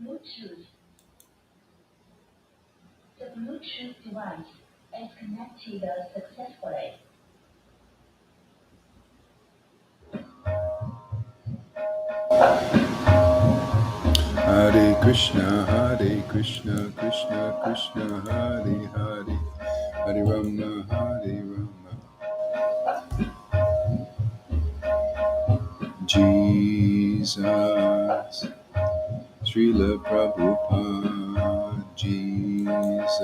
Bluetooth. The Bluetooth device is connected successfully. Hare Krishna, Krishna Krishna, Hare Hare, Hare Rama, Hare Rama. Jesus, Srila Prabhupada, Jesus,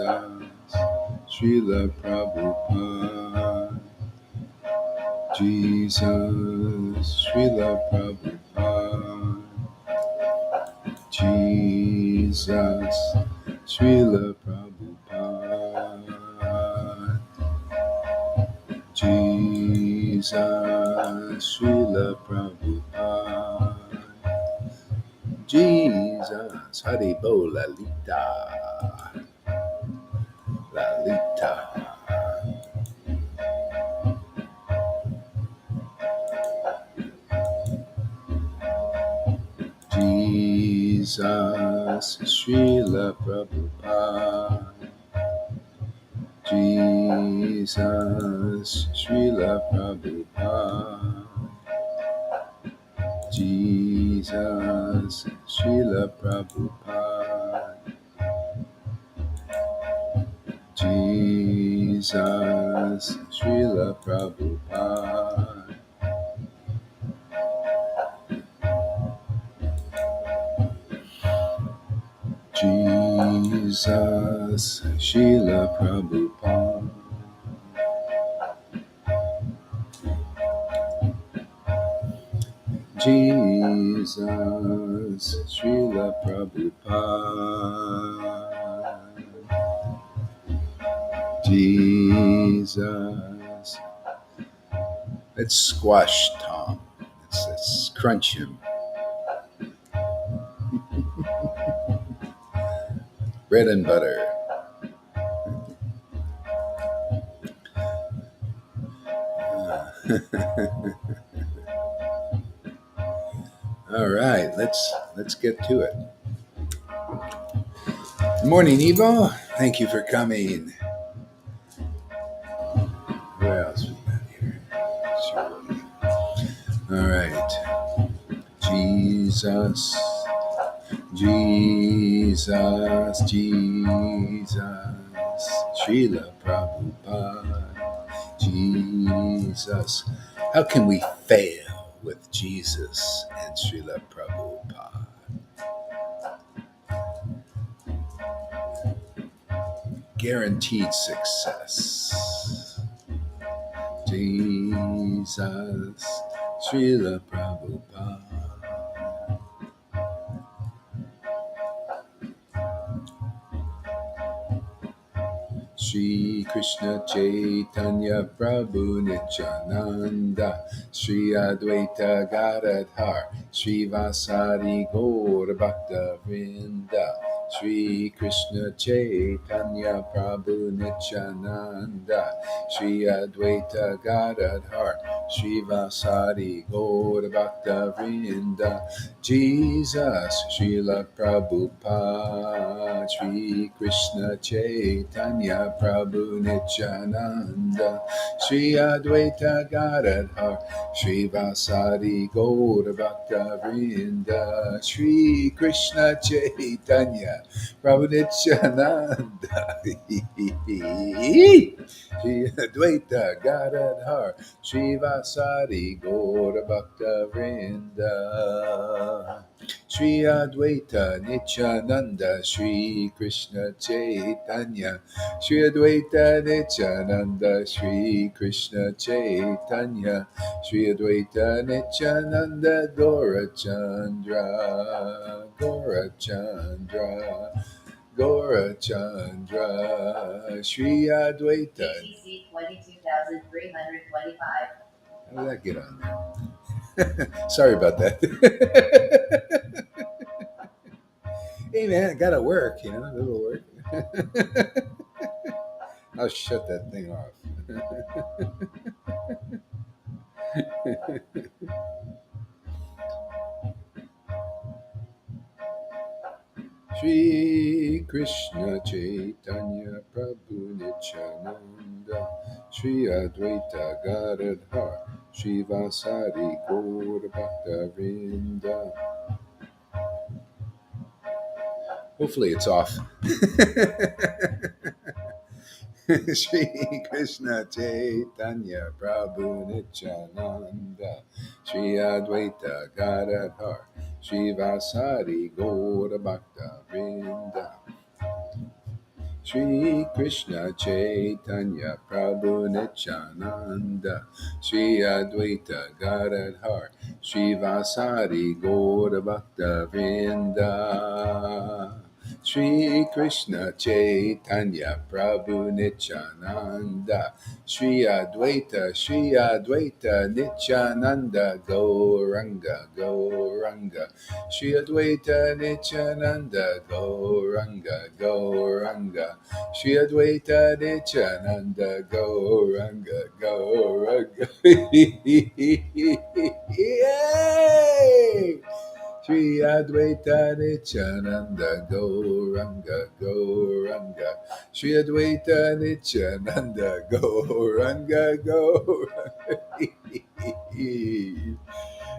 Srila Prabhupada, Jesus, Srila Prabhupada, Jesus, Srila Prabhupada, Jesus, Srila Prabhupada, Jesus, Haribo Lalita, Lalita. Jesus, Srila Prabhupada, Jesus, Srila Prabhupada, Jesus, Srila Prabhupada, Jesus, Srila Prabhupada, Jesus, Srila Prabhupada, Jesus, Srila Prabhupada, Jesus. Let's squash Tom. Let's crunch him. Bread and butter. All right, let's get to it. Good morning, Evo. Thank you for coming. Where else we got here? Shirley. All right. Jesus, Jesus, Jesus, Srila Prabhupada, Jesus. How can we fail with Jesus and Srila Prabhupada? Guaranteed success. Jesus, Srila Prabhupada. Shri Krishna Chaitanya Prabhu Nityananda Shri Advaita Gadadhar Shri Vasari Gaur Bhakta Vrinda Shri Krishna Chaitanya Prabhu Nityananda Shri Advaita Gadadhar Shri Vasari Gaur Bhakta Vrinda Jesus, Srila Prabhupada, Shri Krishna Chaitanya Prabhu Nityananda, Shri Advaita Gadadhar, Shri Vasari Gaura Bhakta Vrinda, Shri Krishna Chaitanya Prabhu Nityananda, Shri Advaita Gadadhar, Shri Vasari Gaura Bhakta Vrinda, Shri Advaita Nityananda, Shri Krishna Chaitanya, Shri Advaita Nityananda, Shri Krishna Chaitanya, Shri Advaita Nityananda, Gaura Chandra, Gaura Chandra. Gaura Chandra, Shri Advaita. TTC 22,325. How did that get on there? Sorry about that. Hey man, it gotta work, it'll work. I'll shut that thing off. Shri Krishna Chaitanya Prabhu Nityananda Shri Advaita Gadadhar Shri Vasari Gaur Bhakta Vrinda. Hopefully it's off. Shri Krishna Chaitanya Prabhu Nityananda Shri Advaita Gadadhar Shri Vasari Gaur Bhakta Vrinda. Shri Krishna Chaitanya Prabhu Nityananda Shri Advaita Gadadhar Shri Vasari Gaur Bhakta Vrinda. Shri Krishna Chaitanya Prabhu Nityananda Shri Advaita Nityananda Gauranga Gauranga Shri Advaita Nityananda Gauranga Gauranga Shri Advaita Nityananda Gauranga Gauranga Yay! Shri Advaita Nityananda Gauranga Gauranga Shri Advaita Nityananda Gauranga Gauranga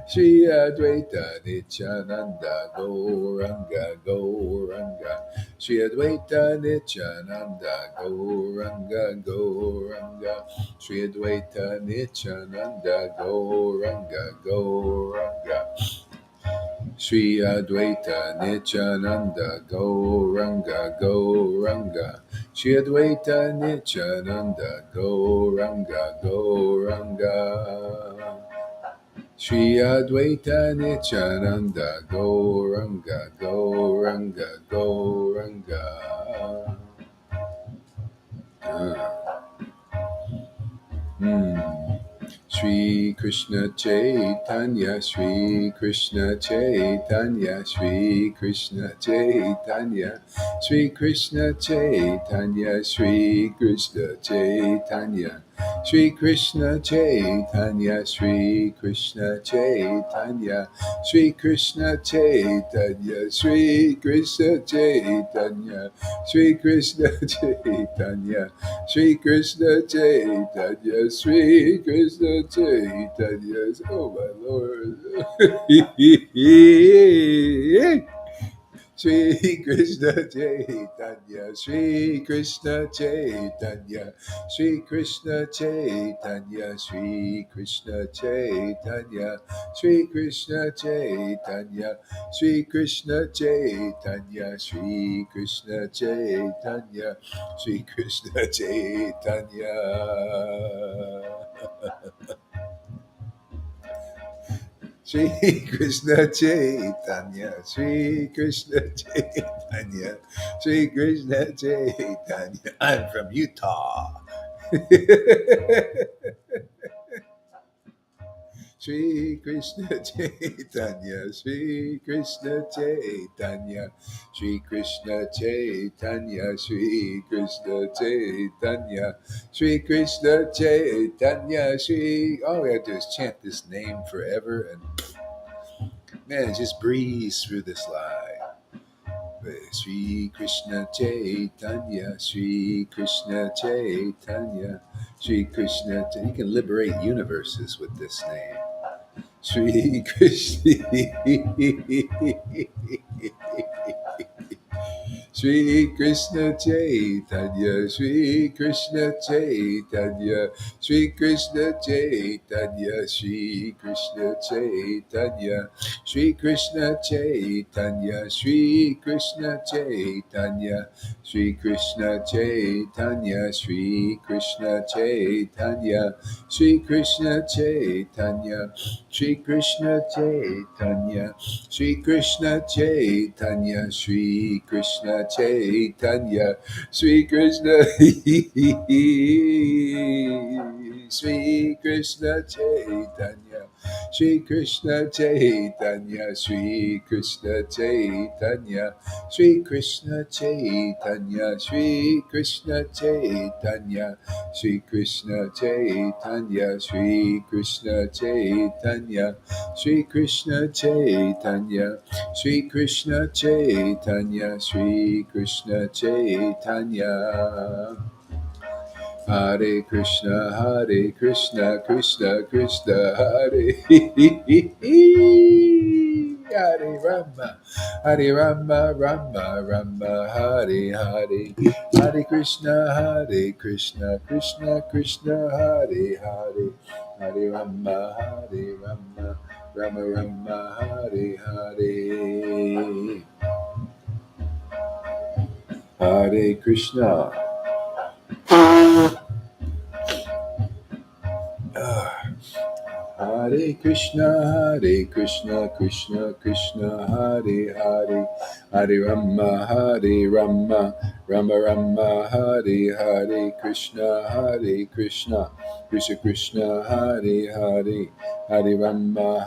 Shri Advaita Nityananda Gauranga Gauranga Shri Advaita Nityananda Gauranga Gauranga Shri Advaita Nityananda Gauranga Gauranga Shri Advaita Nityananda Gauranga Gauranga Shri Advaita Nityananda Gauranga Gauranga Shri Advaita Nityananda Gauranga Gauranga Gauranga Shri Krishna Chaitanya Shri Krishna Chaitanya Shri Krishna Chaitanya Shri Krishna Chaitanya Shri Krishna Chaitanya Shri Krishna Chaitanya Shri Krishna Chaitanya Shri Krishna Chaitanya Shri Krishna Chaitanya Shri Krishna Chaitanya Shri Krishna Chaitanya Shri Krishna Chaitanya. Oh my Lord. Shri Krishna Chaitanya, Shri Krishna Chaitanya, Shri Krishna Chaitanya, Shri Krishna Chaitanya, Shri Krishna Chaitanya, Shri Krishna Chaitanya, Shri Krishna Chaitanya, Shri Krishna Chaitanya. Shri Krishna Chaitanya, Shri Krishna Chaitanya, Shri Krishna Chaitanya. I'm from Utah. Shri Krishna Chaitanya, Shri Krishna Chaitanya, Shri Krishna Chaitanya, Shri Krishna Chaitanya, Shri Krishna Chaitanya, Shri. All we have to do is chant this name forever, and man, it just breeze through this life. Shri Krishna Chaitanya, Shri Krishna Chaitanya, Shri Krishna. You can liberate universes with this name. Shri Krishna Shri Krishna Chaitanya, Shri Krishna Chaitanya, Shri Krishna Chaitanya, Shri Krishna Chaitanya, Shri Krishna Chaitanya, Shri Krishna Chaitanya, Shri Krishna Chaitanya, Shri Krishna Chaitanya, Shri Krishna Chaitanya, Shri Krishna Chaitanya, Shri Krishna Chaitanya, Shri Krishna Chaitanya, Shri Krishna, Shri Krishna Chaitanya, Shri Krishna Chaitanya, Shri Krishna Chaitanya, Shri Krishna Chaitanya, Shri Krishna Chaitanya, Shri Krishna Chaitanya, Shri Krishna Chaitanya, Shri Krishna Chaitanya, Shri Krishna Chaitanya, Shri Krishna Chaitanya. Hare Krishna, Krishna Krishna, Hare Hare Rama, Hare Rama, Rama Rama, Hare Hare, Hare Krishna, Krishna Krishna, Hare Hare, Hare Rama, Rama Rama, Hare Hare, Hare Krishna. Hare Krishna, Krishna Krishna, Hare Hare, Hare Rama, Rama Rama, Hare Hare, Krishna, Krishna Krishna, Hare Hare, Hare Rama,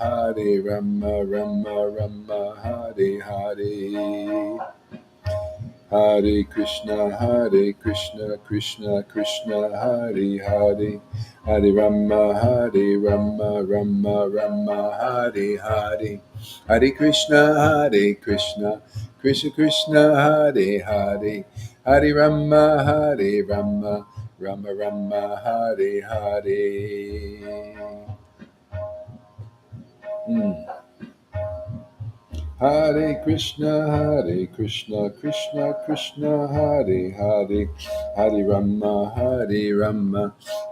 Rama, Hare Hare. Hare Krishna, Krishna Krishna, Hare Hare, Hare Rama, Rama, Hare Hare, Hare Krishna, Krishna Krishna, Hare Hare, Hare Rama, Rama, Hare Hare. Mm. Hare Krishna, Krishna Krishna, Hare Hare, Hare Rama,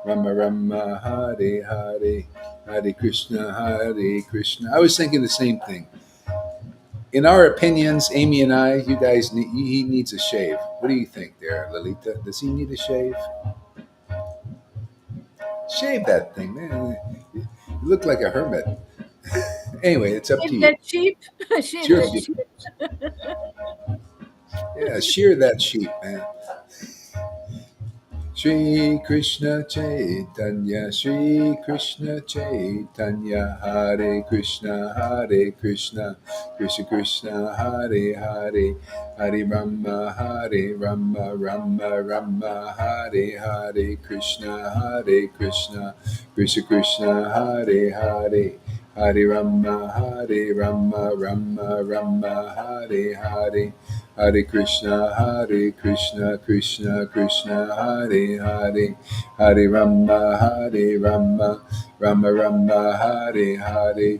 Rama, Hare Hare, Hare Krishna, Hare Krishna. I was thinking the same thing. In our opinions, Amy and I, you guys, he needs a shave. What do you think there, Lalita? Does he need a shave? Shave that thing, man. You look like a hermit. Anyway, it's up to Shave you. that sheep. It's Shave your, that sheep. yeah, shear that sheep, man. Shri Krishna Chaitanya, Shri Krishna Chaitanya, Hare Krishna, Krishna Krishna, Hare Hare, Hare Rama, Rama, Hare Hare, Krishna, Krishna Krishna, Hare Hare, Hare Rama, Rama, Hare Hare. Hare Krishna, Krishna, Hare Hare, Hare Rama, Rama, Hare Hare,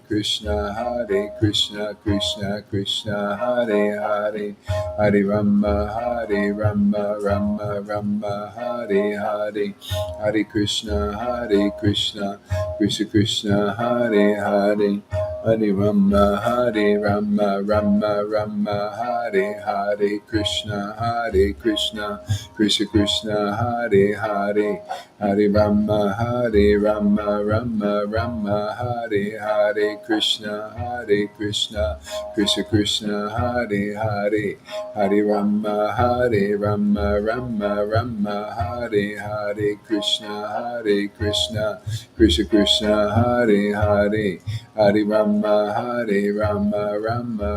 Krishna, Krishna, Hare Hare, Hare Rama, Rama, Hare Hare, Hare Krishna, Krishna, Hare Hare. Hare Rama, Rama, Hare Krishna, Krishna, Hare Hare, Hare Rama, Rama, Hare Krishna, Krishna, Hare Hare, Hare Rama,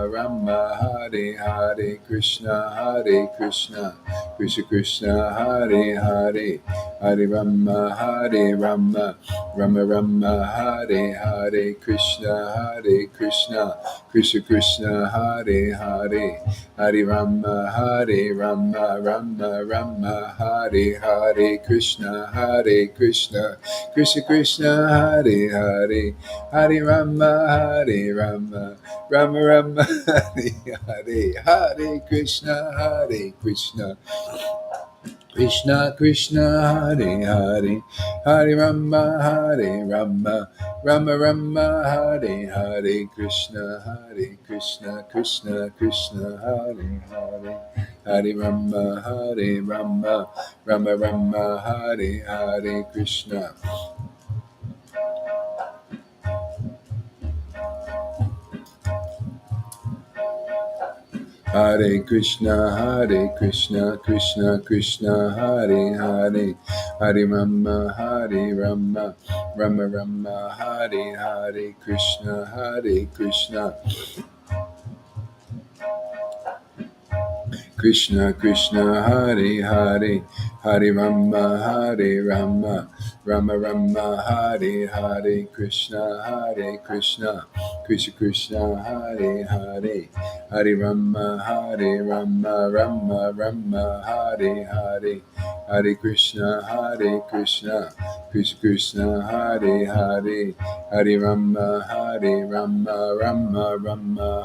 Rama, Hare Krishna, Krishna, Hare Hare. Hare Rama, Hare Hare, Krishna, Krishna, Hare Hare, Hare Rama, Rama, Hare Krishna, Krishna, Hare Hare, Hare Rama, Rama, Hare Krishna, Krishna, Hare Hare. Hare Rama, Rama, Hare Krishna, Krishna, Hare, Hare Rama, Rama, Hare Krishna, Krishna, Hare, Hare Rama, Rama, Hare Krishna. Hare Krishna, Krishna Krishna, Hare Hare, Hare Rama, Rama Rama, Hare Krishna, Krishna Krishna, Hare Hare, Hare Rama, Rama Rama, Hare Krishna, Krishna Krishna, Hare Rama, Rama, Hare Krishna, Krishna Krishna, Hare Rama,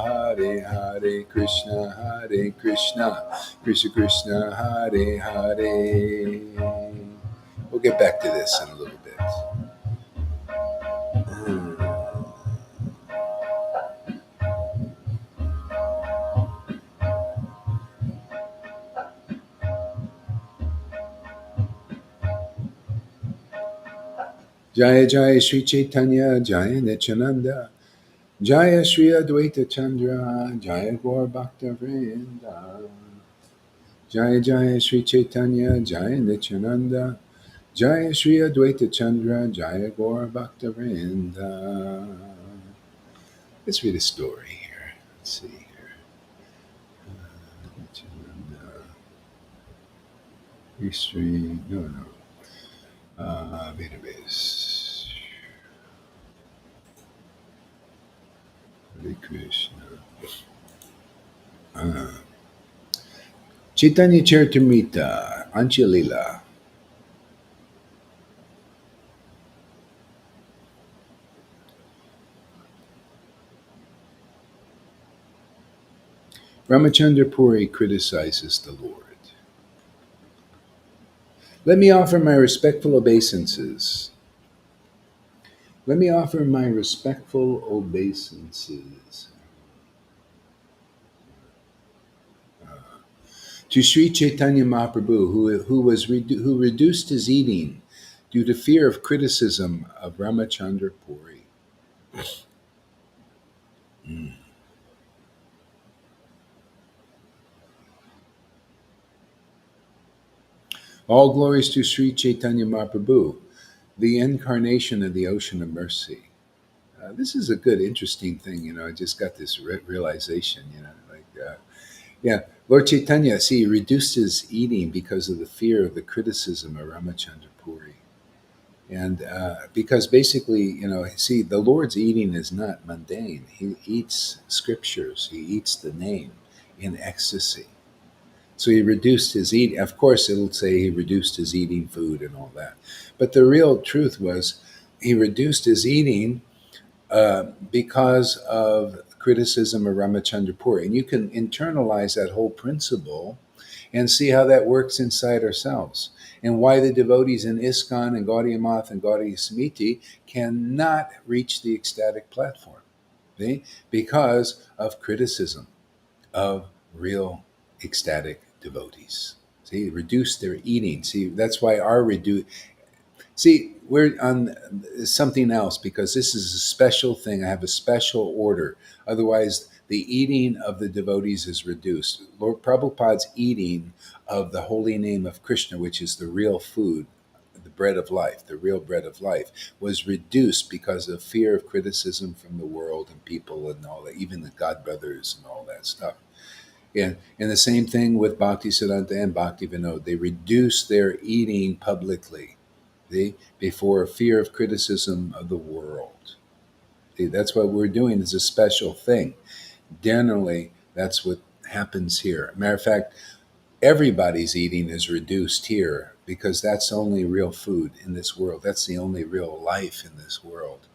Hare Krishna, Krishna Krishna, Hare. We'll get back to this in a little bit. Jaya Jaya Sri Chaitanya, Jaya Nityananda, Jaya Sri Advaita Chandra, Jaya Gaur Bhakta Vrinda. Jaya Jaya Sri Chaitanya, Jaya Nityananda, Jaya Sri Advaita Chandra, Jaya Gaur Bhakta Vrinda. Let's read a story here. Let's see here. Nityananda. History. No. Database. Hare Krishna. Chaitanya Charitamrita, Anchalila. Ramachandra Puri criticizes the Lord. Let me offer my respectful obeisances. Let me offer my respectful obeisances to Sri Chaitanya Mahaprabhu, who reduced his eating due to fear of criticism of Ramachandra Puri. All glories to Sri Chaitanya Mahaprabhu, the incarnation of the ocean of mercy. This is a good, interesting thing. I just got this realization. Yeah, Lord Chaitanya, see, he reduced his eating because of the fear of the criticism of Ramachandra Puri. And because basically, see, the Lord's eating is not mundane. He eats scriptures, he eats the name in ecstasy. So he reduced his eating. Of course, it'll say he reduced his eating food and all that. But the real truth was he reduced his eating because of criticism of Ramachandra Puri. And you can internalize that whole principle and see how that works inside ourselves, and why the devotees in ISKCON and Gaudiya Math and Gaudiya Samiti cannot reach the ecstatic platform, see? Because of criticism of real ecstatic devotees. See, reduce their eating. See, that's why our reduce. See, we're on something else because this is a special thing. I have a special order. Otherwise, the eating of the devotees is reduced. Lord Prabhupada's eating of the holy name of Krishna, which is the real food, the bread of life, the real bread of life, was reduced because of fear of criticism from the world and people and all that, even the God brothers and all that stuff. And the same thing with Bhakti Siddhanta and Bhakti Vinod. They reduce their eating publicly, before a fear of criticism of the world. That's what we're doing is a special thing. Generally, that's what happens here. Matter of fact, everybody's eating is reduced here because that's the only real food in this world. That's the only real life in this world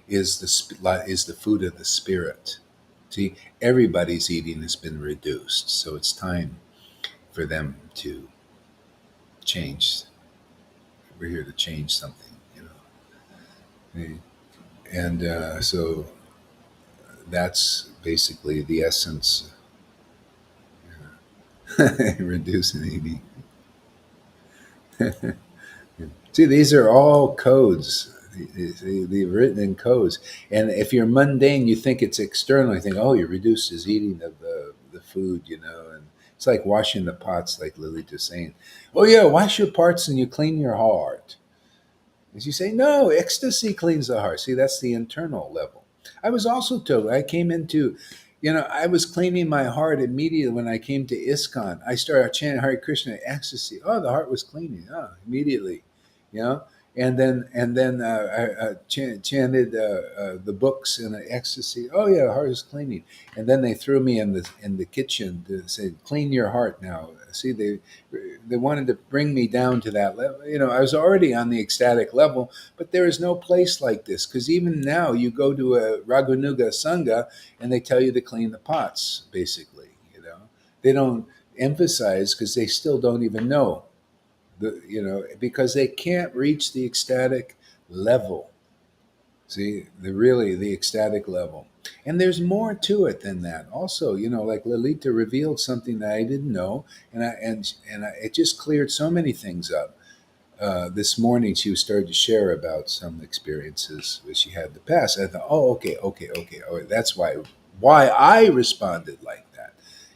is the food of the spirit. See, everybody's eating has been reduced, so it's time for them to change. We're here to change something, and so that's basically the essence. Reducing eating. See, these are all codes. They're written in codes. And if you're mundane, you think it's external. You think, oh, you reduced his eating of the food, and it's like washing the pots, like Lilita's saying. Oh yeah, wash your parts and you clean your heart. As you say, no, ecstasy cleans the heart. See, that's the internal level. I was also told, I came into, I was cleaning my heart immediately when I came to ISKCON. I started chanting Hare Krishna, ecstasy. Oh, the heart was cleaning. Oh, immediately, you know. And then I chanted the books in ecstasy. Oh yeah, heart is cleaning. And then they threw me in the kitchen to say, clean your heart now. See, they wanted to bring me down to that level. I was already on the ecstatic level, but there is no place like this, because even now you go to a Raghunuga Sangha and they tell you to clean the pots, basically. They don't emphasize because they still don't even know because they can't reach the ecstatic level. See, the ecstatic level. And there's more to it than that. Also, like Lalita revealed something that I didn't know, it just cleared so many things up. This morning, she started to share about some experiences that she had in the past. I thought, oh, okay, okay, okay. Oh, that's why I responded like that,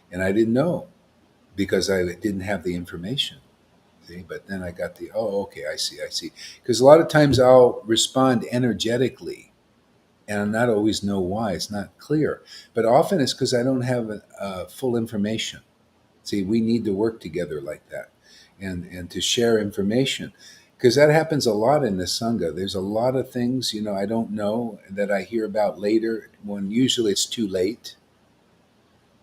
and I didn't know because I didn't have the information. See? But then I got okay, I see, I see. Because a lot of times I'll respond energetically and I not always know why. It's not clear. But often it's because I don't have full information. See, we need to work together like that and to share information. Because that happens a lot in the Sangha. There's a lot of things, I don't know that I hear about later when usually it's too late.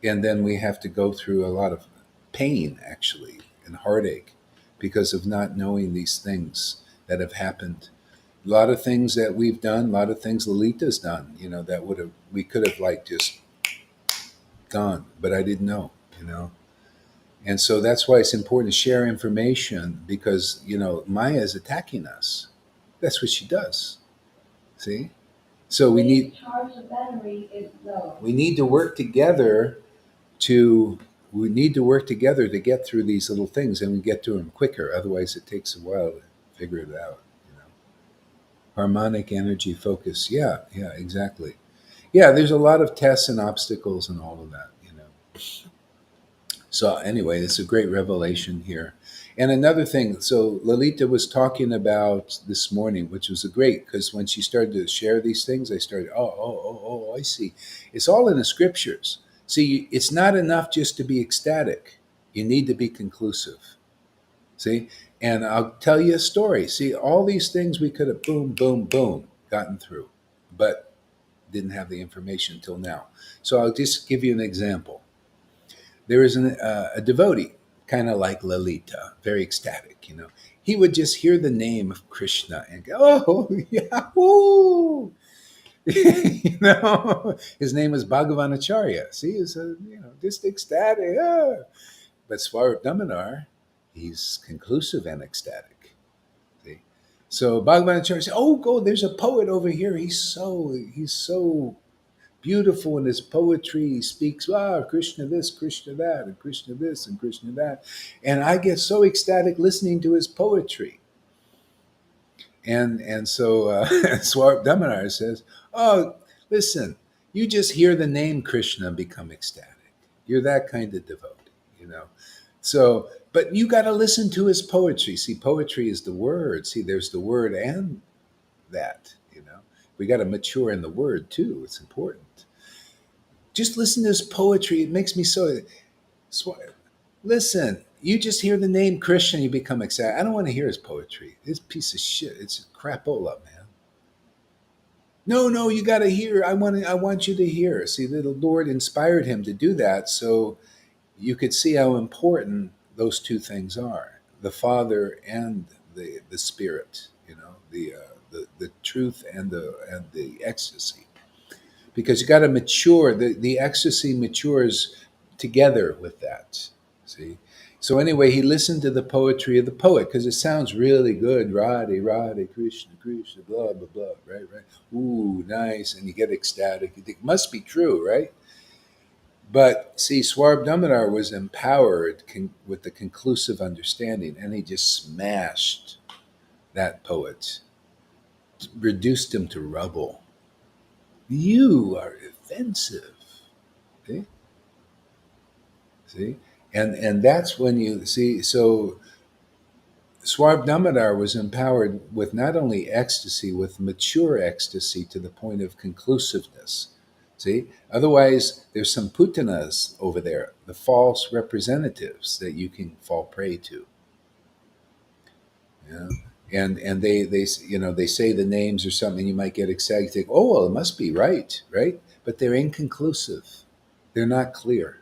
And then we have to go through a lot of pain, actually, and heartache because of not knowing these things that have happened. A lot of things that we've done, a lot of things Lolita's done, that we could have like just gone, but I didn't know. And so that's why it's important to share information because, Maya is attacking us. That's what she does. See? So Charge the battery is low. we need to work together to we need to work together to get through these little things and we get to them quicker. Otherwise it takes a while to figure it out. Harmonic energy focus. Yeah, yeah, exactly. Yeah, there's a lot of tests and obstacles and all of that. So anyway, it's a great revelation here. And another thing, so Lalita was talking about this morning, which was a great, because when she started to share these things, I started, I see. It's all in the scriptures. See, it's not enough just to be ecstatic. You need to be conclusive. See? And I'll tell you a story. See, all these things we could have boom, boom, boom, gotten through, but didn't have the information until now. So I'll just give you an example. There is a devotee, kind of like Lalita, very ecstatic. He would just hear the name of Krishna and go, oh, yahoo! His name was Bhagavanacharya. See, he's just ecstatic. Ah. But Swarup he's conclusive and ecstatic. See? So Bhagavanacharya said, oh, go, there's a poet over here. He's so beautiful in his poetry. He speaks, Krishna this, Krishna that, and Krishna this, and Krishna that. And I get so ecstatic listening to his poetry. And so Swarup Damodar says, oh, listen, you just hear the name Krishna and become ecstatic. You're that kind of devotee. So, but you got to listen to his poetry. See, poetry is the word. See, there's the word and that. We got to mature in the word too. It's important. Just listen to his poetry. It makes me listen. You just hear the name Christian, you become excited. I don't want to hear his poetry. It's a piece of shit. It's crapola, man. No, no, you got to hear. I want you to hear. See, the Lord inspired him to do that, so you could see how important those two things are: the Father and the Spirit. The truth and the ecstasy. Because you got to mature. The ecstasy matures together with that. See. So anyway, he listened to the poetry of the poet because it sounds really good. Radhe, Radhe, Krishna, Krishna, blah blah blah. Right, right. Ooh, nice, and you get ecstatic. You think must be true, right? But see, Swarup Damodar was empowered with the conclusive understanding, and he just smashed that poet, reduced him to rubble. You are offensive. Okay? See, and that's when you see. So Swab Damodar was empowered with not only ecstasy, with mature ecstasy to the point of conclusiveness. See, otherwise there's some putanas over there, the false representatives that you can fall prey to. You know? And they they say the names or something, you might get excited. You think, oh well, it must be right, right? But they're inconclusive. They're not clear.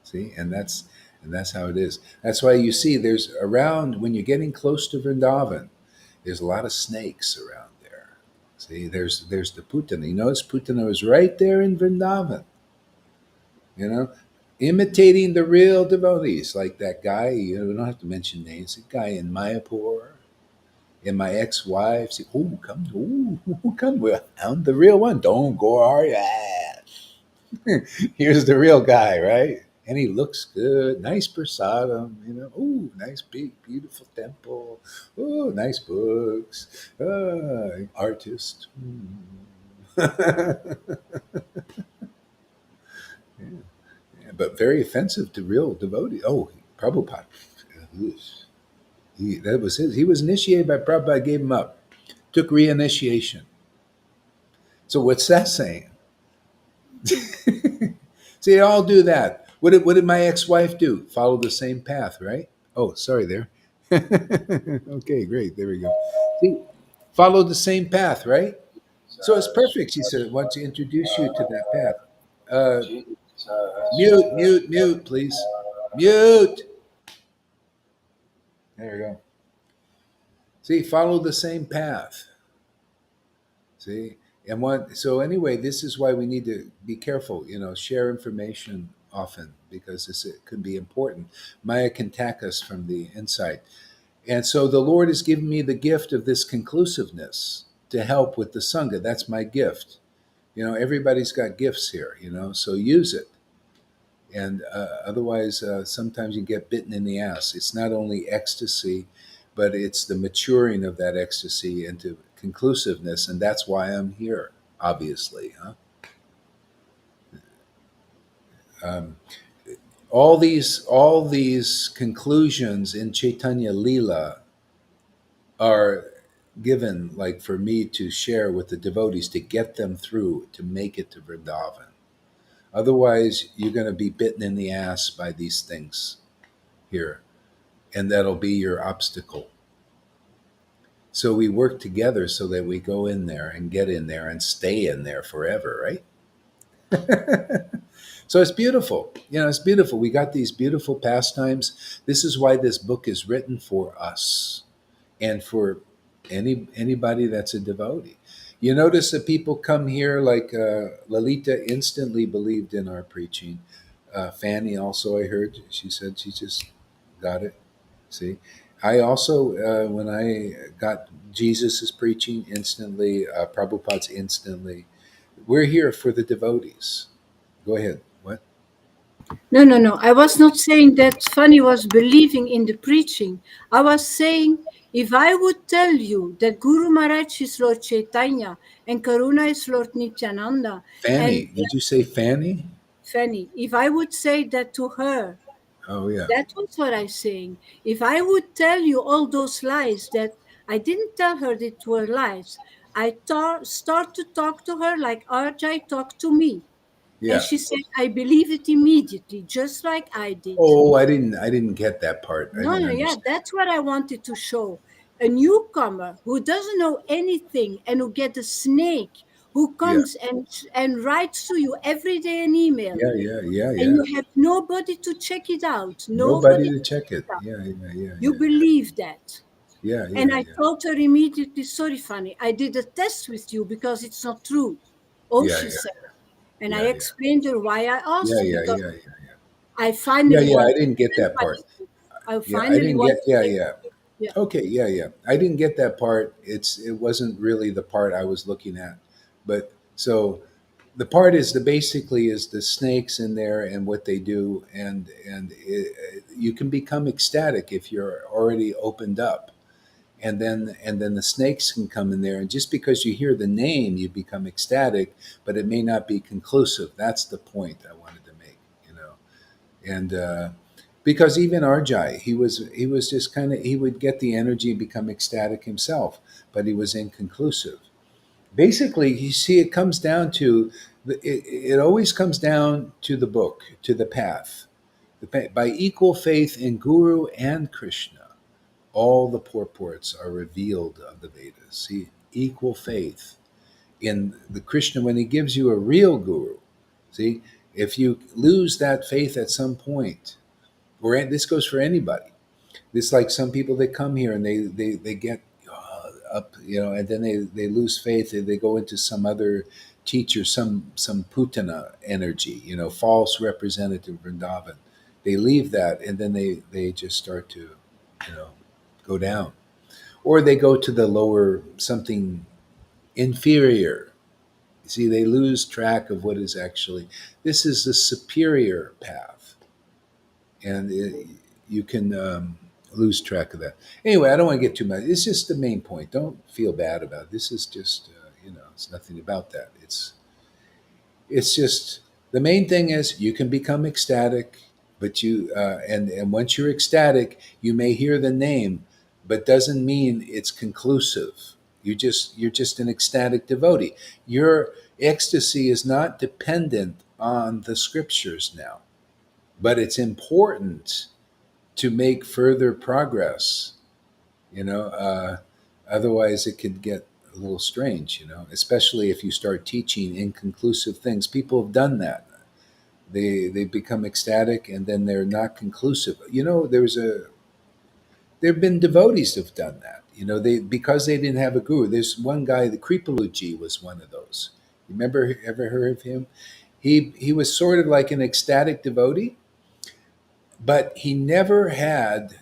See, and that's how it is. That's why you see there's around when you're getting close to Vrindavan, there's a lot of snakes around there. See, there's the Putana. You notice Putana is right there in Vrindavan. You know, imitating the real devotees, like that guy. We don't have to mention names. The guy in Mayapur. And my ex-wife said, "Oh, come, come, we found the real one. Don't go our ass." Here's the real guy, right? And he looks good, nice prasadam, Oh, nice big, beautiful temple. Oh, nice books. Artist. Yeah, but very offensive to real devotees. Oh, Prabhupada. That was his. He was initiated by Prabhupada, gave him up, took reinitiation. So what's that saying? See, they all do that. What did my ex-wife do? Follow the same path, right? Oh, sorry there. Okay, great. There we go. See, follow the same path, right? So it's perfect. She said, I want to introduce you to that path. Mute, mute, mute, please. Mute. There we go. See, follow the same path. See, and so anyway, this is why we need to be careful. Share information often because it could be important. Maya can attack us from the inside, and so the Lord has given me the gift of this conclusiveness to help with the sangha. That's my gift. Everybody's got gifts here. So use it. And otherwise, sometimes you get bitten in the ass. It's not only ecstasy, but it's the maturing of that ecstasy into conclusiveness, and that's why I'm here. Obviously, huh? Um, all these conclusions in Chaitanya Lila are given, like for me to share with the devotees to get them through to make it to Vrindavan. Otherwise, you're going to be bitten in the ass by these things here, and that'll be your obstacle. So we work together so that we go in there and get in there and stay in there forever, right? So it's beautiful. It's beautiful. We got these beautiful pastimes. This is why this book is written for us and for anybody that's a devotee. You notice that people come here, like Lalita instantly believed in our preaching. Fanny also, I heard, she said she just got it. See, I also, when I got Jesus' preaching instantly, Prabhupada's instantly. We're here for the devotees. Go ahead. What? No, no, no. I was not saying that Fanny was believing in the preaching. I was saying if I would tell you that Guru Maharaj is Lord Caitanya and Karuna is Lord Nityananda and Fanny. Did you say Fanny? Fanny, if I would say that to her, Oh, yeah. that was what I'm saying. If I would tell you all those lies that I didn't tell her that were lies, start to talk to her like Arjai talked to me. And Yeah. she said, I believe it immediately, just like I did. Oh, I didn't get that part. I No, didn't no, yeah, understand. that's what I wanted to show. A newcomer who doesn't know anything and who gets a snake who Yeah. comes and writes to you every day an email, Yeah, yeah, yeah, and yeah. you have nobody to check it out. Nobody Nobody to to check check it. it out. Yeah, yeah, yeah, You yeah, believe that. yeah, And yeah, I yeah, told her immediately, sorry, Fanny, I did a test with you because it's not true. Oh, yeah, she yeah, said. And I yeah, yeah, explained her why I yeah, asked yeah, because yeah, yeah, I yeah, finally yeah. I wanted didn't get that part. Fanny's book. I Yeah, I finally didn't get. wanted Yeah, to, yeah. yeah. Okay, yeah, yeah. I didn't get that part. It wasn't really the part I was looking at, but so the part is basically is the snakes in there and what they do, and you can become ecstatic if you're already opened up, and then the snakes can come in there, and just because you hear the name, you become ecstatic, but it may not be conclusive. That's the point I wanted to make, And because even Arjai, he was just kind of, he would get the energy and become ecstatic himself, but he was inconclusive. Basically, you see, it comes down to it always comes down to the book, to the path. By equal faith in Guru and Krishna, all the purports are revealed of the Vedas. See, equal faith in the Krishna when he gives you a real guru. See, if you lose that faith at some point, or this goes for anybody, it's like some people that come here and they get up, and then they lose faith and they go into some other teacher, some putana energy, false representative Vrindavan. They leave that and then they just start to, you know, go down, or they go to the lower something inferior. See, they lose track of what is actually. This is the superior path, and you can lose track of that. Anyway, I don't want to get too much. It's just the main point. Don't feel bad about it. This is just it's nothing about that. It's just the main thing is you can become ecstatic, but and once you're ecstatic, you may hear the name, but doesn't mean it's conclusive. You're just an ecstatic devotee. Your ecstasy is not dependent on the scriptures now, but it's important to make further progress. You know, otherwise it could get a little strange. Especially if you start teaching inconclusive things. People have done that. They become ecstatic and then they're not conclusive. There have been devotees who've done that. They because they didn't have a guru. There's one guy, the Kripaluji was one of those. You remember ever heard of him? He was sort of like an ecstatic devotee, but he never had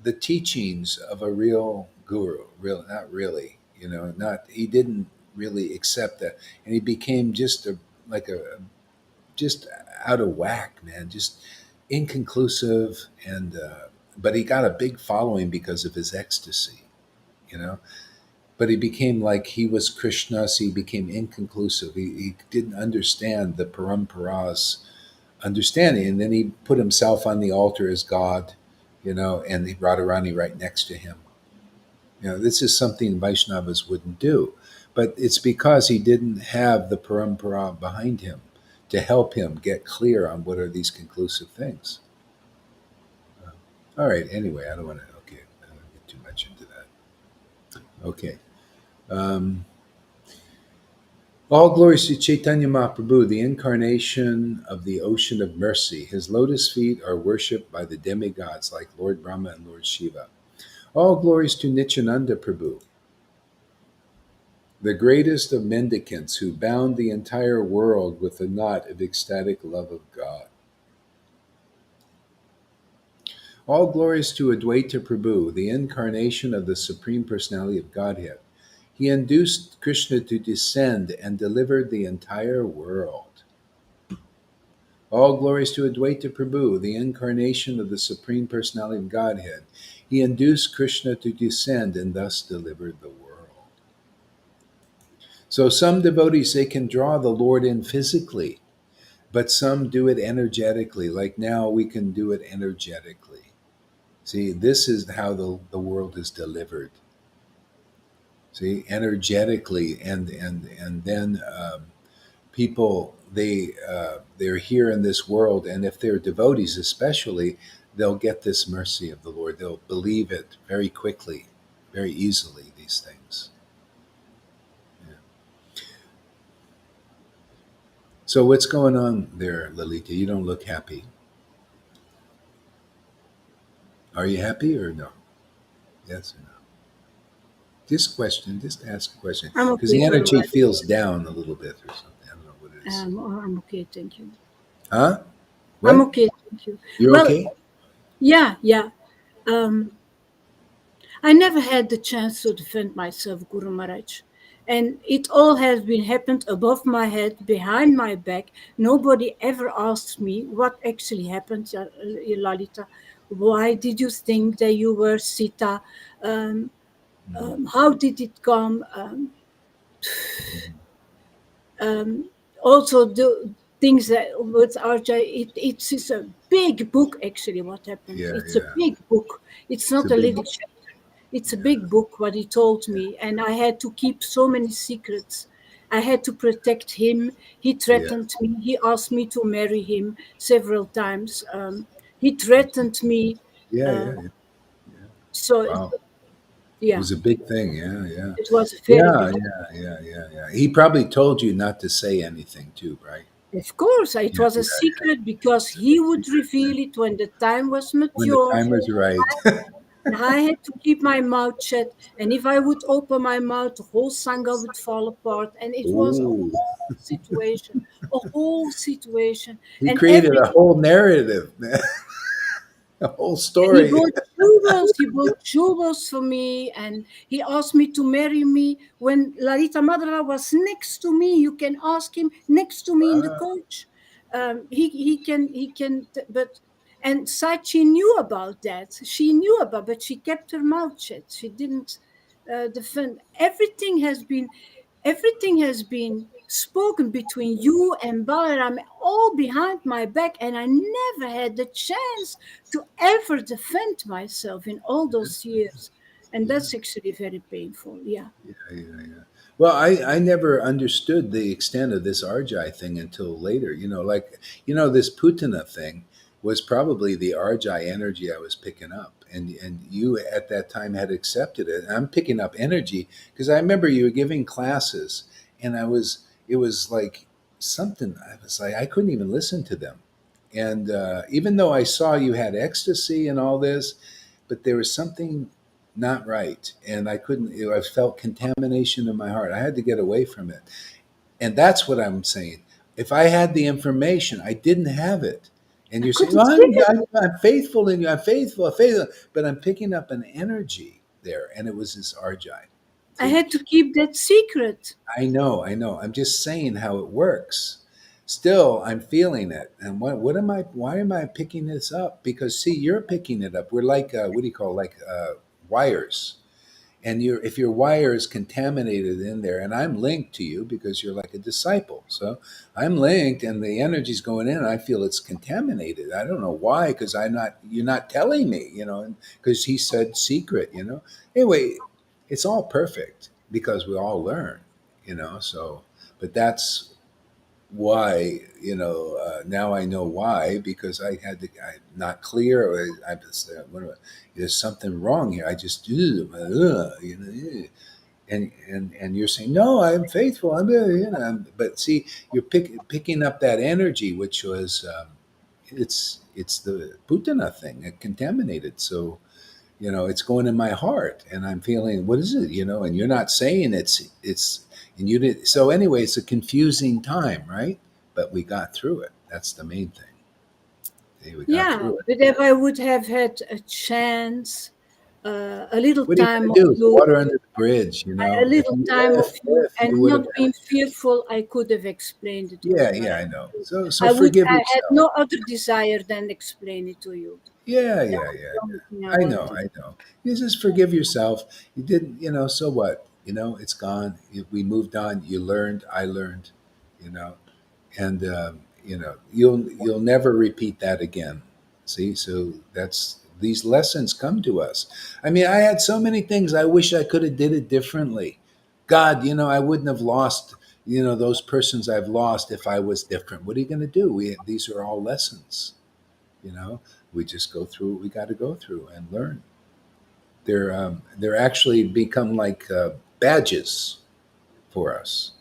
the teachings of a real guru. Not really. Not he didn't really accept that, and he became just just out of whack, man. Just inconclusive, and but he got a big following because of his ecstasy. You know, but he became like he was Krishna, so he became inconclusive. He didn't understand the paramparas understanding, and then he put himself on the altar as God, and the Radharani right next to him. This is something Vaishnavas wouldn't do, but it's because he didn't have the parampara behind him to help him get clear on what are these conclusive things. All right. Anyway, I don't want to. Okay, I don't want to get too much into that. Okay. Um, All glories to Chaitanya Mahaprabhu, the incarnation of the ocean of mercy. His lotus feet are worshipped by the demigods like Lord Brahma and Lord Shiva. All glories to Nityananda Prabhu, the greatest of mendicants who bound the entire world with the knot of ecstatic love of God. All glories to Advaita Prabhu, the incarnation of the Supreme Personality of Godhead. He induced Krishna to descend and delivered the entire world. All glories to Advaita Prabhu, the incarnation of the Supreme Personality of Godhead. He induced Krishna to descend and thus delivered the world. So some devotees, they can draw the Lord in physically, but some do it energetically. Like now we can do it energetically. See, this is how the world is delivered. See, energetically, and then people they're here in this world, and if they're devotees, especially, they'll get this mercy of the Lord. They'll believe it very quickly, very easily. These things. Yeah. So what's going on there, Lalita? You don't look happy. Are you happy or no? Yes or no? Just question. Just ask a question I'm because okay the for a energy while. feels down a little bit or something. I don't know what it is. I'm okay, thank you. Huh? I'm What? okay, thank you. You're Well, okay? yeah, yeah. Um, I never had the chance to defend myself, Guru Maharaj. And it all has been happened above my head, behind my back. Nobody ever asked me what actually happened, Lalita. Why did you think that you were Sita? Um, how did it come? Mhm. Um, also, things that with Arjay, it's a big book actually. What happened? Yeah, It's a yeah. big book. It's It's a not a big little book. chapter. It's a Yeah, big book. What he told me, and I had to keep so many secrets. I had to protect him. He yeah, threatened me. He asked me to marry him several times. He threatened me. yeah, Uh, yeah, yeah. so Wow. It yeah, was a big thing. Yeah, yeah. it was a very Yeah, big. yeah, yeah, yeah, yeah. He probably told you not to say anything too, right? Of course, it Yeah, was a yeah. secret because It's a he big would secret. reveal it when the time was When the mature. time was right. And I had to keep my mouth shut. And if I would open my mouth, the whole sangha would fall apart. And it was a Ooh. whole situation, a whole situation. He And created every a whole narrative, man. A whole And he story. bought jewels. He bought jewels for me, and he asked me to marry me. When Larita Madra was next to me, you can ask him next to me in the Wow. coach. But and Sachi knew about that. She knew about, but she kept her mouth shut. She didn't defend. Everything has been spoken between you and Balaram, all behind my back, and I never had the chance to ever defend myself in all those years. And Yeah. that's actually very painful. Yeah. Yeah, yeah, yeah. Well, I never understood the extent of this Arjai thing until later. This Putana thing was probably the Arjai energy I was picking up, and you at that time had accepted it. And I'm picking up energy because I remember you were giving classes, and it was like something. I was like, I couldn't even listen to them, and even though I saw you had ecstasy and all this, but there was something not right, and I couldn't. I felt contamination in my heart. I had to get away from it, and that's what I'm saying. If I had the information, I didn't have it, and I you're saying, couldn't "Well, see it. I'm faithful in you. I'm faithful, I'm faithful," but I'm picking up an energy there, and it was this Arjai. I See, had to keep that secret. I know, I know. I'm just saying how it works. Still, I'm feeling it. And what am I? Why am I picking this up? Because see, you're picking it up. We're like what do you call wires? And if your wire is contaminated in there, and I'm linked to you because you're like a disciple, so I'm linked, and the energy's going in, and I feel it's contaminated. I don't know why, because you're not telling me, because he said secret, Anyway, it's all perfect because we all learn, So, but that's why, now I know why, because I'm not clear, or I was there's something wrong here. I just and you're saying, no, I'm faithful, but see, you're picking up that energy, which was it's the Putana thing, it contaminated. So it's going in my heart, and I'm feeling, what is it, and you're not saying it's and you did. So anyway, it's a confusing time, right? But we got through it. That's the main thing. Hey, we got Yeah. through it. But if I would have had a chance, a little What are you time going of to do? It's you, water under the bridge, a if little you time of you, if you and would have not had being it. fearful, I could have explained it to Yeah, you. But yeah, I know. So I would. forgive I had yourself. no other desire than explain it to you. Yeah, That yeah, was yeah, the only thing I yeah. I know, wanted. I know. You just forgive yourself. You didn't, so what? It's gone. We moved on. You learned. I learned. You know, and you'll never repeat that again. See, so these lessons come to us. I mean, I had so many things I wish I could have did it differently. God, I wouldn't have lost those persons I've lost if I was different. What are you going to do? These are all lessons. You know, we just go through what we got to go through and learn. They're actually become like badges for us,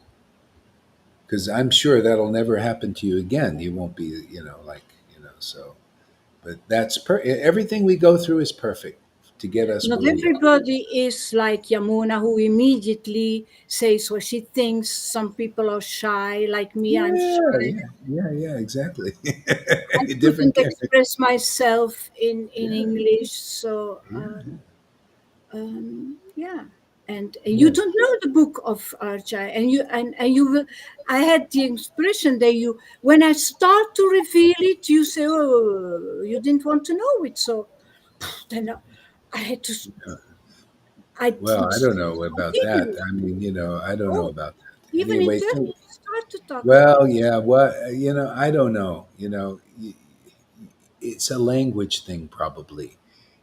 because I'm sure that'll never happen to you again. You won't be, so. But everything we go through is perfect to get us Not where we are. everybody is like Yamuna, who immediately says what she thinks. Some people are shy, like me. I'm Yeah, shy. yeah, yeah, yeah, exactly. I Different couldn't character. express myself in Yeah, English, so yeah, yeah. And you yeah. don't know the book of Arjai, and you will. I had the expression that you, when I start to reveal it, you say, "Oh, you didn't want to know it." So then I had to. I Well, didn't I don't know start about that. revealing it. I mean, I don't know Oh, about that. even in Anyway, Turkey, so I to talk about Well, it. yeah. What I don't know. It's a language thing, probably.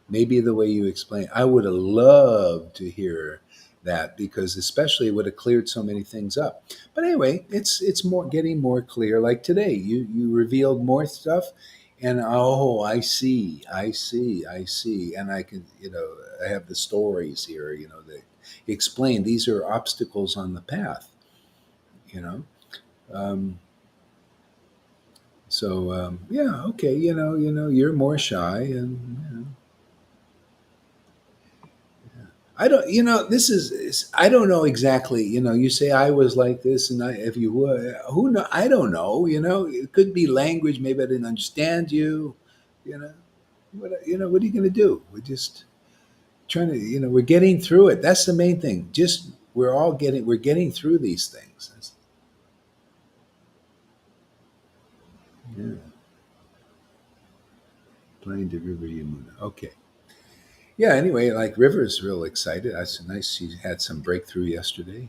Maybe the way you explain. I would have loved to hear that because, especially, it would have cleared so many things up. But anyway, it's more getting more clear. Like today, you revealed more stuff, and oh, I see, and I can I have the stories here. That explain these are obstacles on the path. You know. Um, yeah, okay, you're more shy, and I don't, this I don't know exactly. You say I was like this, and if you were, who know, I don't know. It could be language. Maybe I didn't understand you. You know, what are you going to do? We're just trying to, we're getting through it. That's the main thing. Just we're getting through these things. Yeah, playing the River Yamuna. Okay. Yeah. Anyway, like River's real excited. That's nice. She had some breakthrough yesterday.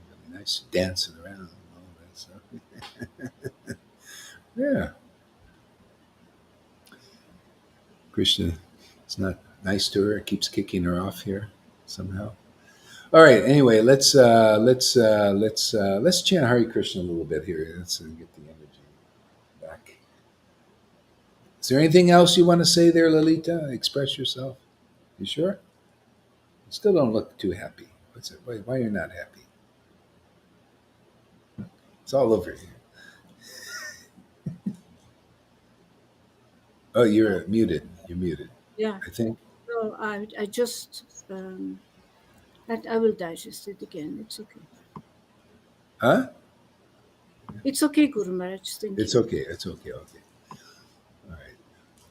Really nice dancing around and all that stuff. Yeah, Krishna. It's not nice to her. It keeps kicking her off here somehow. All right. Anyway, let's chant Hare Krishna a little bit here. Let's get the energy back. Is there anything else you want to say there, Lalita? Express yourself. You sure? You still don't look too happy. What's it? Why you're not happy? It's all over here. Oh, you're muted. You're muted. Yeah. I think. So I just I will digest it again. It's okay. Huh? It's okay, Guru Maharaj. Thank It's you. okay. It's okay. Okay. All right.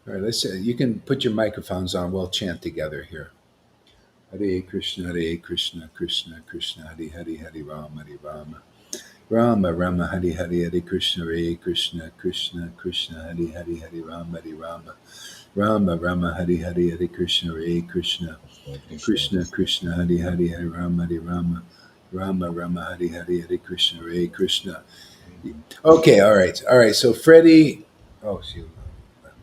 All right. Let's. You can put your microphones on. We'll chant together here. Hare Krishna, Krishna Krishna, Hare Hare, Hare Rama, Hare Rama, Rama Rama, Hare Hare, Hare Krishna, Hare Krishna, Krishna Krishna, Hare Hare, Hare Rama, Hare Rama, Rama Rama, Hare Hare, Hare Krishna, Hare Krishna, Krishna Krishna, Hare Hare, Hare Rama, Hare Rama, Rama Rama, Hare Hare, Hare Krishna, Hare Krishna. Okay, all right, all right. So Freddie, oh shoot,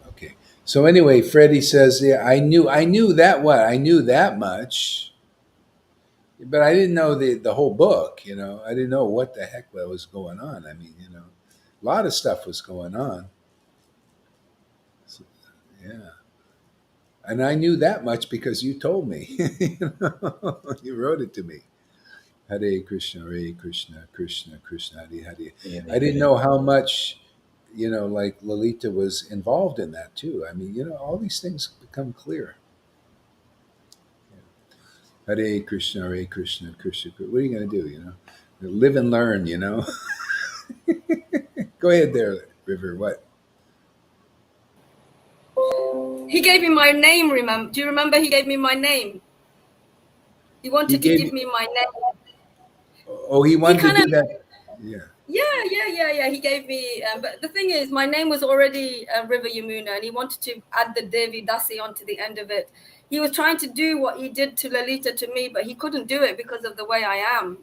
okay. So anyway, Freddie says, yeah, I knew that what I knew that much, but I didn't know the whole book. I didn't know what the heck was going on. I mean, a lot of stuff was going on. So, yeah, and I knew that much because you told me. You wrote it to me. Hare Krishna, Hare Krishna, Krishna Krishna, Hare Hare. I didn't know how much, like Lalita was involved in that too. I mean, all these things become clear. Hare Krishna, Hare Krishna, Krishna. What are you going to do? Live and learn. Go ahead, there, River. What He gave me my name, remember? Do you remember he gave me my name? He he wanted to gave give you? me my name. Oh, he He wanted to kind of, do that. Yeah, yeah. He gave me, but the thing is, my name was already River Yamuna, and he wanted to add the Devi Dasi onto the end of it. He was trying to do what he did to Lalita to me, but he couldn't do it because of the way I am.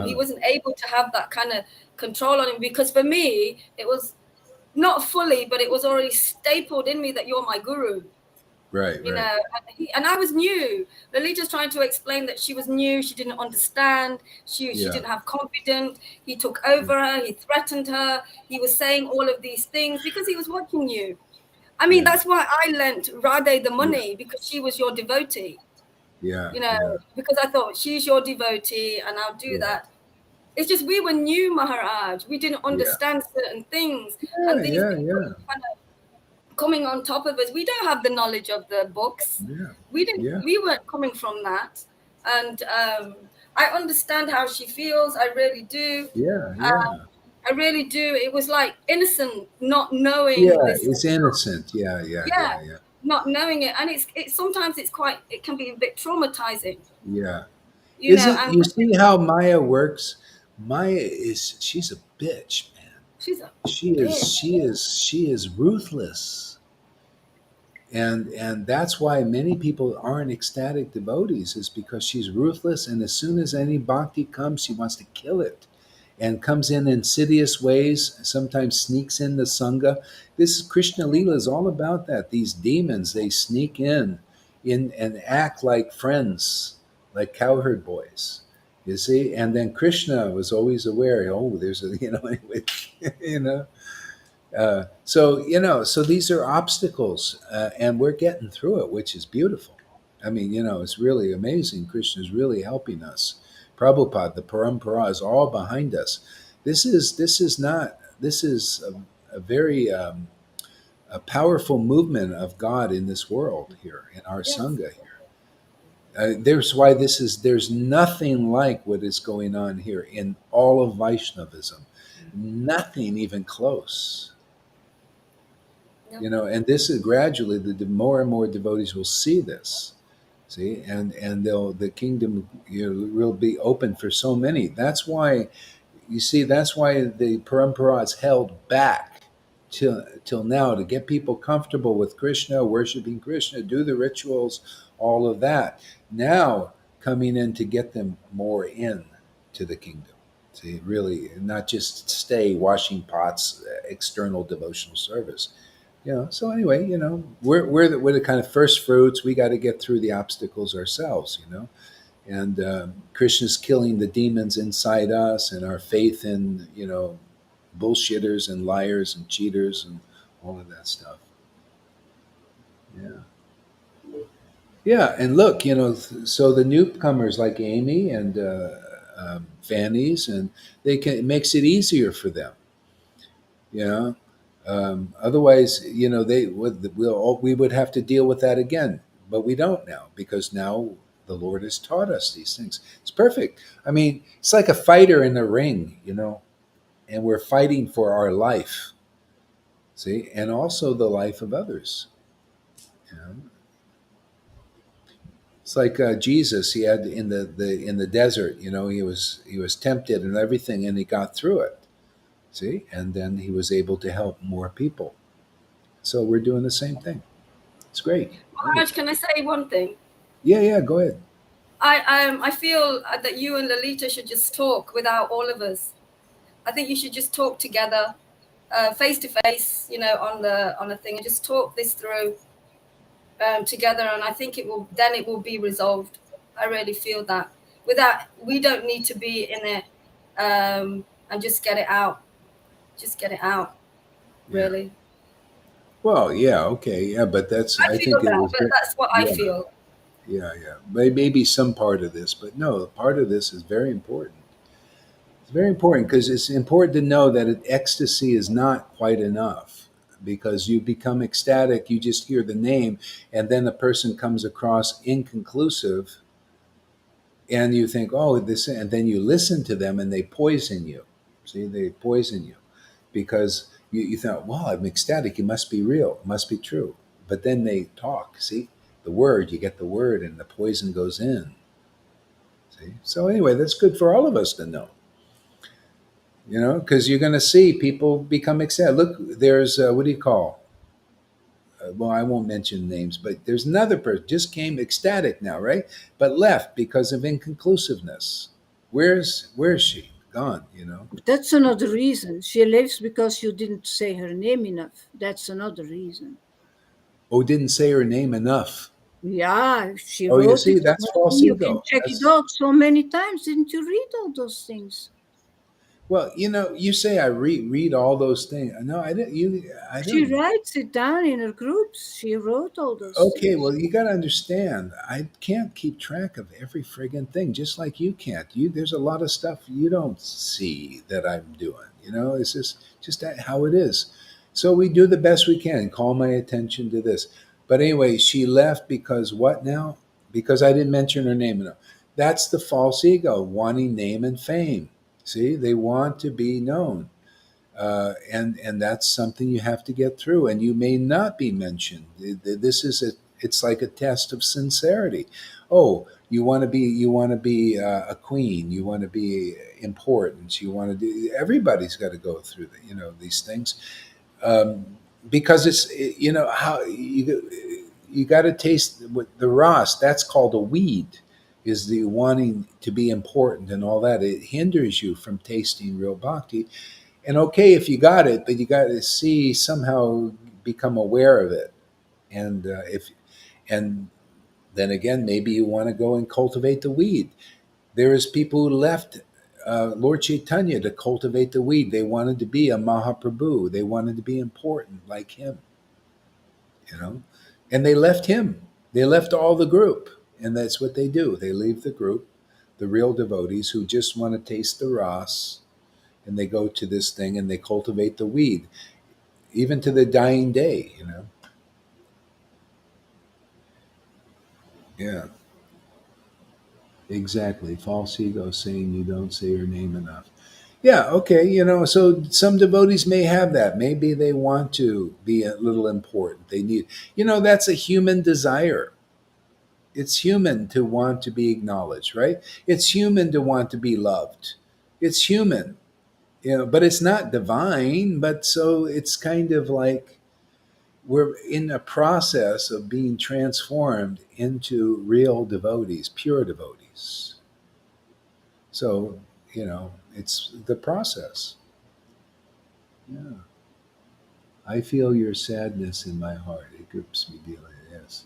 He uh, wasn't able to have that kind of control on him because for me, it was not fully, but it was already stapled in me that you're my guru. right, You right. know, and I was new. Lolita's trying to explain that she was new, she didn't understand, she Yeah, didn't have confidence. He took over her, he threatened her, he was saying all of these things because he was watching you. I mean, yeah, that's why I lent Radhe the yeah, money, because she was your devotee, yeah, you know, yeah, because I thought she's your devotee and I'll do yeah, that. It's just we were new, Maharaj. We didn't yeah, understand certain things, yeah, and these yeah, people yeah, kind of coming on top of us. We don't have the knowledge of the books. yeah, We didn't. yeah, We weren't coming from that, and I understand how she feels. I really do. yeah, Uh, yeah. I really do. It was like innocent, not knowing Yeah, this. it's innocent. Yeah, yeah, Yeah, yeah, yeah, not knowing it, and it's sometimes it's quite. It can be a bit traumatizing, yeah. you know. Isn't And you see how Maya works? She's a bitch, man. she's a She is bitch. she is she is ruthless. And that's why many people aren't ecstatic devotees, is because she's ruthless, and as soon as any bhakti comes, she wants to kill it. and comes in insidious ways, sometimes sneaks in the Sangha. This Krishna Lila is all about that. These demons, they sneak in and act like friends, like cowherd boys. You see, and then Krishna was always aware. Oh, there's a anyway, you know. So these are obstacles, and we're getting through it, which is beautiful. I mean, it's really amazing. Krishna's really helping us. Prabhupada, the parampara is all behind us. This is a very a powerful movement of God in this world here in our Yes. sangha here. There's nothing like what is going on here in all of Vaishnavism. Nothing even close. Yep. And this is gradually the more and more devotees will see this, see, and the kingdom will be open for so many. That's why the parampara is held back till now, to get people comfortable with Krishna, worshiping Krishna, do the rituals, all of that. Now coming in to get them more in to the kingdom. See, really, not just stay washing pots, external devotional service. So anyway, we're the kind of first fruits. We got to get through the obstacles ourselves, and Krishna's killing the demons inside us, and our faith in bullshitters and liars and cheaters and all of that stuff. Yeah, and look, so the newcomers like Amy and Fanny's, and it makes it easier for them. Otherwise, we would have to deal with that again, but we don't now, because now the Lord has taught us these things. It's perfect. I mean, it's like a fighter in a ring, and we're fighting for our life. See, and also the life of others. You know? It's like Jesus. He had in the desert. He was tempted and everything, and he got through it. See, and then he was able to help more people. So we're doing the same thing. It's great. Maharaj, can I say one thing? Yeah, go ahead. I feel that you and Lalita should just talk without all of us. I think you should just talk together, face to face, on the thing, and just talk this through together. And I think it will be resolved. I really feel that. We don't need to be in it, and just get it out. Just get it out. Really. Yeah. Well, yeah, okay, yeah, but I feel think it that, was. but that's what I feel. Yeah. Maybe some part of this, but no, part of this is very important. It's very important because it's important to know that ecstasy is not quite enough, because you become ecstatic, you just hear the name, and then the person comes across inconclusive, and you think, oh, this, and then you listen to them and they poison you. See, they poison you because you thought, well, I'm ecstatic, it must be real, it must be true. But then they talk, see, you get the word, and the poison goes in. See? So anyway, that's good for all of us to know. Because you're going to see people become ecstatic. Look, there's, what do you call? Well, I won't mention names, but there's another person just came ecstatic now, right? But left because of inconclusiveness. Where's she? Gone, That's another reason. She leaves because you didn't say her name enough. That's another reason. Oh, didn't say her name enough. Yeah, she Oh, you wrote see, it that's on her thing. false You can ego. check it out so many times. Didn't you read all those things? Well, you say I read all those things. No, I didn't. I She don't. writes it down in her groups. She wrote all those Okay, things. well, you got to understand. I can't keep track of every friggin' thing, just like you can't. There's a lot of stuff you don't see that I'm doing. It's just that how it is. So we do the best we can. Call my attention to this. But anyway, she left because what now? Because I didn't mention her name enough. That's the false ego, wanting name and fame. See, they want to be known. And that's something you have to get through, and you may not be mentioned. It's like a test of sincerity. Oh, you want to be a queen, you want to be important, you want to do. Everybody's got to go through these things, because it's how you got to taste the ras. That's called a weed. is the wanting to be important and all that. It hinders you from tasting real bhakti. And okay, if you got it, but you got to see somehow become aware of it. And if and then again, maybe you want to go and cultivate the weed. There is people who left Lord Caitanya to cultivate the weed. They wanted to be a Mahaprabhu. They wanted to be important like him, you know. And they left him. They left all the group. And that's what they do. They leave the group, the real devotees who just want to taste the ras, and they go to this thing and they cultivate the weed, even to the dying day, you know. Yeah, exactly. False ego saying you don't say your name enough. Yeah, okay, you know, so some devotees may have that. Maybe they want to be a little important. They need, you know, that's a human desire. It's human to want to be acknowledged, right? It's human to want to be loved. It's human, you know, but it's not divine. But so it's kind of like we're in a process of being transformed into real devotees, pure devotees. So, you know, it's the process. Yeah. I feel your sadness in my heart. It grips me deeply. Yes.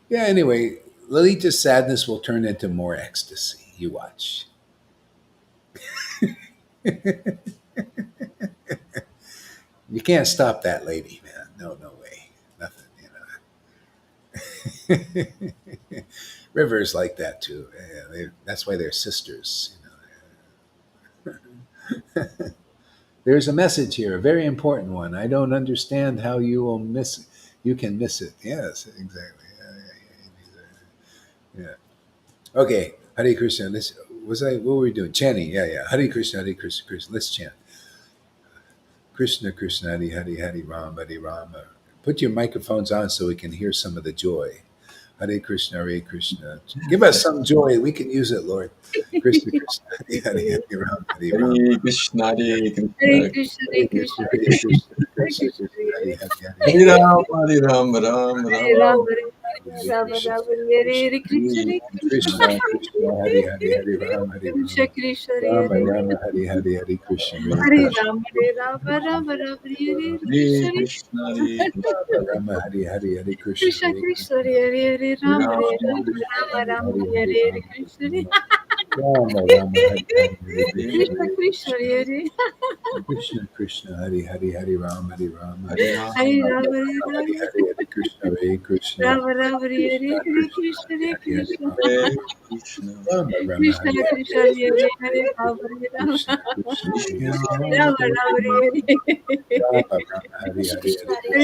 Yeah, anyway, Lalita's sadness will turn into more ecstasy. You watch. You can't stop that lady, man. No, no way. Nothing, you know. Rivers like that too. Yeah, that's why they're sisters. You know. There's a message here, a very important one. I don't understand how you will miss it. You can miss it. Yes, exactly. Yeah. Okay. Hare Krishna. What were we doing? Chanting. Yeah, yeah. Hare Krishna, Hare Krishna, Krishna. Let's chant. Krishna, Krishna, Hare Hare, Hare Ram, Hare Rama. Put your microphones on so we can hear some of the joy. Hare Krishna, Hare Krishna. Give us some joy. We can use it, Lord. Krishna, Krishna, Hare Hare, Hare Ram, Hare Rama. Hare Krishna, Hare Hare Krishna, Krishna, Hare Krishna, Hare Krishna Krishna, Hare Krishna, Krishna, Krishna, Hare Ram, Hare Ram, Ram Hare Ram. Ram, Hare Ram, Ram, Hare Hare Krishna, Hare Krishna, Krishna, Krishna, Hare Hare, Hare Ram, Hare Krishna Rama. Krishna, Hare Rama, Hare Rama, Hare Hare, Hare Krishna, Hare Hare Krishna. Ram, Hare Ram, Ram, Ram, Hare Hare Hare Krishna, Krishna, Hare Krishna, Rama, Hare Hare, Hare Krishna, Krishna Hare Krishna, Krishna. Hare Hare Hare Ram, Ram, Hare Hare Ram, Hare Ram, Hare, Hare Hare Hare Rama, Krishna, Hare Rama. Rama, Rama, Hare Hare, Hare Krishna, Krishna Hare Krishna, Krishna. Hare Krishna, Krishna, Hare Hare, Hare Rama, Hare Rama. Hare Ram, Hare Rama, Ram, Hare Rama, Ram, Hare Hare, Hare Krishna, Hare Krishna. Ram Ram, Hare Krishna, Hare, Hare Krishna, Krishna, Hare Hare Hare, Hare Krishna, Rama. Hare Krishna, Rama, Rama, Krishna Hare Hare, Krishna, Hare Hare, Ram Krishna, Krishna, Hare Krishna, Hare. Ram, Hare Ram, Hare Ram, Hare, Rama, Rama, Hare Hare, Hare Hare Krishna, Hare Krishna, Hare Krishna, Hare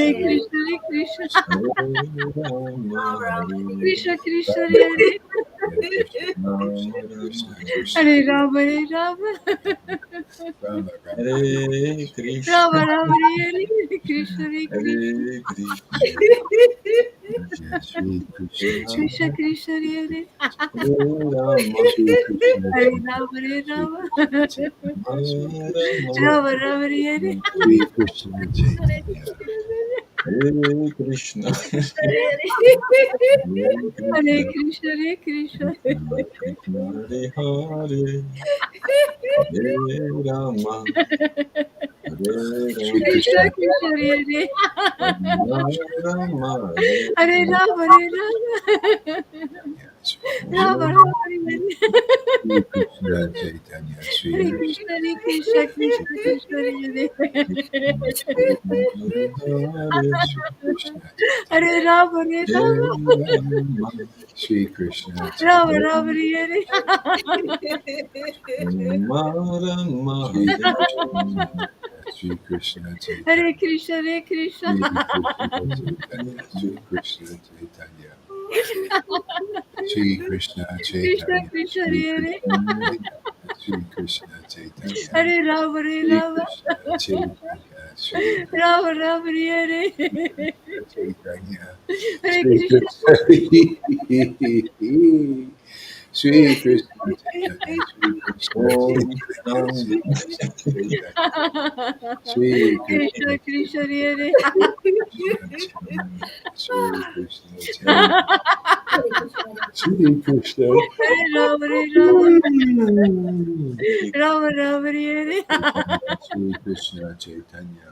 Ram, Hare Krishna Krishna, Rama, Hare Hare, Hare Krishna, Ram, Krishna, Krishna, Krishna, Hare Ram, Hare Ram, Rama, Rama, Hare Hare Ram Krishna, Ram, Hare Hare, Krishna Hare Krishna, Hare Krishna, Krishna, Sri Krishna, Hare Ram, Krishna Krishna, Hare Hare Ram, Sri Krishna, Hare, Chaitanya, Ram, Hare Sri Ram, Krishna, Chaitanya, Sri Hare Krishna, Ram Ram, Chaitanya, Ram, Hare Hare, Sri Krishna, Chaitanya. Hare Krishna, Hare Hare Krishna, Krishna, Hare Krishna, Krishna Hare Hare, Hare Rama, Hare Sri Rama, Krishna Krishna, Krishna, Hare Rama Rama, Hare Hare Rama, Ram, Hare Ram, Sri Ram Krishna, Ram, Hare Hare Sri Krishna, Chaitanya, Sri Hare Krishna, Krishna, Hare Krishna, Krishna Krishna, Hare, Sri Krishna, Chaitanya, Hare Ram, Hare Hare Ram, Rama, Sri Krishna, Ram Chaitanya, Ram, Hare Rama Rama, Sri Hare Krishna, Rama, Chaitanya, Sri Krishna, Hare Chaitanya, Krishna, Hare Krishna, Sri Krishna, Chaitanya, Sri Krishna, Chaitanya, Sri Krishna, Krishna Chaitanya, Krishna, Sri Hare Krishna, Chaitanya, Sri Krishna, Chaitanya, Hare Ram, Hare Sri Ram, Krishna, Chaitanya, Sri Ram Krishna, Ram, Hare Chaitanya, Hare Sri Krishna, Krishna, Sri Krishna, Chaitanya, Sri Krishna, Om Shri Krishna Krishna Krishna Hare Chaitanya, Shri Krishna, Hare Rama Rama Rama Hare Shri Krishna Chaitanya,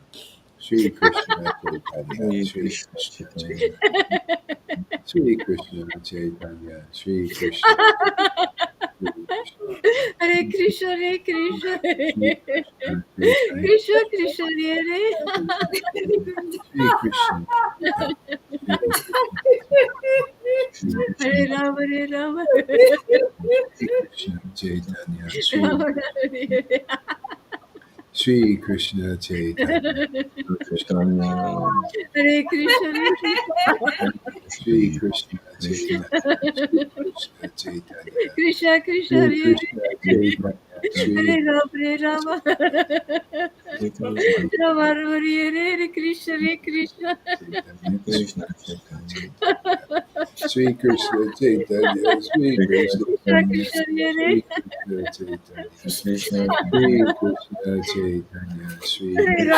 Shri Krishna Chaitanya, Shri Krishna Krishna Chaitanya. Chaitanya, Shri Krishna Chaitanya, Shri Krishna Hare Krishna Hare Krishna Shri Krishna Chaitanya, Krishna Krishna Hare Shri Krishna Hare Rama Chaitanya, Rama Hare Shri Krishna Chaitanya, Chaitanya. Hare Krishna Shri Krishna Chaitanya, Shri Krishna Chaitanya, Krishna Krishna Shri Hare Krishna Chaitanya, Shri Hare Rama Rama Hare Krishna Krishna Krishna Chaitanya. Shri Krishna Chaitanya, Shri Krishna Krishna Chaitanya, Krishna Hare Shri Krishna Chaitanya, Krishna Shri Krishna Chaitanya, Shri Hare Krishna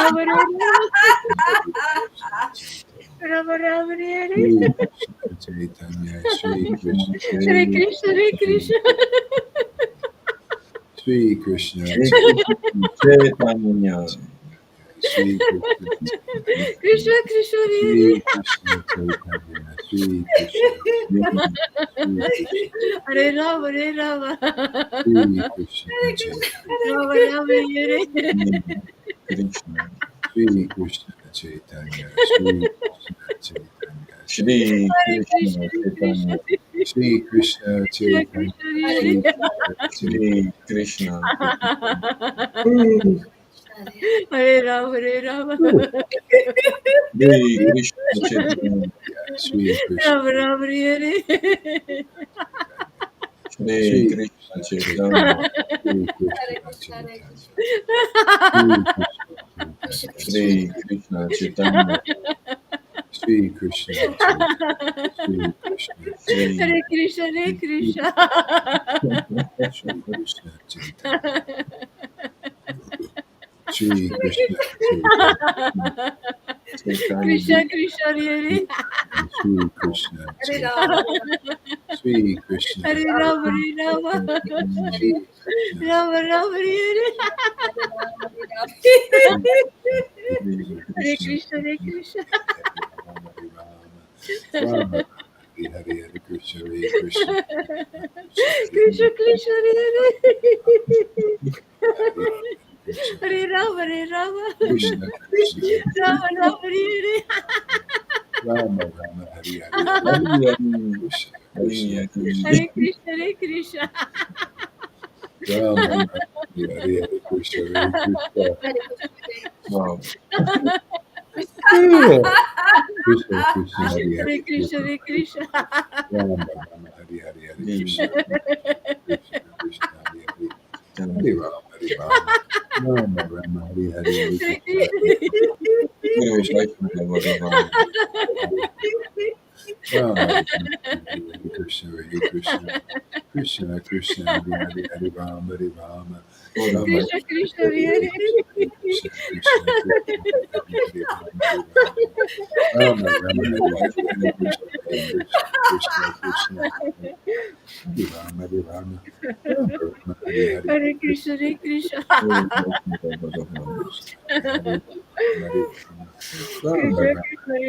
Rama Rama Hare Chaitanya, Shri Krishna Hare Krishna Shri Krishna Chaitanya. Shri Krishna Krishna Krishna Shri Hare Krishna Chaitanya, Shri Krishna Shri Krishna Hare Rama Shri Krishna Chaitanya, Rama Hare Krishna. Shri Krishna Chaitanya, Shri Krishna Chaitanya, Shri Hare Krishna Krishna Chaitanya. Shri Krishna Krishna Chaitanya, Krishna Shri Shri Krishna. Hare Rama Shri Krishna Chaitanya. Shri Krishna Rama Hare Shri Shri Krishna Krishna Chaitanya. Shri Krishna Chaitanya, Shri Krishna Shri Krishna Chaitanya. Shri Krishna Chaitanya, Shri Krishna Shri Hare Krishna Shri Krishna Chaitanya, Shri Krishna Chaitanya, Chaitanya. Krishna Krishna Hare Shri Krishna Chaitanya, Shri Krishna Hare Rama Shri Krishna Rama Hare Hare Krishna. Krishna Rama Hare Hare Hare Krishna Hare Krishna Krishna Krishna Hare Hare Krishna Hare Rama Krishna Krishna Rama Hare Rama Rama Hare Hare Hari Hare Hari. Krishna Hari Krishna Hari. Hare Krishna Rama Rama Hare Hare Hare Krishna Hare Krishna Wow. Krishna Krishna Hare Hare Hare Krishna Rama Rama Hare Hare Hare Krishna Krishna Krishna Hare Hare Hare Rama Hare Rama Rama Rama Hare Hare Hare Krishna Guru Vaishnava Vairava. Rama Rama Hare Krishna Hare Krishna Krishna Krishna Hare Hare Hare Rama Hare Rama Guru Rama Krishna Krishna Hare Krishna Krishna Hare Rama Rama Hare Hare Krishna Hare Krishna Krishna Krishna Hare Rama Hare Rama Rama Rama Hare Hare Hare Krishna Guru Vaishnava Vairava. Hare Rama Rama Krishna Rama Krishna Hare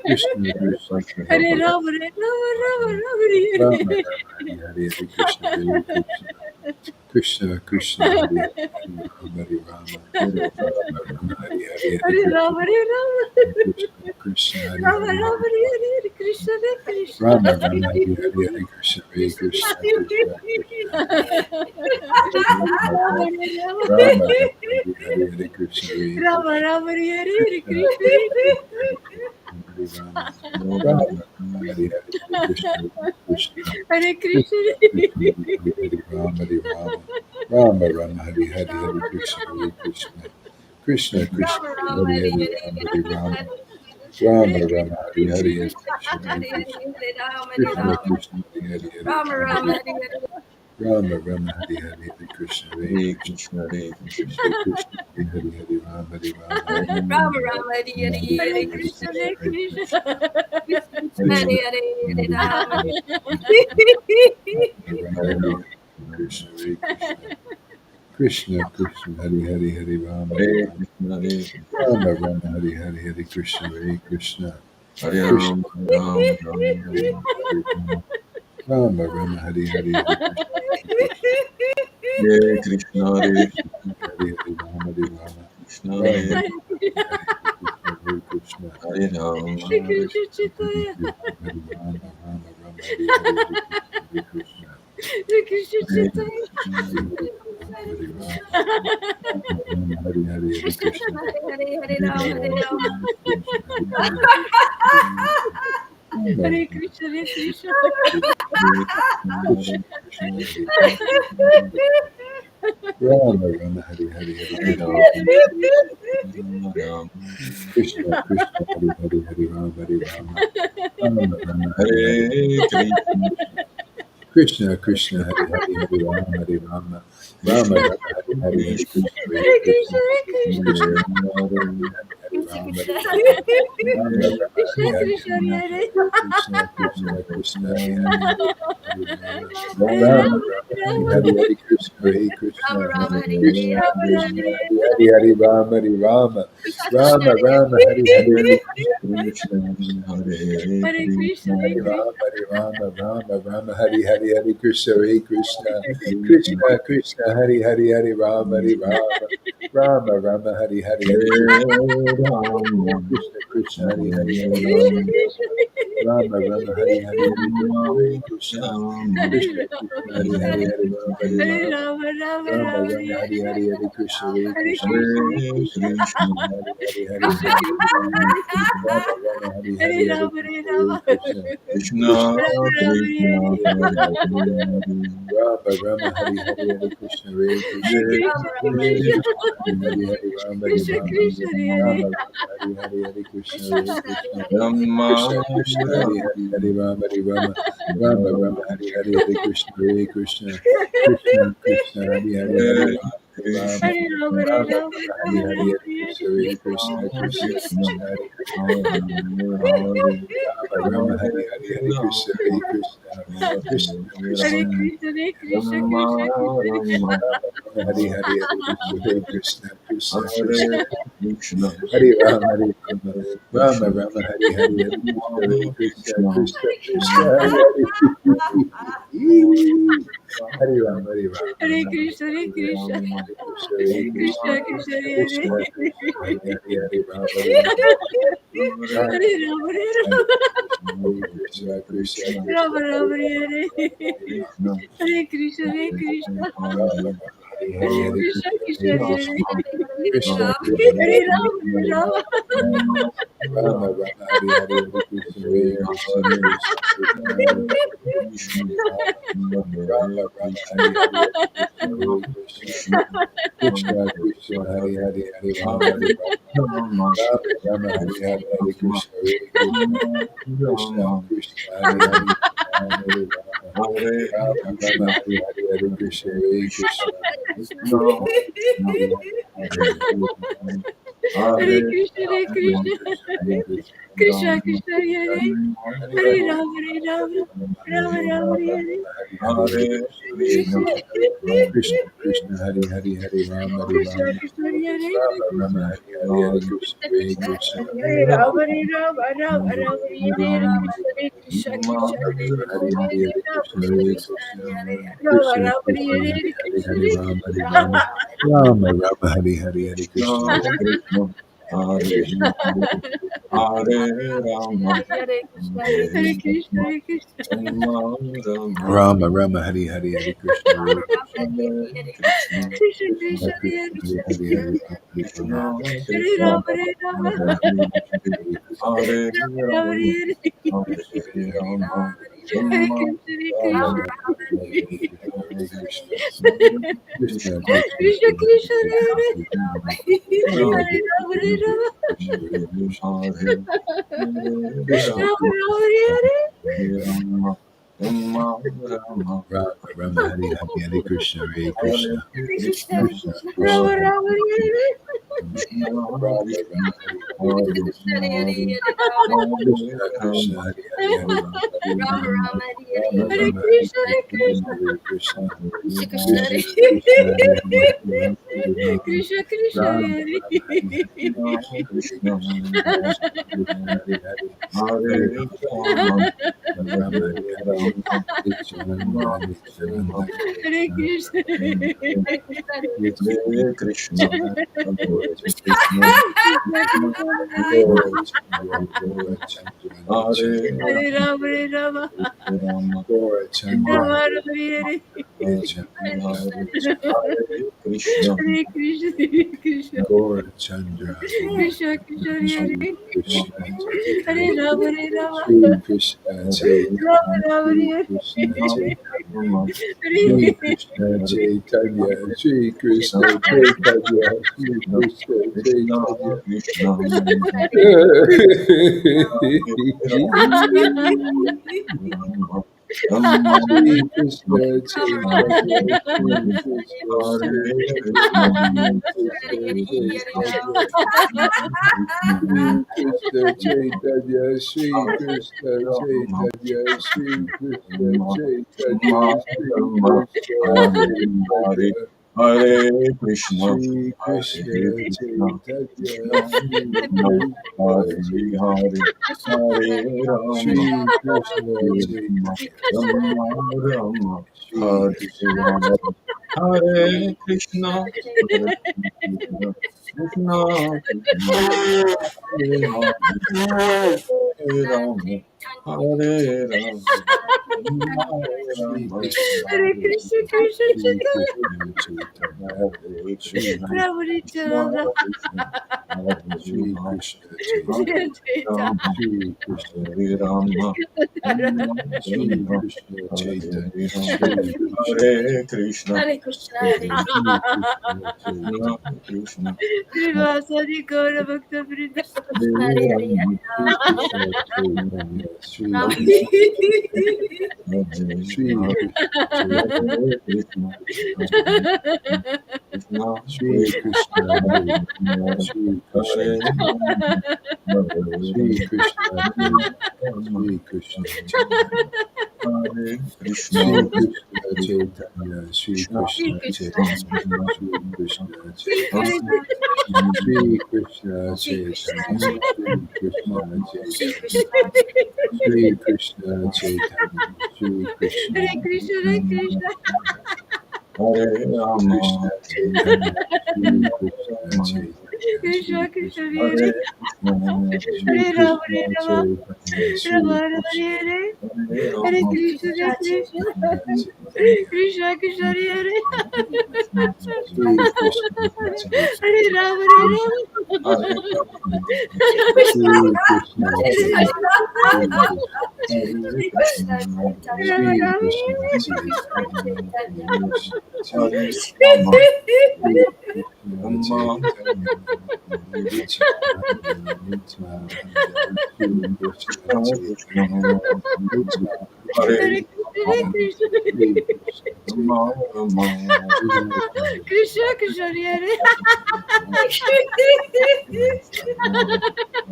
Krishna Guru Krishna Vaishnava Hare Vairava. Rama Hare Rama Rama Hare Hare Hare Krishna Hare Krishna Krishna Krishna Hare Hare Rama Hare Rama Guru Rama Vaishnava Rama Vairava. Hare Hare Hare Hare Krishna Rama Krishna Krishna Hare Rama Hare Rama Hare Krishna Krishna Rama Rama Hare Hare Hare Krishna Hare Krishna Krishna Krishna Hare Rama Rama Rama Rama Rama Hare Hare Hare Krishna Hare Rama Krishna Rama Hare Krishna Krishna Hare Rama Guru Rama Vaishnava. Hare Hare Hare Krishna Hare Krishna Hare Krishna Krishna Krishna Hare Hare Rama Hare Rama Rama Rama Hare Hare Hare Krishna Hare Krishna Krishna Krishna Hare Hare Rama Hare Rama Rama Rama Hare Hare Hare Krishna Hare Krishna Krishna Krishna Hare Hare Rama Hare Rama Rama Hari Hari Hare Krishna Hare Hare Krishna Krishna, Hare Krishna. Krishna Krishna Hare Hari Hare Rama Hare Rama Hare Rama Rama Hare Rama Hare Hare Hare Hare Hare Hare Krishna, Krishna Hare Krishna Krishna. Krishna Krishna Krishna Hare Hare Hare Hare Rama Hare Rama Hare Hare Rama, Hare Krishna Hare Krishna Krishna Krishna Hare Hare Hare Rama Hare Hare Rama Krishna, Hare Krishna. Rama Rama Hare Hare Hare Krishna Hare Krishna Hare Krishna Ram, Ram, Ram, Hare Ram. Hare Rama Rama Rama Hare Hare Hare Krishna Hare Krishna Hare Krishna, Hare Krishna Hare Hare Rama Hare Rama Krishna, Rama Hare Rama Hare Hare Krishna Hare Krishna Hare Ram, Hare Hare Krishna, Chaitanya. Hare Rama Rama Rama Hare Hare Hare Krishna Hare Krishna Hare Krishna, Hare Chaitanya. Krishna, Hare Rama Rama Hare Hare Hare Krishna Hare Hare Hare Hare Rama Hare Ram, Rama Krishna Hare Hare Rama Hare Krishna, Hare Krishna. Hare Krishna, Krishna Hare Krishna Hare Krishna. Rama Rama Hare Hare Hare Hare Krishna Ram, Ram, Krishna Krishna Hare Hare Hare Rama Hare Rama Rama Rama Hare Hare Hare Krishna, Krishna Krishna Hare Hare Hare Rama Hare Rama Rama Krishna, Rama Hare Hare Hare Krishna, Krishna Hare Hare Krishna Krishna, Hare Krishna. Krishna Hare Krishna Ram, Hare Hare Krishna Rama Krishna Hare Rama Rama Hare Rama Krishna, Hare Hare Krishna, Krishna Hare Krishna Krishna Krishna Hare Hare Hare Hare Rama Hare Rama Rama, Rama Hare Hare Rama. Hare Hare Krishna Hare Rama Krishna Rama Hare Hare Krishna Rama Rama, Krishna Rama, Hare Hare Hare Rama Hare Rama Krishna Krishna Rama Hare Rama Hare Hare Hare Hare Krishna, Hare Hare Krishna, Krishna, Hare Hare Krishna. Rama, Hare Rama, Rama Rama, Hare Hare, Hare Krishna, Hare Krishna, Krishna, Krishna Krishna, Hare Hare, Hare Rama, Hare Rama, Rama Rama, Hare Hare, Hare Krishna, Hare Rama, Krishna Krishna, Hare Hare, Hare Hare Rama, Krishna, Rama, Krishna, Rama Rama, Hare Hare, Hare Krishna, Hare Krishna, Rama, Hare Krishna Krishna, Hare Hare, Hare Rama, Hare Hare Rama, Rama, Rama, Rama Rama, Rama, Hare Hare, Hare Krishna, Hare Hare Krishna, Krishna, Hare Krishna Krishna, Krishna, Hare Hare, Hare Krishna, Rama, Krishna, Rama Rama, Hare Hare Hare, Hare Rama, Hare Krishna, Hare Rama, Krishna, Krishna, Krishna Rama, Krishna, Rama, Hare Krishna, Hare, Hare Hare Hare, Krishna, Rama Rama, Hare Hare, Hare Krishna, Hare Hare Krishna, Hare Krishna, Krishna Hare, Krishna, Krishna, Hare Hare, Hare Rama, Hare Krishna, Rama, Krishna, Hare Rama Rama, Hare Hare, Hare Krishna, Krishna Hare Krishna Krishna, Rama, Krishna Krishna, Hare Hare, Hare Rama, Hare Rama, Rama Rama, Hare Hare, Hare Krishna, Hare Krishna, Krishna Krishna, Hare Hare, Hare Hare Rama, Hare Rama, Krishna, Hare Rama, Hare Rama Rama, Rama, Hare Rama, Hare, Rama, Hare Krishna, Hare Krishna, Krishna Krishna, Krishna, Hare Hare, Hare Hare, Rama Rama, Hare Hare Hare, Hare Krishna, Hare Krishna, Krishna Hare Krishna, Krishna, Hare Krishna, Rama, Krishna, Krishna, Rama, Rama Rama, Hare Hare, Hare Krishna, Hare Krishna, Krishna Krishna, Hare Krishna, Hare Rama, Hare Rama, Hare Rama Krishna, Rama, Hare Hare, Hare Krishna, Hare Hare Krishna, Krishna, Krishna Krishna, Hare Hare Hare, Hare Rama, Hare Rama, Hare Rama Krishna, Hare Rama, Hare Krishna, Krishna, Hare Krishna, Hare Krishna, Krishna Krishna, Krishna Hare Krishna, Hare Hare, Hare Rama, Rama Rama, Hare Rama, Hare Hare Krishna, Krishna Krishna, Rama, Hare Rama, Hare Rama, Hare Krishna, Hare Krishna, Rama Rama, Hare Hare, Hare Krishna Krishna, Krishna, Hare Hare Krishna, Hare Krishna Rama Krishna, Hare Hare Rama, Hare Rama, Rama Rama, Hare Hare, Hare Krishna, Hare Krishna, Krishna Krishna, Hare Hare Rama, Rama Rama, Hare Hare, Hare Krishna, Hare Krishna, Krishna Krishna, Hare Hare, Hare Rama, Hare Rama, Rama Rama, Hare Hare, Hare Krishna, Hare Krishna, Krishna Krishna, Hare Hare, Hare Rama, Rama Rama, Hare Hare, Hare Krishna, Hare Krishna, Krishna Krishna, Hare Hare Hare Krishna, Hare Hare Krishna, Krishna, Hare Krishna, Krishna Krishna, Krishna Hare Hare Hare Rama, Rama, Hare Rama, Rama Rama, Rama Hare Rama, Hare Hare, Hare Krishna, Hare Krishna, Krishna Krishna, Hare Hare, Hare Rama, Hare Krishna Rama, Krishna, Hare Rama Rama, Hare Hare, Hare Krishna, Hare Krishna, Hare Rama, Hare Rama, Rama Rama, Hare Krishna, Hare Krishna Krishna, Rama Rama, Hare Hare, Hare Krishna, Hare Krishna, Rama Krishna Rama, Krishna, Hare Hare Hare, Krishna, Hare Hare Rama, Hare Krishna. Rama, Rama Rama, Hare Hare, Hare Krishna, Hare Krishna, Hare Krishna, Hare Krishna. Rama Rama, Hare Hare, Hare Krishna, Hare Krishna, Krishna, Krishna Krishna Krishna, Hare Krishna, Hare Krishna. Hare, Hare Rama, Hare Krishna, Rama, Hare Krishna, Rama, Rama Hare Rama, Rama, Hare Krishna, Hare Krishna, Hare Rama Rama, Rama, Hare Hare Rama, Hare Rama Krishna, Hare Rama, Krishna. Rama Rama, Hare Krishna, Hare Krishna, Krishna Krishna, Krishna, Krishna Hare Krishna, Hare, Hare Hare Rama, Krishna, Rama Hare Rama, Rama, Hare Hare Rama, Krishna, Hare Krishna, Hare Hare, Krishna Rama Krishna, Rama, Hare Hare. Hare Rama, Rama Rama Rama Hare Hare Hare Krishna Hare Hare Krishna Krishna Krishna Krishna Rama Hare Hare Rama Hare Krishna Rama Krishna Rama Hare Hare Hare Hare Hare Krishna Hare Krishna Rama Hare Hare Hare Ram Rama Ram Rama Hare Rama Hare Hare Krishna, Hare Hare Krishna Krishna, Hare Krishna Shri Krishna Krishna Hare Krishna Hare Hare Hare Hare Krishna Krishna, Rama Hare Rama Hare Hare Krishna Hare Krishna Krishna Krishna Hare Hare Hare Rama Hare Hare Nityananda Nityananda Hare Krishna Krishna, Hare Krishna Nityananda Krishna Gaura Chandra Krishna Gaura Chandra Gaura Chandra Nityananda Hare Rama, Hare Rama, Rama Gaura Chandra Rama Rama, Hare Nityananda Hare Krishna Hare Krishna, Hare Krishna, Gaura Chandra Krishna Krishna, Hare Shri Krishna Hare Chaitanya Rama, Hare Rama, Shri Krishna Rama Chaitanya Rama, Shri Hare Krishna Chaitanya Shri Hare Krishna Chaitanya Shri Krishna Chaitanya Shri Krishna Chaitanya Krishna Shri Krishna Chaitanya Shri Hare Krishna Krishna, Chaitanya Shri Krishna Chaitanya Shri Krishna Chaitanya Shri Krishna Chaitanya Shri Krishna Chaitanya Hare Krishna, Shri Krishna Hare Krishna, Chaitanya Shri Krishna Krishna Hare Chaitanya Hare, Hare Rama, Shri Krishna Hare Rama, Chaitanya Rama Rama, Shri Hare Krishna Rama, Hare Krishna, Hare Krishna, Krishna Krishna, Hare Hare, Hare Rama, Hare Rama, Hare Shri Rama, Krishna Hare Hare Krishna, Krishna, Krishna Shri Krishna, Krishna Chaitanya Hare Shri Krishna, Rama Krishna Nityananda, Krishna, Hare Shri Hare. Krishna Chaitanya Hare Chaitanya, Rama, Shri Krishna Hare Rama, Rama Shri Rama, Krishna Chaitanya Hare Rama, Shri Krishna Hare Krishna, Hare Krishna Hare Hare Shri Krishna Krishna, Chaitanya Krishna, Srivasadi Gaura Bhakta Vrinda, Hare Rama, Shri Krishna Rama, Chaitanya Shri Ram Krishna Shri Hare Krishna Chaitanya Krishna, Krishna Hare Krishna, Shri Krishna, Krishna Hare Chaitanya Rama, Shri Krishna Hare Chaitanya Rama, Hare Shri Krishna Chaitanya Rama, Shri Krishna Chaitanya Hare Krishna, Shri Krishna Krishna Chaitanya Shri Krishna, Krishna Krishna, Chaitanya Shri Krishna Chaitanya Hare Shri Krishna Shri Chaitanya Krishna Shri Chaitanya Krishna Shri Chaitanya Krishna Shri Krishna Chaitanya Shri Krishna Hare Krishna, Hare Krishna, Krishna Rama, Chaitanya Shri Krishna Rama, Chaitanya Krishna Shri Krishna, Krishna Hare Hare Krishna, Shri Hare Rama, Krishna Hare Rama, Chaitanya Shri Rama Rama, Krishna Hare Hare Hare Rama, Krishna, Hare Krishna, Chaitanya Krishna Krishna, Hare Shri Krishna Hare Chaitanya Rama, Hare Shri Rama, Hare Shri Krishna Hare Chaitanya Shri Krishna, Krishna Hare Krishna Krishna, Chaitanya Rama Shri Rama, Krishna Shri Krishna Chaitanya Shri Chaitanya Krishna Hare Chaitanya Rama, Shri Krishna Rama, Chaitanya Nityananda Nityananda Shri Krishna Hare Chaitanya Krishna, Nityananda Hare Hare Krishna, Rama, Krishna Shri Krishna Rama, Chaitanya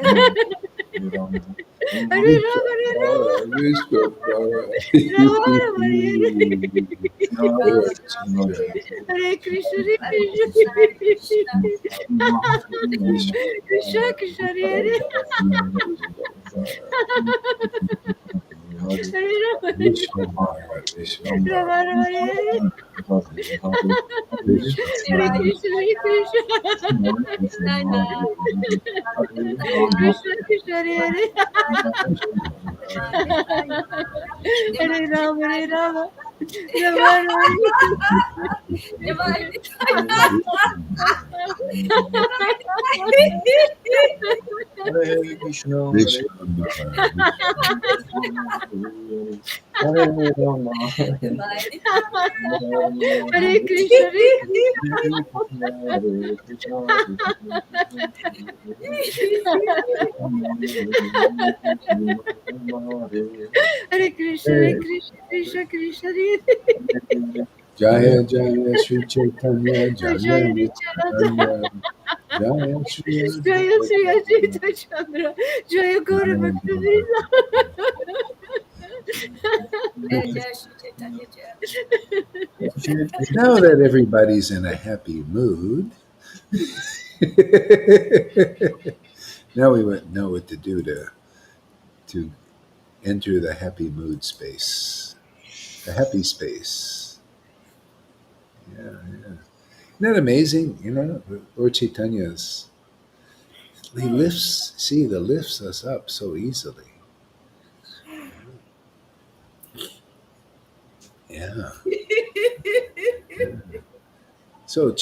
Rama, Krishna Krishna, Hare Hare Rama, Hare Rama, Rama, Hare Vishwambara Vishwambara Rama, Rama, Hare Lord Krishna, Chandra Hare Krishna, Hare Hare Krishna Hare Krishna Krishna Vishwambara Krishna, Hare Vishwambara Vishwambara Hare Vishwambara Vishwambara Rama, Rama, Hare Hare Vishwambara Krishna, Hare Krishna Krishna Krishna, Hare Hare Rama, Hare Rama, Rama Divine. Rama Hare Krishna, Hare Vishwambara, Hare Rama, Hare Smiley. Hare Krishna, Hare Krishna, Hare Krishna, Krishna Krishna, Hare Rama, Hare Hare Krishna, Hare Hare Krishna, Krishna Krishna, Hare Jaya Jaya Sri Chaitanya, Jaya Jaya Nityananda, Nityananda, Jaya Sri Jaya Advaita Sri Gadadara, Ajita Chandra, Jaya Gaura Jaya Bhakta Gaura Jai Jai Shri Chaitanya Jai. Now that everybody's in a happy mood, now we would know what to do to enter the happy mood space, the happy space. Yeah, yeah. Isn't that amazing? You know, Lord Chaitanya's he lifts us up so easily. Yeah. Yeah. So what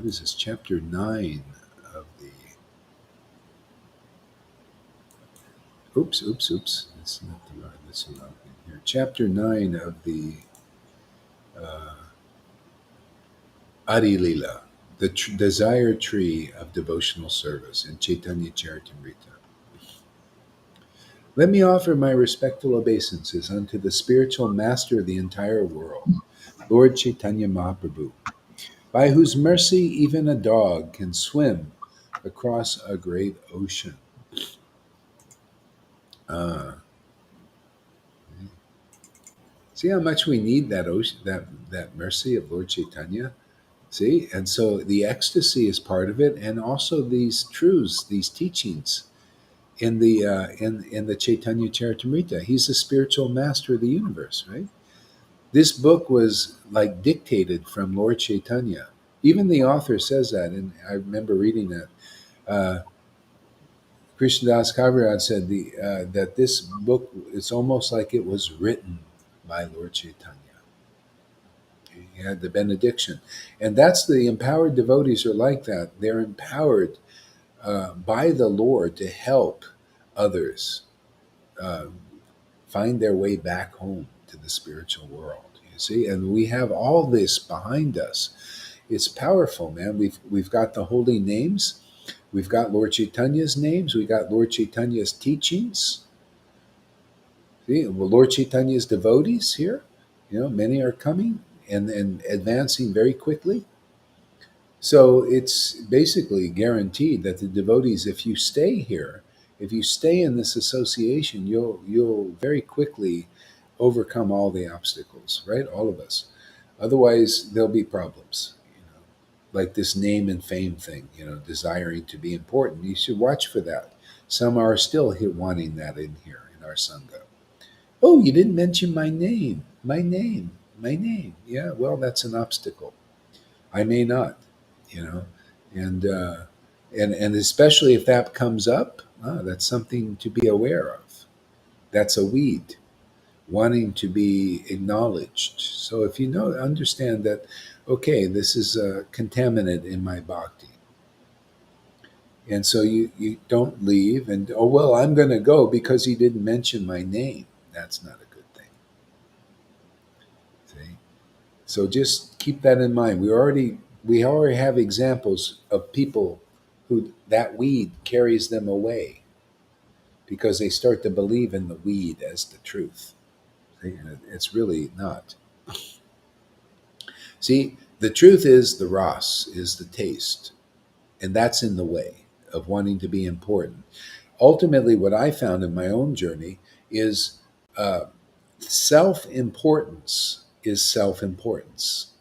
is this? Chapter 9 of the. Oops. That's not the right. That's the wrong thing here. Chapter 9 of the uh, Adi Lila, the desire tree of devotional service in Chaitanya Charitamrita. Let me offer my respectful obeisances unto the spiritual master of the entire world, Lord Chaitanya Mahaprabhu, by whose mercy even a dog can swim across a great ocean. Uh, See how much we need that ocean, that mercy of Lord Chaitanya. See, and so the ecstasy is part of it, and also these truths, these teachings in the Chaitanya Charitamrita. He's the spiritual master of the universe, right? This book was like dictated from Lord Chaitanya. Even the author says that, and I remember reading that. Uh, Krishnadas Kaviraj said that this book is almost like it was written by Lord Chaitanya. He had the benediction, and that's the empowered devotees are like that. They're empowered by the Lord to help others uh, find their way back home to the spiritual world. You see, and we have all this behind us. It's powerful, man. We've got the holy names. We've got Lord Chaitanya's names. We got Lord Chaitanya's teachings. See, well, Lord Chaitanya's devotees here. You know, many are coming and advancing very quickly. So it's basically guaranteed that the devotees, if you stay here, if you stay in this association, you'll very quickly overcome all the obstacles, right? All of us. Otherwise, there'll be problems. You know, like this name and fame thing. You know, desiring to be important. You should watch for that. Some are still here wanting that in here in our sangha. Oh, you didn't mention my name. My name. My name. Yeah, well, that's an obstacle. I may not, you know, and and especially if that comes up, that's something to be aware of. That's a weed wanting to be acknowledged. So if you know, understand that, okay, this is a contaminant in my bhakti, and so you don't leave and oh well, I'm going to go because he didn't mention my name. That's not a good thing. See? So just keep that in mind. We already have examples of people who that weed carries them away because they start to believe in the weed as the truth. See, and it's really not. See, the truth is the ras, is the taste, and that's in the way of wanting to be important. Ultimately, what I found in my own journey is uh, self importance is self importance.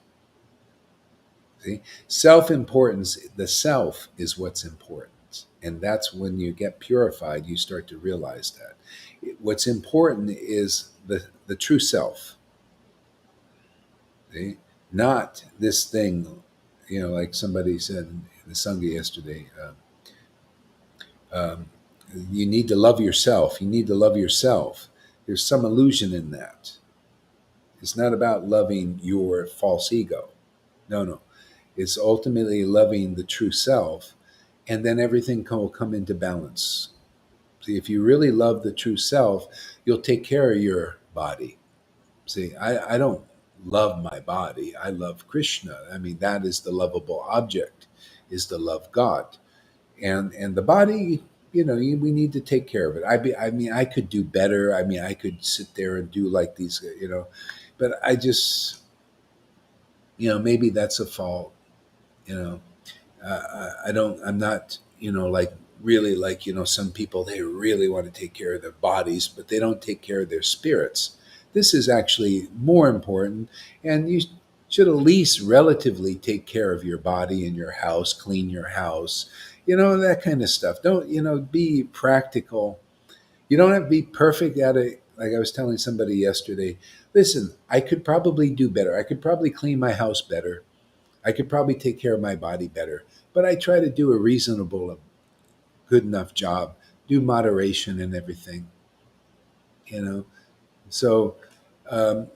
See, self importance, the self is what's important. And that's when you get purified, you start to realize that. What's important is the true self, see? Not this thing, you know, like somebody said in the Sangha yesterday. Um, you need to love yourself. You need to love yourself. There's some illusion in that. It's not about loving your false ego. No. It's ultimately loving the true self and then everything will come into balance. See, if you really love the true self, you'll take care of your body. See, I don't love my body. I love Krishna. I mean, that is the lovable object, is to love God. And the body, we need to take care of it. I mean, I could do better. I mean, I could sit there and do like these, but I just, maybe that's a fault, you know. I don't. I'm not. Like really like some people, they really want to take care of their bodies, but they don't take care of their spirits. This is actually more important, and you should at least relatively take care of your body and your house, clean your house, that kind of stuff. Don't be practical. You don't have to be perfect at it. Like I was telling somebody yesterday, listen, I could probably do better. I could probably clean my house better. I could probably take care of my body better, but I try to do a reasonable, good enough job, do moderation and everything, you know. So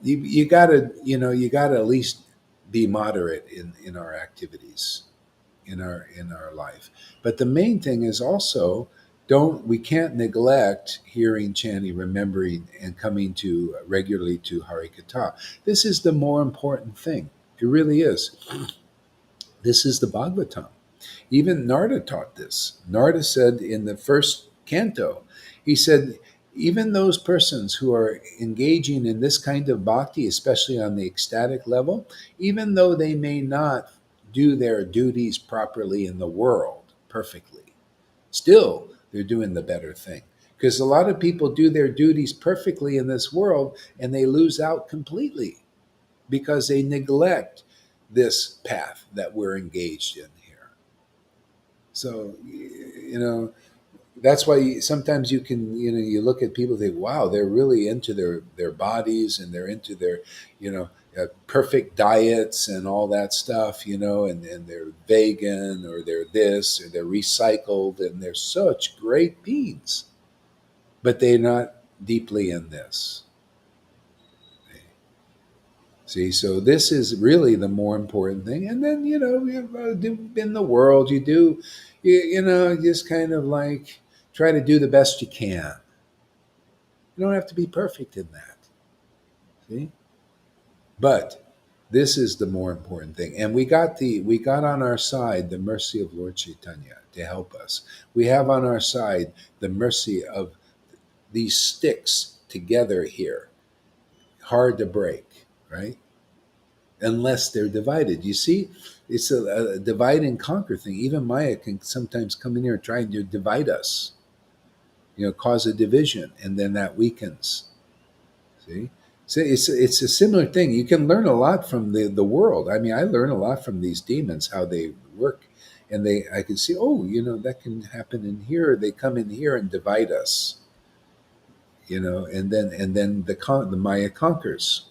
you gotta, you gotta at least be moderate in our activities, in our life. But the main thing is also, we can't neglect hearing, chanting, remembering, and coming to regularly to Harikatha. This is the more important thing. It really is. This is the Bhagavatam. Even Narada taught this. Narada said in the first canto, he said, even those persons who are engaging in this kind of bhakti, especially on the ecstatic level, even though they may not do their duties properly in the world perfectly, still they're doing the better thing. Because a lot of people do their duties perfectly in this world and they lose out completely because they neglect this path that we're engaged in here. So, that's why sometimes you can, you look at people and think, wow, they're really into their bodies, and they're into their, perfect diets and all that stuff, and they're vegan, or they're this, or they're recycled, and they're such great beings, but they're not deeply in this. See, so this is really the more important thing. And then, in the world, just kind of like try to do the best you can. You don't have to be perfect in that. See? But this is the more important thing. And we got on our side the mercy of Lord Caitanya to help us. We have on our side the mercy of these sticks together here. Hard to break, right? Unless they're divided. You see, it's a divide and conquer thing. Even Maya can sometimes come in here and try to divide us, cause a division, and then that weakens. See? So it's a similar thing. You can learn a lot from the world. I mean, I learn a lot from these demons, how they work. And I can see, that can happen in here. They come in here and divide us, and then the Maya conquers.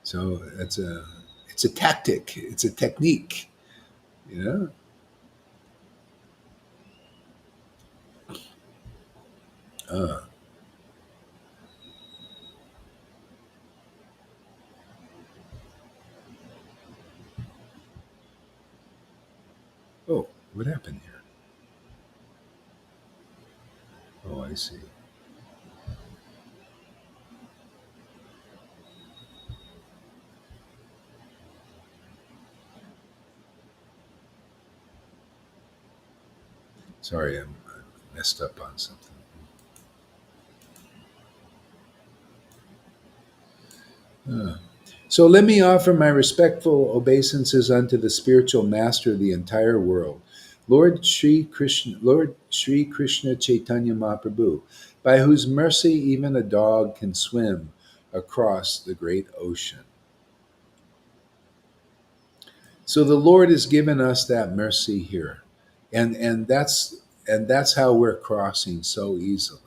So it's a tactic. It's a technique. Uh, oh, what happened here? Oh, I see. Sorry, I messed up on something. Uh, So let me offer my respectful obeisances unto the spiritual master of the entire world, Lord Sri Krishna Chaitanya Mahaprabhu, by whose mercy even a dog can swim across the great ocean. So the Lord has given us that mercy here, and that's how we're crossing so easily.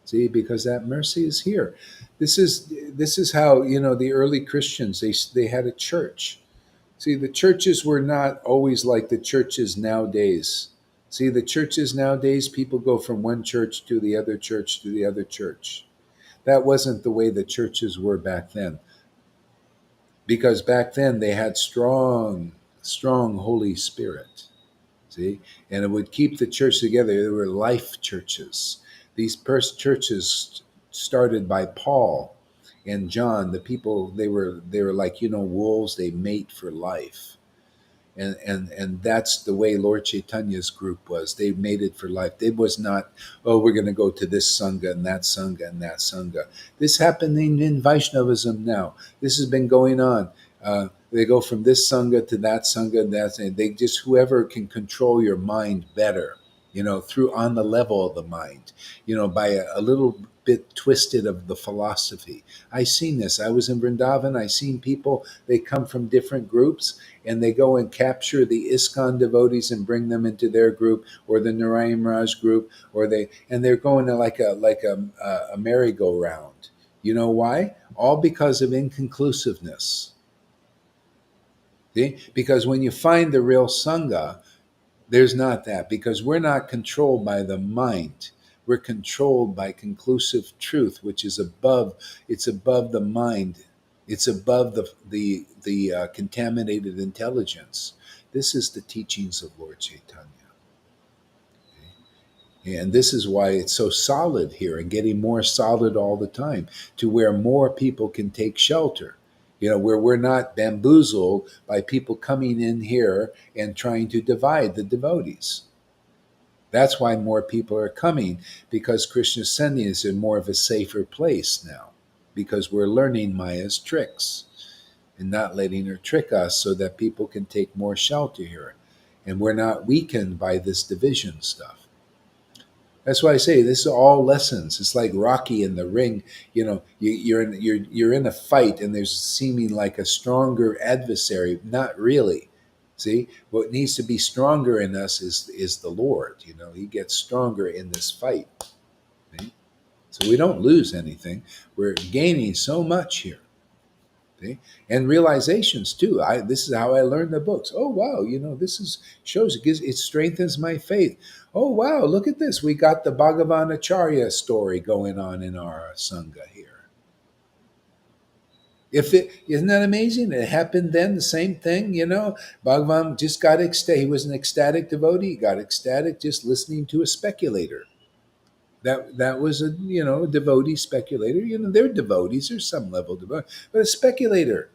See, because that mercy is here. This is how the early Christians, they had a church. See, the churches were not always like the churches nowadays. See, the churches nowadays, people go from one church to the other church to the other church. That wasn't the way the churches were back then, because back then they had strong Holy Spirit. See, and it would keep the church together. There were life churches. These first churches started by Paul and John. The people, they were like, wolves. They mate for life. And that's the way Lord Chaitanya's group was. They made it for life. It was not, oh, we're going to go to this sangha and that sangha and that sangha. This happening in Vaishnavism now. This has been going on. They go from this sangha to that sangha and that. And they just, whoever can control your mind better, through on the level of the mind, by a little bit twisted of the philosophy. I seen this. I was in Vrindavan. I seen people, they come from different groups and they go and capture the ISKCON devotees and bring them into their group, or the Narayan Raj group, and they're going to like a merry-go-round. You know why? All because of inconclusiveness. See? Because when you find the real Sangha, there's not that, because we're not controlled by the mind. We're controlled by conclusive truth, which is above. It's above the mind. It's above the contaminated intelligence. This is the teachings of Lord Caitanya. Okay? And this is why it's so solid here and getting more solid all the time, to where more people can take shelter. Where we're not bamboozled by people coming in here and trying to divide the devotees. That's why more people are coming, because Krishna's sending us in more of a safer place now, because we're learning Maya's tricks and not letting her trick us, so that people can take more shelter here. And we're not weakened by this division stuff. That's why I say this is all lessons. It's like Rocky in the ring. You're in a fight, and there's seeming like a stronger adversary. Not really. See, what needs to be stronger in us is the Lord. He gets stronger in this fight. See? So we don't lose anything. We're gaining so much here. See? And realizations too. This is how I learned the books. Oh wow, this shows it strengthens my faith. Oh wow, look at this. We got the Bhagavan Acharya story going on in our sangha here. Isn't that amazing? It happened then, the same thing, Bhagavan just got ecstatic. He was an ecstatic devotee. He got ecstatic just listening to a speculator. That was a devotee speculator. They're devotees. There's some level of devotee, but a speculator.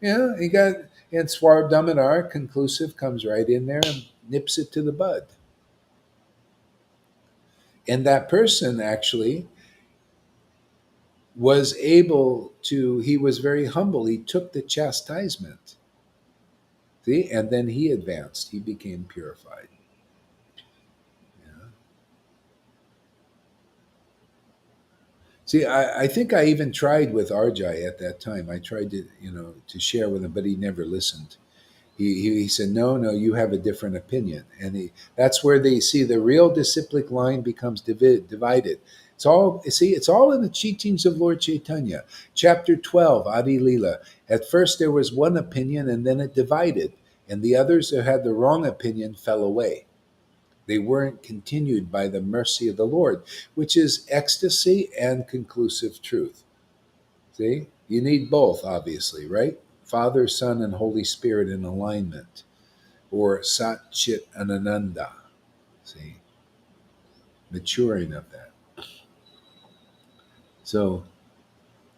He got, and Swar Damodar conclusive comes right in there and nips it to the bud. And that person actually was able to, he was very humble. He took the chastisement. See? And then he advanced. He became purified. See, I think I even tried with Arjai at that time. I tried to share with him, but he never listened. He said, no, you have a different opinion. And that's where they see the real disciplic line becomes divided. It's all in the teachings of Lord Caitanya. Chapter 12, Adi Lila. At first there was one opinion, and then it divided. And the others who had the wrong opinion fell away. They weren't continued by the mercy of the Lord, which is ecstasy and conclusive truth. See? You need both, obviously, right? Father, Son, and Holy Spirit in alignment, or Sat Chit Ananda. See? Maturing of that. So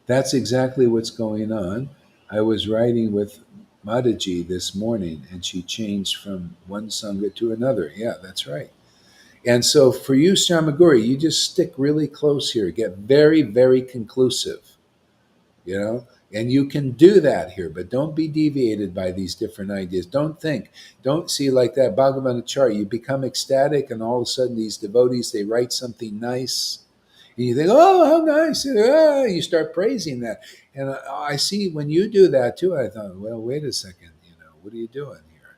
that's exactly what's going on. I was riding with Mataji this morning, and she changed from one sangha to another. Yeah, that's right. And so for you, Shamaguri, you just stick really close here. Get very, very conclusive, and you can do that here, but don't be deviated by these different ideas. Don't see like that Bhagavan Acharya. You become ecstatic, and all of a sudden these devotees, they write something nice. And you think, oh, how nice. You start praising that. And I see when you do that too, I thought, well, wait a second, what are you doing here?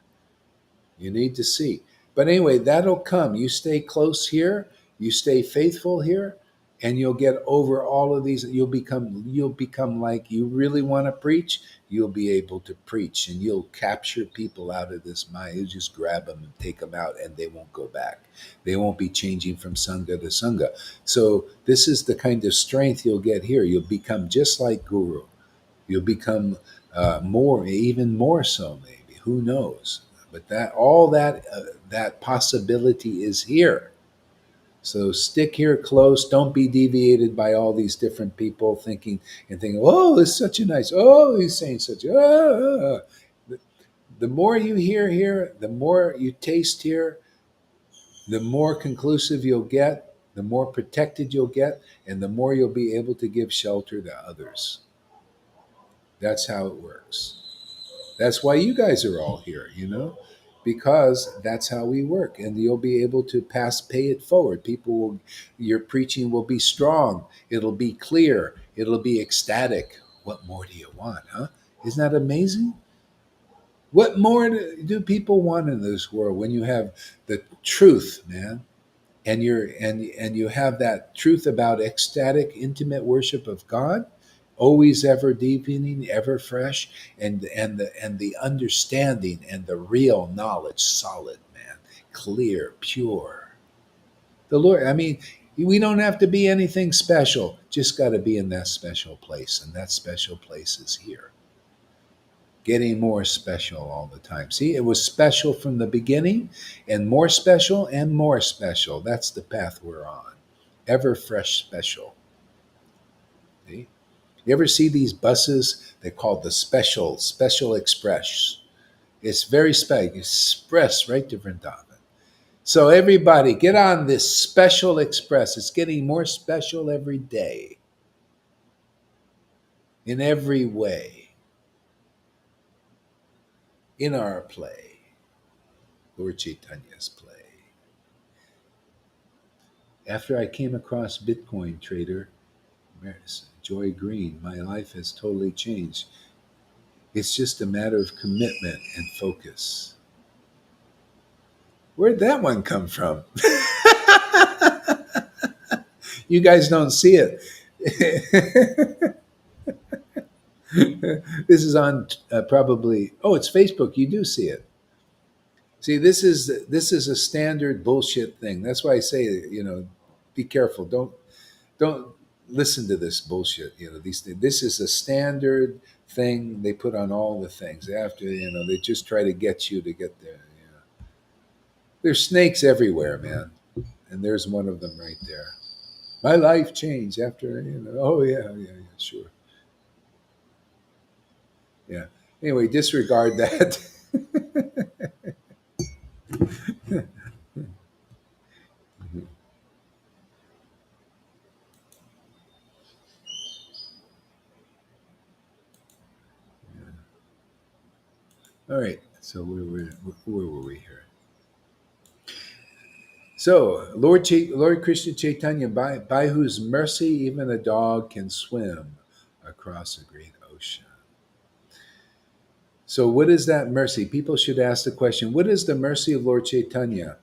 You need to see. But anyway, that'll come. You stay close here, you stay faithful here, and you'll get over all of these. You'll become like, you really want to preach, you'll be able to preach, and you'll capture people out of this mind. You just grab them and take them out, and they won't go back. They won't be changing from sangha to sangha. So this is the kind of strength you'll get here. You'll become just like Guru. You'll become even more so, maybe. Who knows? But that possibility is here. So stick here close. Don't be deviated by all these different people thinking, oh, it's such a nice, oh, he's saying such, The more you hear here, the more you taste here, the more conclusive you'll get, the more protected you'll get, and the more you'll be able to give shelter to others. That's how it works. That's why you guys are all here, because that's how we work. And you'll be able to pay it forward. Your preaching will be strong. It'll be clear. It'll be ecstatic. What more do you want, huh? Isn't that amazing? What more do people want in this world when you have the truth, man? And you have that truth about ecstatic, intimate worship of God, always ever deepening, ever fresh, and the understanding and the real knowledge, solid, man, clear, pure. The Lord, I mean, we don't have to be anything special, just got to be in that special place, and that special place is here. Getting more special all the time. See, it was special from the beginning, and more special and more special. That's the path we're on. Ever fresh special. See? You ever see these buses? They're called the Special Express. It's very special. Express right to Vrindavan. So everybody, get on this Special Express. It's getting more special every day. In every way. In our play. Lord Chaitanya's play. After I came across Bitcoin trader Joy Green, my life has totally changed. It's just a matter of commitment and focus. Where'd that one come from? You guys don't see it. This is on probably. Oh, it's Facebook. You do see it. See, this is a standard bullshit thing. That's why I say, be careful. Don't listen to this bullshit. These things. This is a standard thing they put on all the things. After they just try to get you to get there. There's snakes everywhere, man, and there's one of them right there. My life changed after. Oh yeah, sure. Yeah. Anyway, disregard that. All right. So where were we here? So Lord Krishna Chaitanya, by whose mercy even a dog can swim across a great ocean. So what is that mercy? People should ask the question: what is the mercy of Lord Chaitanya?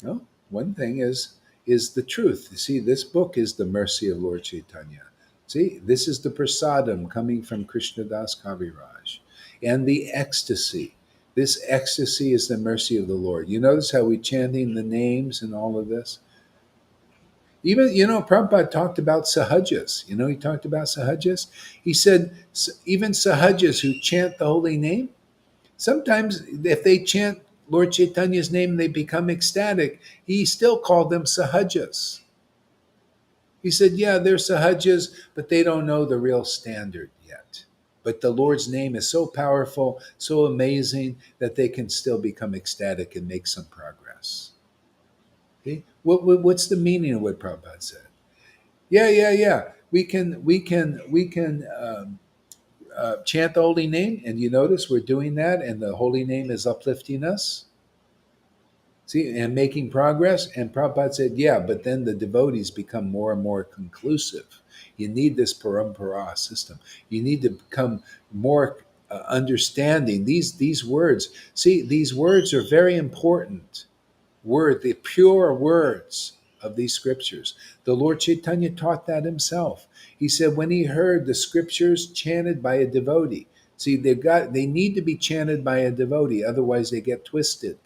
Well, one thing is the truth. You see, this book is the mercy of Lord Chaitanya. See, this is the prasadam coming from Krishnadas Kaviraj. And the ecstasy. This ecstasy is the mercy of the Lord. You notice how we're chanting the names and all of this? Even, Prabhupada talked about sahajas. He talked about sahajas. He said, even sahajas who chant the holy name, sometimes if they chant Lord Chaitanya's name, they become ecstatic. He still called them sahajas. He said, yeah, they're sahajas, but they don't know the real standard yet. But the Lord's name is so powerful, so amazing, that they can still become ecstatic and make some progress. Okay? What's the meaning of what Prabhupada said? Yeah. We can chant the holy name, and you notice we're doing that, and the holy name is uplifting us. See, and making progress. And Prabhupada said, yeah, but then the devotees become more and more conclusive. You need this parampara system. You need to become more understanding. These words, see, these words are very important. The pure words of these scriptures. The Lord Chaitanya taught that himself. He said when he heard the scriptures chanted by a devotee, see, they need to be chanted by a devotee, otherwise they get twisted.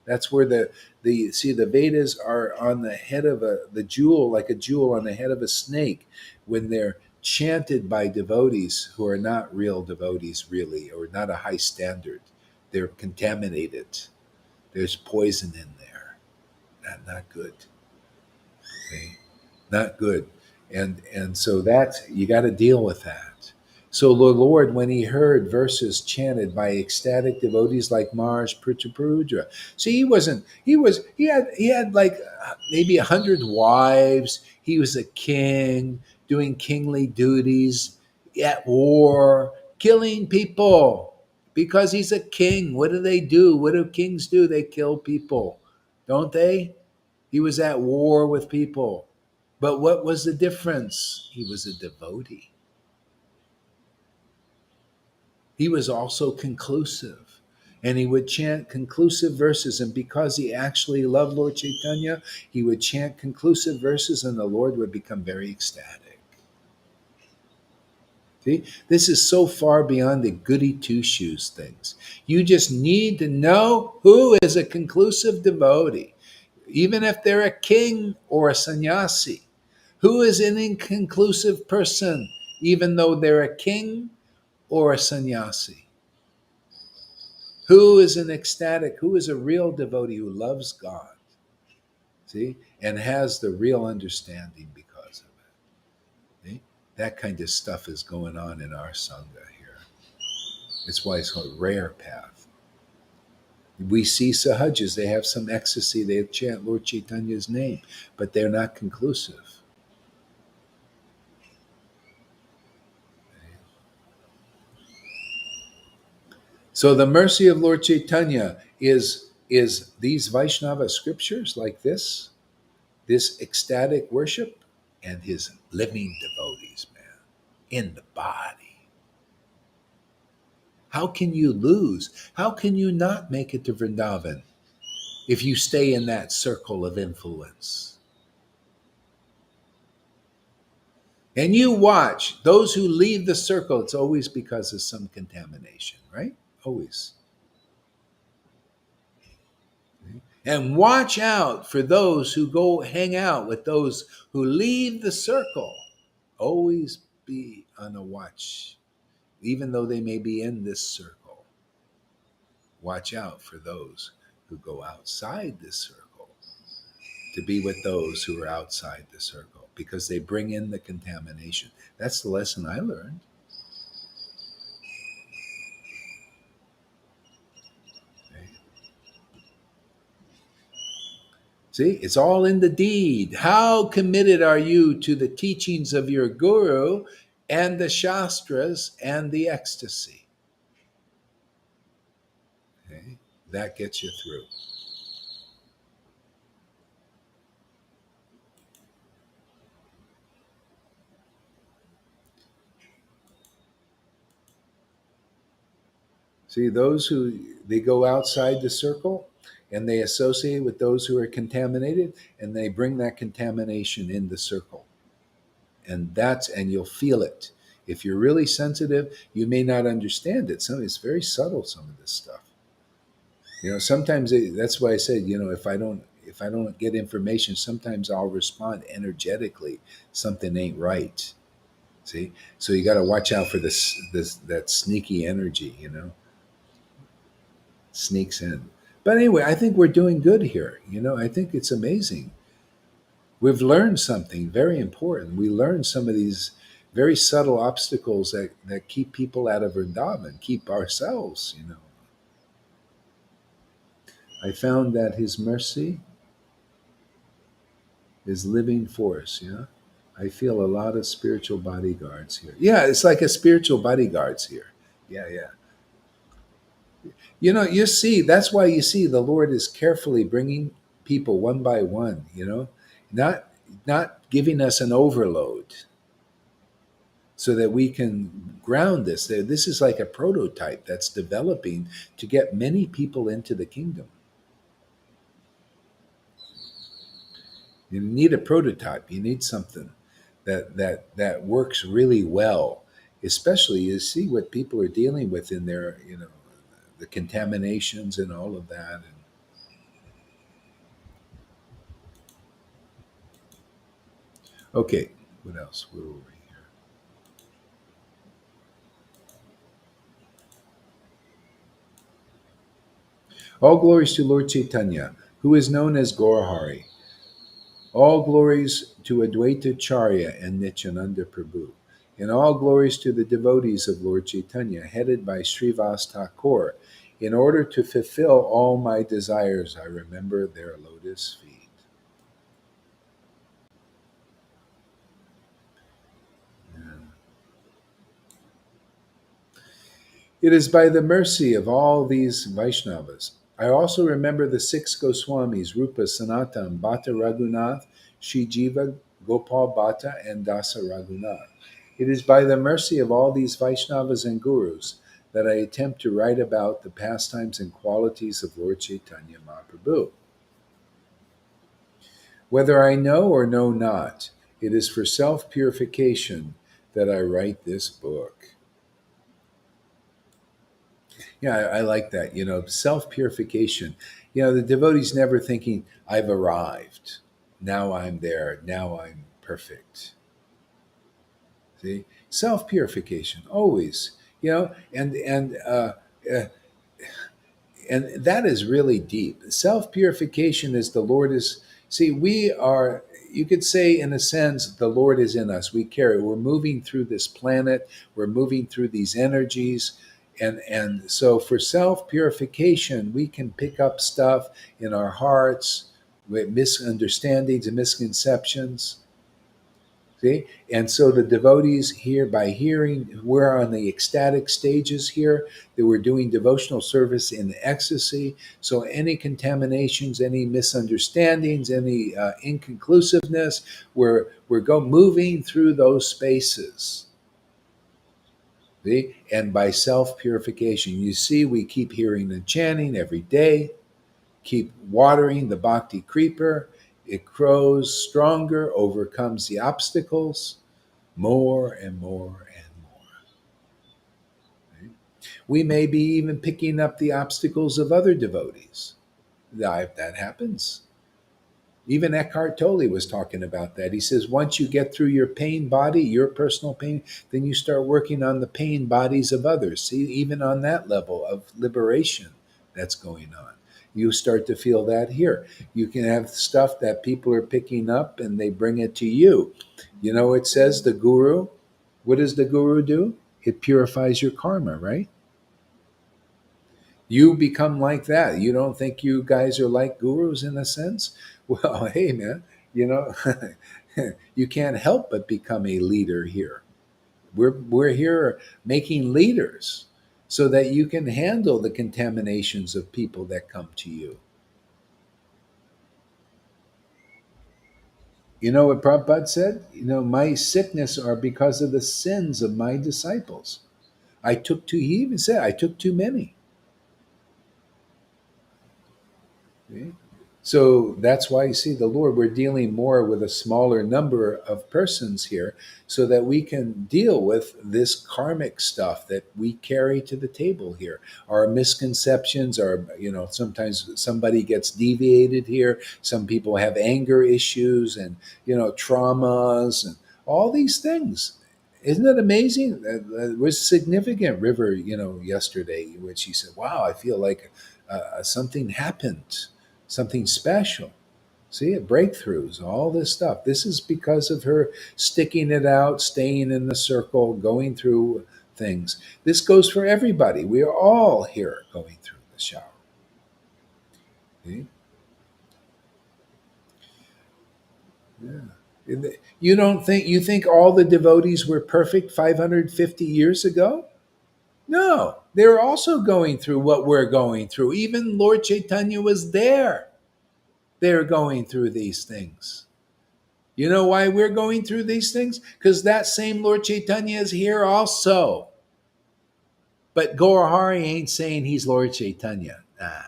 That's where the Vedas are on the head of the jewel, like a jewel on the head of a snake, when they're chanted by devotees who are not real devotees, really, or not a high standard. They're contaminated. There's poison in there. Not good. Okay? Not good. And so that's, you got to deal with that. So the Lord, when he heard verses chanted by ecstatic devotees like Mars Pritaparudra, see, he had like maybe 100 wives. He was a king doing kingly duties at war, killing people because he's a king. What do they do? What do kings do? They kill people, don't they? He was at war with people. But what was the difference? He was a devotee. He was also conclusive. And he would chant conclusive verses. And because he actually loved Lord Caitanya, he would chant conclusive verses and the Lord would become very ecstatic. See, this is so far beyond the goody two shoes things. You just need to know who is a conclusive devotee, even if they're a king or a sannyasi. Who is an inconclusive person, even though they're a king or a sannyasi? Who is an ecstatic? Who is a real devotee who loves God? See, and has the real understanding because of it. See? That kind of stuff is going on in our sangha here. It's why it's called rare path. We see sahajas, they have some ecstasy, they chant Lord Chaitanya's name, but they're not conclusive. So the mercy of Lord Chaitanya is these Vaishnava scriptures like this ecstatic worship, and his living devotees, man, in the body. How can you lose? How can you not make it to Vrindavan if you stay in that circle of influence? And you watch those who leave the circle, it's always because of some contamination, right? Always. And watch out for those who go hang out with those who leave the circle. Always be on a watch, even though they may be in this circle. Watch out for those who go outside this circle, to be with those who are outside the circle, because they bring in the contamination. That's the lesson I learned. See, it's all in the deed. How committed are you to the teachings of your guru and the shastras and the ecstasy? Okay? That gets you through. See, those who they go outside the circle and they associate with those who are contaminated and they bring that contamination in the circle. And you'll feel it. If you're really sensitive, you may not understand it. It's very subtle, some of this stuff. Sometimes that's why I said, if I don't get information, sometimes I'll respond energetically. Something ain't right. See, so you got to watch out for that sneaky energy. Sneaks in. But anyway, I think we're doing good here. I think it's amazing. We've learned something very important. We learned some of these very subtle obstacles that keep people out of Vrindavan, keep ourselves. I found that his mercy is living force. Yeah. I feel a lot of spiritual bodyguards here. Yeah, it's like a spiritual bodyguards here. Yeah, yeah. You see, that's why you see the Lord is carefully bringing people one by one, not giving us an overload so that we can ground this. This is like a prototype that's developing to get many people into the kingdom. You need a prototype. You need something that works really well, especially you see what people are dealing with in their, the contaminations and all of that. Okay, what else? Where were we here? All glories to Lord Caitanya, who is known as Gaurahari. All glories to Advaita Charya and Nityananda Prabhu. And all glories to the devotees of Lord Caitanya, headed by Srivas Thakur. In order to fulfill all my desires, I remember their lotus feet. It is by the mercy of all these Vaishnavas. I also remember the six Goswamis, Rupa, Sanatan, Bhatta Raghunath, Shijiva, Gopal Bhatta, and Dasa Raghunath. It is by the mercy of all these Vaishnavas and Gurus that I attempt to write about the pastimes and qualities of Lord Chaitanya Mahaprabhu. Whether I know or know not, it is for self purification that I write this book. Yeah, I like that. Self purification. The devotee's never thinking, I've arrived. Now I'm there. Now I'm perfect. See? Self purification, always. Uh, and that is really deep. Self purification is the Lord is. See, we are. You could say, in a sense, the Lord is in us. We carry. We're moving through this planet. We're moving through these energies, and so for self purification, we can pick up stuff in our hearts with misunderstandings and misconceptions. See? And so the devotees here, by hearing, we're on the ecstatic stages here, that we're doing devotional service in ecstasy. So any contaminations, any misunderstandings, any inconclusiveness, we're moving through those spaces. See? And by self purification, you see, we keep hearing and chanting every day, keep watering the bhakti creeper. It grows stronger, overcomes the obstacles more and more and more. Right? We may be even picking up the obstacles of other devotees. That happens. Even Eckhart Tolle was talking about that. He says, once you get through your pain body, your personal pain, then you start working on the pain bodies of others. See, even on that level of liberation that's going on. You start to feel that here. You can have stuff that people are picking up and they bring it to you. It says the guru, what does the guru do? It purifies your karma, right? You become like that. You don't think you guys are like gurus in a sense? Well, hey, man, you know, you can't help but become a leader here. We're here making leaders so that you can handle the contaminations of people that come to you. You know what Prabhupada said? My sickness are because of the sins of my disciples. He even said, I took too many. Okay? So that's why you see the Lord, we're dealing more with a smaller number of persons here so that we can deal with this karmic stuff that we carry to the table here. Our misconceptions are, sometimes somebody gets deviated here. Some people have anger issues and, traumas and all these things. Isn't it amazing? It was significant, River, yesterday, when she said, wow, I feel like something happened, something special. See it, breakthroughs, all this stuff. This is because of her sticking it out, staying in the circle, going through things. This goes for everybody. We are all here going through the shower. See? Yeah. You think all the devotees were perfect 550 years ago? No, they're also going through what we're going through. Even Lord Chaitanya was there. They're going through these things. You know why we're going through these things? Because that same Lord Chaitanya is here also. But Gaurahari ain't saying he's Lord Chaitanya. Nah.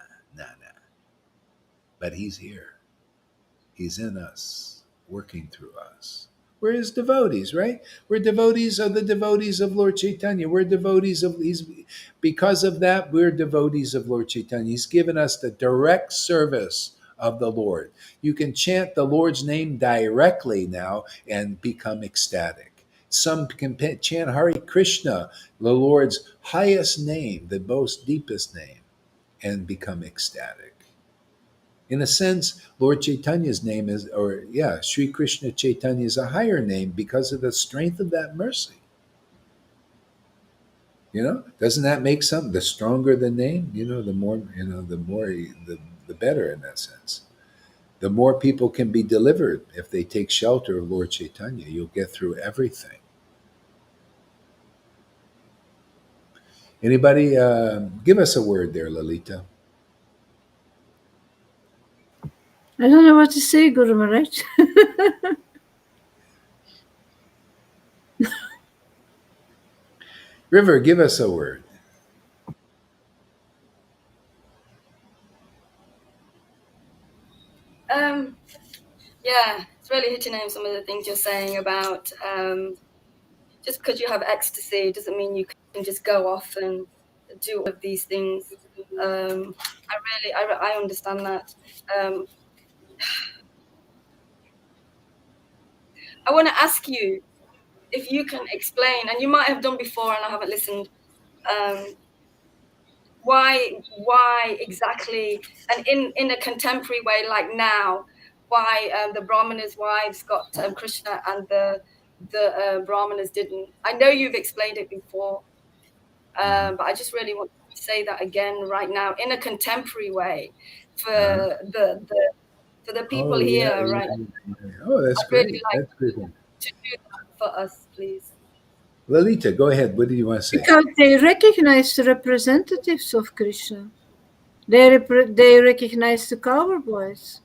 But he's here. He's in us, working through us. We're his devotees, right? We're devotees of the devotees of Lord Chaitanya. We're devotees of because of that, we're devotees of Lord Chaitanya. He's given us the direct service of the Lord. You can chant the Lord's name directly now and become ecstatic. Some can chant Hare Krishna, the Lord's highest name, the most deepest name. and become ecstatic. In a sense, Lord Chaitanya's name is, or yeah, Sri Krishna Chaitanya is a higher name because of the strength of that mercy. Doesn't that make some the stronger the name? The more the more the better in that sense. The more people can be delivered if they take shelter of Lord Chaitanya. You'll get through everything. Anybody give us a word there, Lalita? I don't know what to say, Guru Maharaj. River, give us a word. Yeah, it's really hitting home some of the things you're saying about just because you have ecstasy doesn't mean you can just go off and do all of these things. I understand that. I want to ask you if you can explain, and you might have done before and I haven't listened, why exactly, and in a contemporary way like now, why the Brahmanas' wives got Krishna and the Brahmanas didn't. I know you've explained it before, but I just really want to say that again right now in a contemporary way for Uh-huh. the people Oh yeah, here, yeah, right? yeah, yeah. Oh, that's I'd really great. like That's great. to do that for us, please. Lalita, go ahead. What do you want to say? Because they recognize the representatives of Krishna. They recognize the cowboys.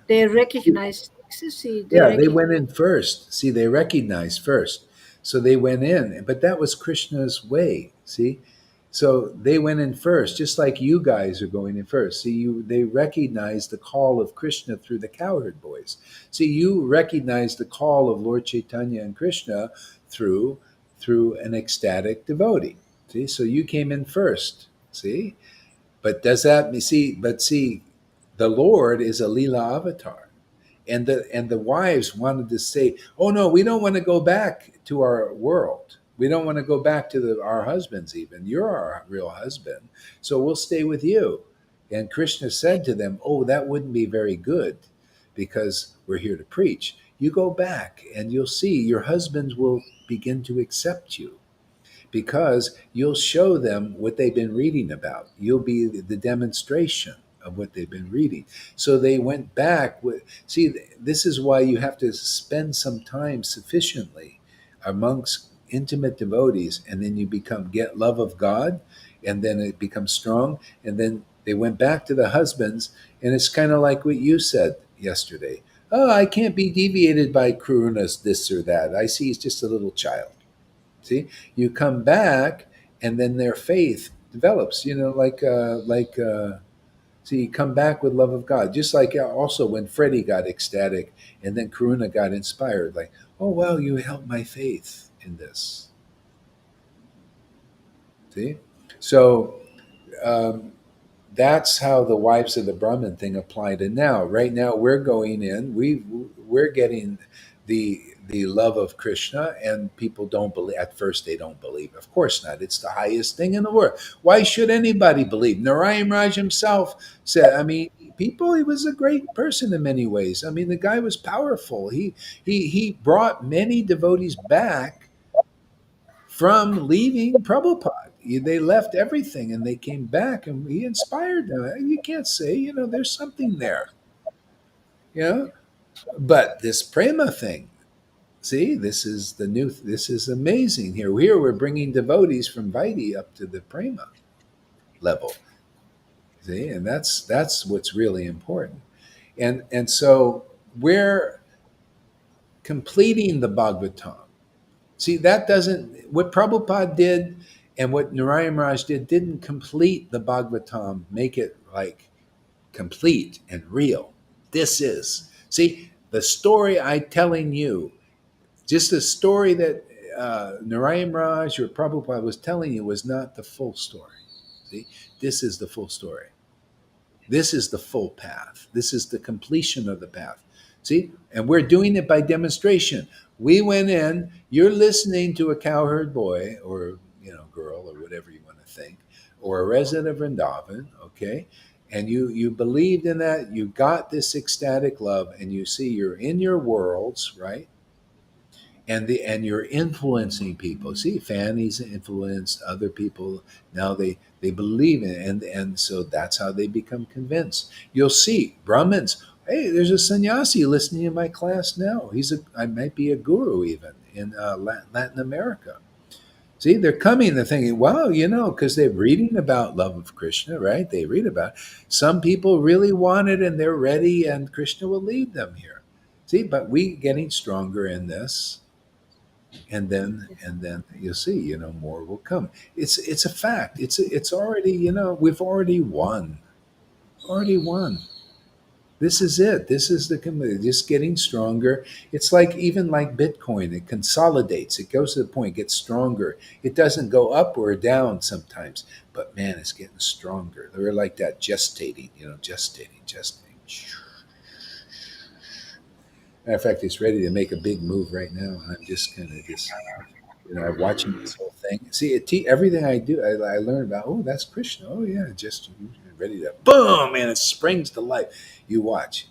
They recognize ecstasy. They Yeah, they went recognize. in first. See, they recognized first. So they went in, but that was Krishna's way. See? So they went in first, just like you guys are going in first. See, they recognized the call of Krishna through the cowherd boys. See, you recognize the call of Lord Chaitanya and Krishna through through an ecstatic devotee. See, so you came in first. See? But does that see? But see, the Lord is a Leela avatar, and the wives wanted to say, "Oh no, we don't want to go back to our world. We don't want to go back to our husbands. Even you're our real husband, so we'll stay with you." And Krishna said to them, "Oh, that wouldn't be very good, because we're here to preach. You go back, and you'll see your husbands will begin to accept you." Because you'll show them what they've been reading about. You'll be the demonstration of what they've been reading. So they went back. See, this is why you have to spend some time sufficiently amongst intimate devotees, and then you get love of God, and then it becomes strong. And then they went back to the husbands, and it's kind of like what you said yesterday. Oh, I can't be deviated by Karuna's this or that. I see he's just a little child. See, you come back, and then their faith develops. See, you come back with love of God. Just like also when Freddie got ecstatic, and then Karuna got inspired. Like, oh wow, you helped my faith in this. See, so um, that's how the wives of the Brahmin thing apply to now. Right now, we're going in. We're getting the love of Krishna, and people don't believe. At first, they don't believe. Of course not. It's the highest thing in the world. Why should anybody believe? Narayan Raj himself said. I mean, people. He was a great person in many ways. I mean, the guy was powerful. He brought many devotees back from leaving Prabhupada. They left everything and they came back, and he inspired them. You can't say, there's something there, you know. But this prema thing, see, this is amazing here. Here we're bringing devotees from Vaidhi up to the prema level. See, and that's what's really important. And so we're completing the Bhagavatam. See, that doesn't, what Prabhupada did and what Narayan Raj didn't complete the Bhagavatam, make it like complete and real. This is, see, the story I'm telling you, just the story that Narayan Raj or Prabhupada was telling you was not the full story. See, this is the full story. This is the full path. This is the completion of the path. See? And we're doing it by demonstration. We went in, you're listening to a cowherd boy or girl or whatever you want to think, or a resident of Vrindavan, okay, and you believed in that, you got this ecstatic love, and you see you're in your worlds, right? And you're influencing people. See, Fanny's influenced other people. Now they believe in it, and so that's how they become convinced. You'll see Brahmins. Hey, there's a sannyasi listening to my class now. I might be a guru even in Latin America. See, they're coming, they're thinking, wow, because they're reading about love of Krishna, right? They read about it. Some people really want it and they're ready, and Krishna will lead them here. See, but we getting stronger in this, and then you'll see, more will come. It's a fact. It's already, we've already won. Already won. This is it. This is the community just getting stronger. It's like, even like Bitcoin, it consolidates. It goes to the point, gets stronger. It doesn't go up or down sometimes, but man, it's getting stronger. They're like that, gestating, gestating. Matter of fact, it's ready to make a big move right now. I'm just kind of I'm watching this whole thing. See, everything I do, I learn about. Oh, that's Krishna. Oh, yeah, just ready to boom, and it springs to life. You watch,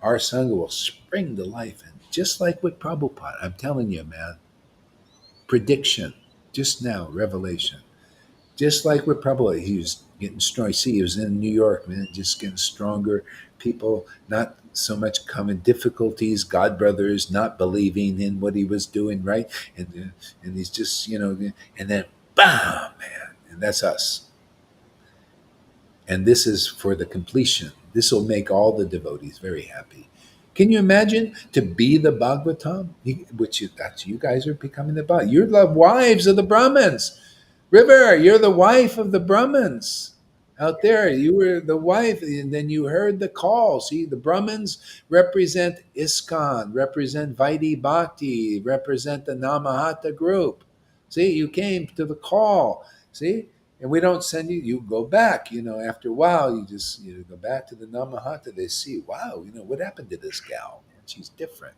our sangha will spring to life, and just like with Prabhupada, I'm telling you, man. Prediction, just now, revelation. Just like with Prabhupada, he was getting strong. See, he was in New York, man, just getting stronger. People not so much common difficulties, God brothers not believing in what he was doing, right? And he's just, and then, bam, man, and that's us. And this is for the completion. This will make all the devotees very happy. Can you imagine to be the Bhagavatam? That's you guys are becoming the Bhagavatam. You're the wives of the Brahmins. River, you're the wife of the Brahmins out there. You were the wife, and then you heard the call. See, the Brahmins represent ISKCON, represent Vaidhi Bhakti, represent the Namahata group. See, you came to the call. See, and we don't send you. You go back. After a while, you just go back to the Namahata. They see, wow, what happened to this gal? She's different.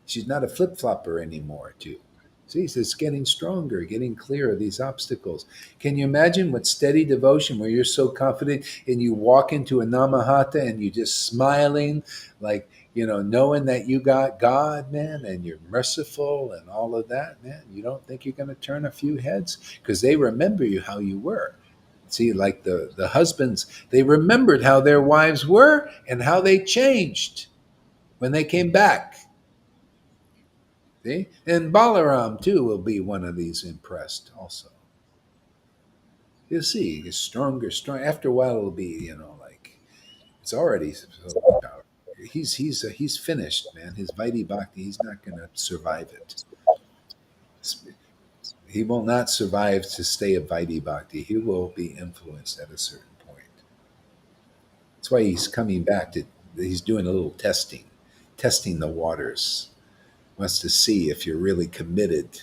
She's not a flip flopper anymore, too. See, it's getting stronger, getting clearer, these obstacles. Can you imagine what steady devotion, where you're so confident and you walk into a Namahata and you're just smiling, like, knowing that you got God, man, and you're merciful and all of that, man. You don't think you're going to turn a few heads? Because they remember you how you were. See, like the husbands, they remembered how their wives were and how they changed when they came back. See? And Balaram, too, will be one of these impressed also. You'll see, he's stronger. After a while, it'll be, like, it's already so powerful. He's finished, man. His Vaidhi Bhakti, he's not going to survive it. He will not survive to stay a Vaidhi Bhakti. He will be influenced at a certain point. That's why he's coming back he's doing a little testing the waters. Wants to see if you're really committed,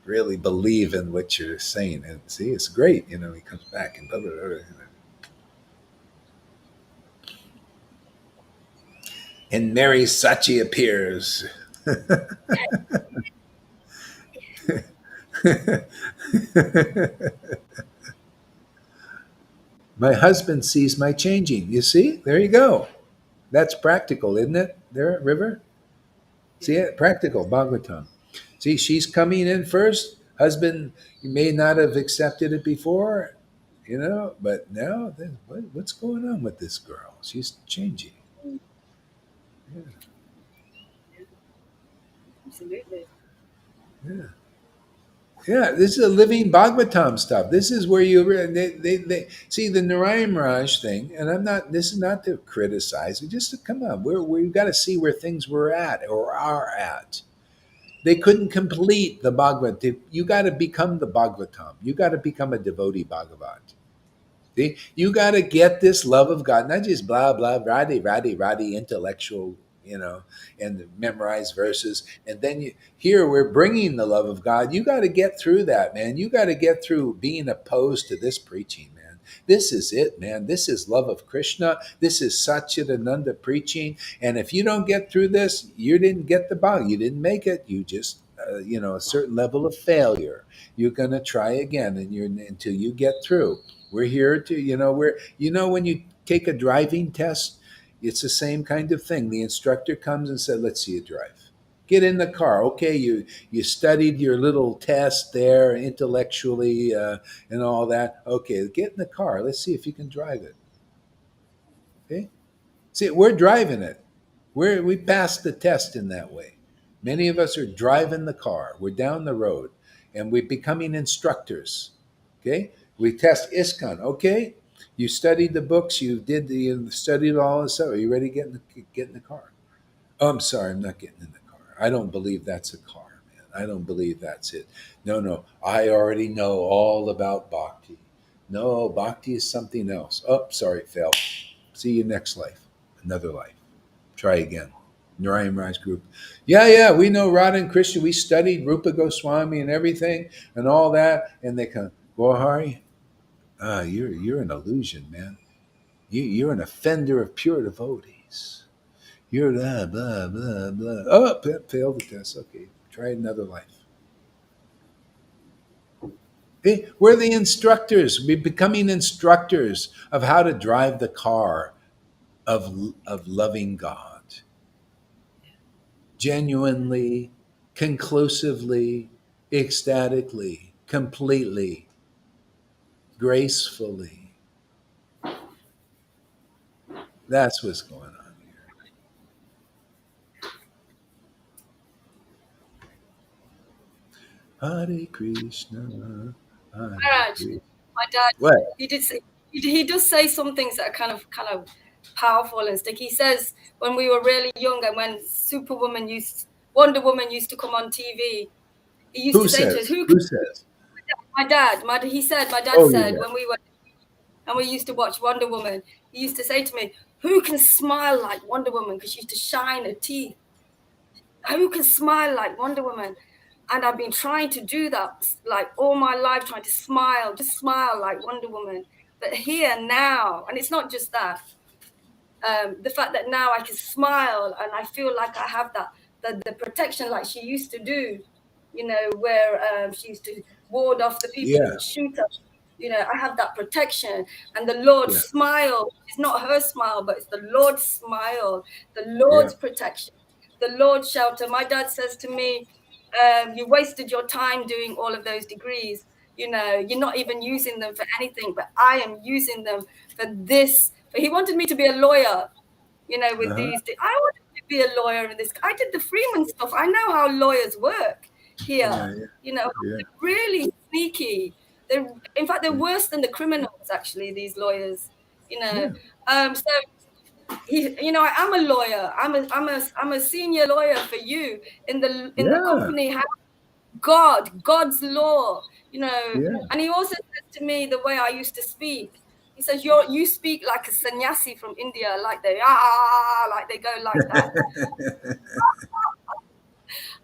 really believe in what you're saying. And see, it's great. He comes back and blah, blah, blah, and Mary Sachi appears. My husband sees my changing. You see? There you go. That's practical, isn't it? There, River? See it? Practical, Bhagavatam. See, she's coming in first. Husband, you may not have accepted it before, but now, what's going on with this girl? She's changing. Yeah. Absolutely. Yeah. Yeah, this is a living Bhagavatam stuff. This is where they see the Narayan Raj thing, and this is not to criticize, it's just to come on. We've got to see where things were at or are at. They couldn't complete the Bhagavad. You got to become the Bhagavatam. You got to become a devotee Bhagavat. See? You got to get this love of God, not just blah, blah, radi, intellectual, and memorize verses. And then here we're bringing the love of God. You got to get through that, man. You got to get through being opposed to this preaching, man. This is it, man. This is love of Krishna. This is Satchidananda preaching. And if you don't get through this, you didn't get the Bhagavad. You didn't make it. You just a certain level of failure. You're going to try again, and you're until you get through. We're here to, when you take a driving test, it's the same kind of thing. The instructor comes and said, "Let's see you drive. Get in the car." Okay, you studied your little test there intellectually and all that. Okay, get in the car. Let's see if you can drive it. Okay, see, we're driving it. We passed the test in that way. Many of us are driving the car. We're down the road, and we're becoming instructors. Okay, we test ISKCON. Okay, you studied the books. You studied all this stuff. Are you ready to get in the car? Oh, I'm sorry, I'm not getting in the car. I don't believe that's a car, man. I don't believe that's it. No, no, I already know all about bhakti. No, bhakti is something else. Oh, sorry, failed. See you next life, another life. Try again. Narayan Raj group. Yeah, yeah, we know Radha and Krishna. We studied Rupa Goswami and everything and all that. And they come, Gohari, you're an illusion, man. You're an offender of pure devotees. You're blah, blah, blah, blah. Oh, failed the test. Okay, try another life. Okay, we're the instructors. We're becoming instructors of how to drive the car of loving God. Genuinely, conclusively, ecstatically, completely, gracefully. That's what's going on here. Hare Krishna, Hare Maharaj, Krishna. my dad, What? he did say, he does say some things that are kind of powerful and stick. He says when we were really young and when Wonder Woman used to come on TV, he used Who to say to us, says? "Who can?" Who says? My dad, my dad Oh, your said dad. when we used to watch Wonder Woman, he used to say to me, "Who can smile like Wonder Woman?" Because she used to shine her teeth. Who can smile like Wonder Woman? And I've been trying to do that like all my life, trying to smile, just smile like Wonder Woman. But here now, and it's not just that, the fact that now I can smile and I feel like I have the protection like she used to do, where she used to ward off the people who Yeah, would shoot us. I have that protection, and the Lord's yeah, smile. It's not her smile, but it's the Lord's smile, the yeah. Lord's protection, the Lord's shelter. My dad says to me, "You wasted your time doing all of those degrees. You're not even using them for anything, but I am using them for this." But he wanted me to be a lawyer, with Uh-huh. these. I wanted to be a lawyer in this. I did the Freeman stuff. I know how lawyers work here. Yeah, yeah, yeah, They're really sneaky. In fact, they're yeah, worse than the criminals. Actually, these lawyers. You know. yeah, So I am a lawyer. I'm a senior lawyer for you in the yeah, company. God's law, yeah. and he also says to me the way I used to speak. He says, you speak like a sannyasi from India, like they go like that.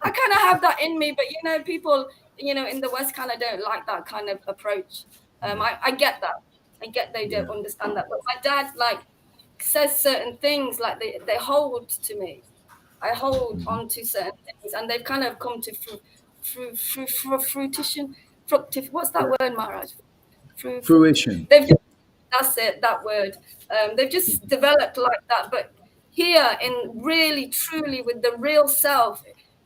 I kind of have that in me, but people, in the West kind of don't like that kind of approach. I get that. I get they Yeah. don't understand that. But my dad says certain things like they hold to me. I hold Mhm. on to certain things, and they've kind of come to fruition. What's that Yeah. word, Maharaj? Fruition. They've just, that's it, that word. They've just developed like that. But here, in really, truly, with the real self,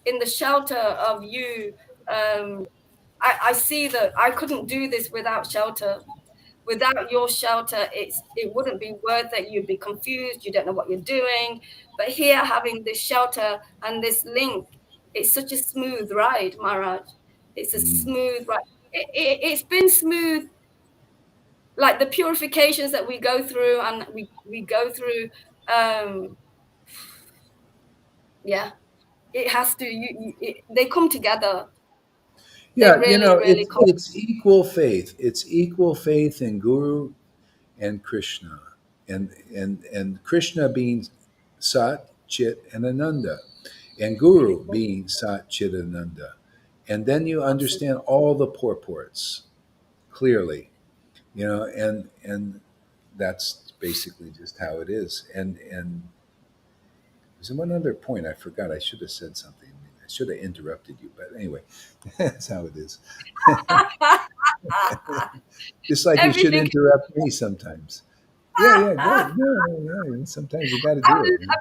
in the shelter of you, I see that I couldn't do this without shelter. Without your shelter, it wouldn't be worth it. You'd be confused. You don't know what you're doing. But here, having this shelter and this link, it's such a smooth ride, Maharaj. It's a Mm. smooth ride. It's been smooth, like the purifications that we go through, and we go through. Um, yeah, it has to. They come together. They Yeah, really, really it's come. equal faith. It's equal faith in Guru and Krishna, and Krishna being Sat, Chit, and Ananda, and Guru being Sat, Chit, and Ananda, and then you Absolutely. understand all the purports clearly, and that's basically just how it is. And there's one other point I forgot. I should have said something. should have interrupted you, but anyway, that's how it is. Just like you should Everything. interrupt me sometimes. Yeah, yeah, go. No, no, sometimes you got to do it. You know?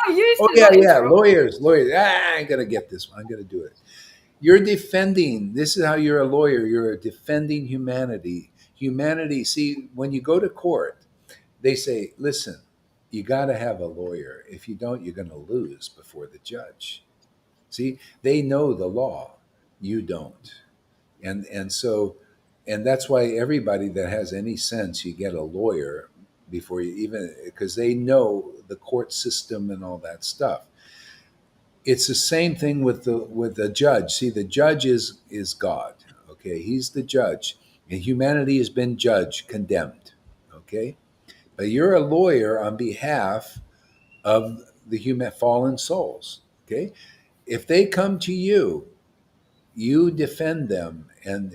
I'm used Oh to yeah, not yeah. interrupting. Lawyers. Ah, I'm gonna get this one. I'm gonna do it. You're defending. This is how you're a lawyer. You're defending humanity. Humanity. See, when you go to court, they say, "Listen, you got to have a lawyer. If you don't, you're going to lose before the judge." See, they know the law. You don't, and that's why everybody that has any sense, you get a lawyer before you even because they know the court system and all that stuff. It's the same thing with the judge. See, the judge is God. Okay, he's the judge, and humanity has been judged, condemned. Okay, but you're a lawyer on behalf of the human fallen souls. Okay, if they come to you, you defend them and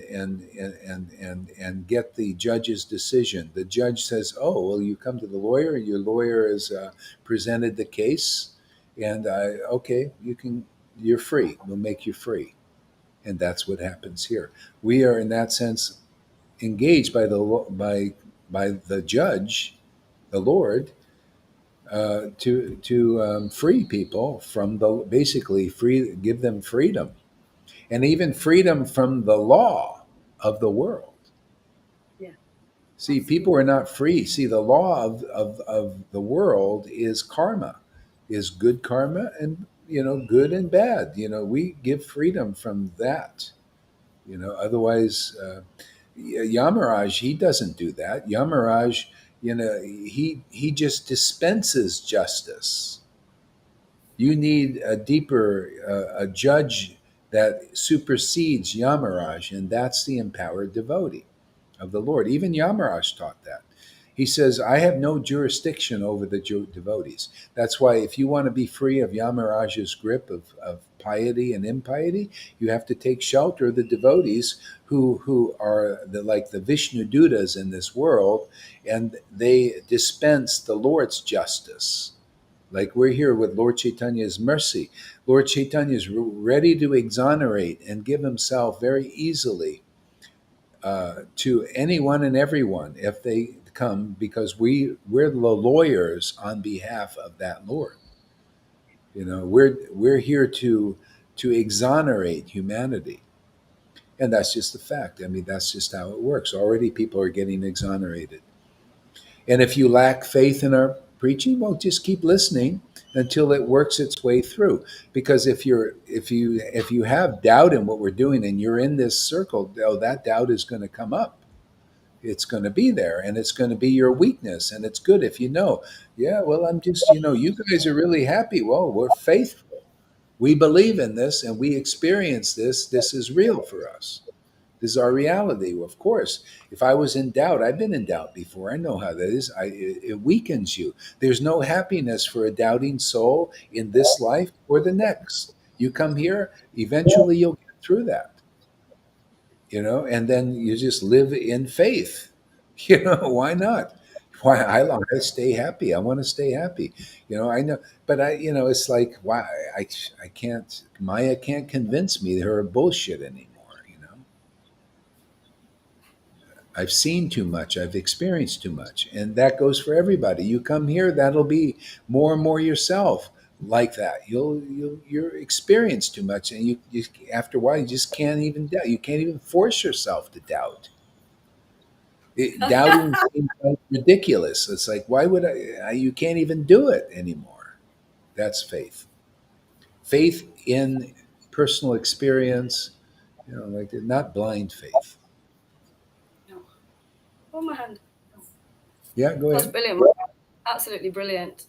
get the judge's decision. The judge says, "Oh, well, you come to the lawyer. Your lawyer has presented the case, and okay, you can. You're free. We'll make you free." And that's what happens here. We are, in that sense, engaged by the judge, the Lord, to free people from the basically free, give them freedom and even freedom from the law of the world. Yeah, See, people absolutely. are not free. See, the law of the world is karma, is good karma and, good and bad. We give freedom from that. Otherwise, Yamaraj, he doesn't do that. Yamaraj, he just dispenses justice. You need a deeper, a judge that supersedes Yamaraj, and that's the empowered devotee of the Lord. Even Yamaraj taught that. He says, I have no jurisdiction over the devotees. That's why if you want to be free of Yamaraj's grip of piety and impiety, you have to take shelter of the devotees who are like the Vishnu Dutas in this world, and they dispense the Lord's justice. Like we're here with Lord Chaitanya's mercy. Lord Chaitanya is ready to exonerate and give himself very easily to anyone and everyone if they come, because we're the lawyers on behalf of that Lord. We're here to exonerate humanity, and that's just the fact. I mean, that's just how it works. Already, people are getting exonerated. And if you lack faith in our preaching, well, just keep listening until it works its way through. Because if you have doubt in what we're doing and you're in this circle, oh, that doubt is going to come up. It's going to be there, and it's going to be your weakness. And it's good if you know, yeah, well, I'm just, you guys are really happy. Well, we're faithful. We believe in this and we experience this. This is real for us. This is our reality. Well, of course, if I was in doubt, I've been in doubt before. I know how that is. It weakens you. There's no happiness for a doubting soul in this life or the next. You come here, eventually you'll get through that, and then you just live in faith. Why not? Why I stay happy. I want to stay happy. I know, but it's like, why I can't. Maya can't convince me her bullshit anymore. I've seen too much. I've experienced too much, and that goes for everybody. You come here, that'll be more and more yourself like that. You'll experience too much, and you after a while you just can't even doubt. You can't even force yourself to doubt. Doubting seems like ridiculous. It's like, why would I? You can't even do it anymore. That's faith. Faith in personal experience. Like not blind faith. No. Oh, my hand. Yeah, go That's ahead. brilliant. Absolutely brilliant.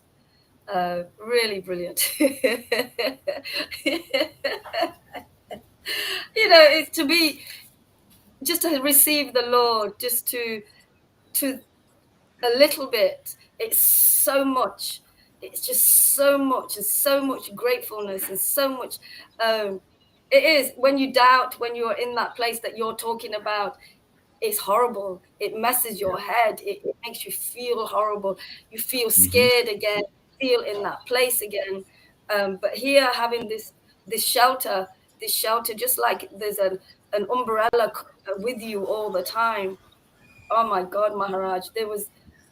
Really brilliant. It's to be just to receive the Lord, just to a little bit. It's so much. It's just so much, and so much gratefulness, and so much. It is when you doubt, when you're in that place that you're talking about. It's horrible. It messes Yeah. your head. It makes you feel horrible. You feel Hmm. scared again. Feel in that place again. But here, having this this shelter, just like there's an umbrella with you all the time. Oh my God, Maharaj,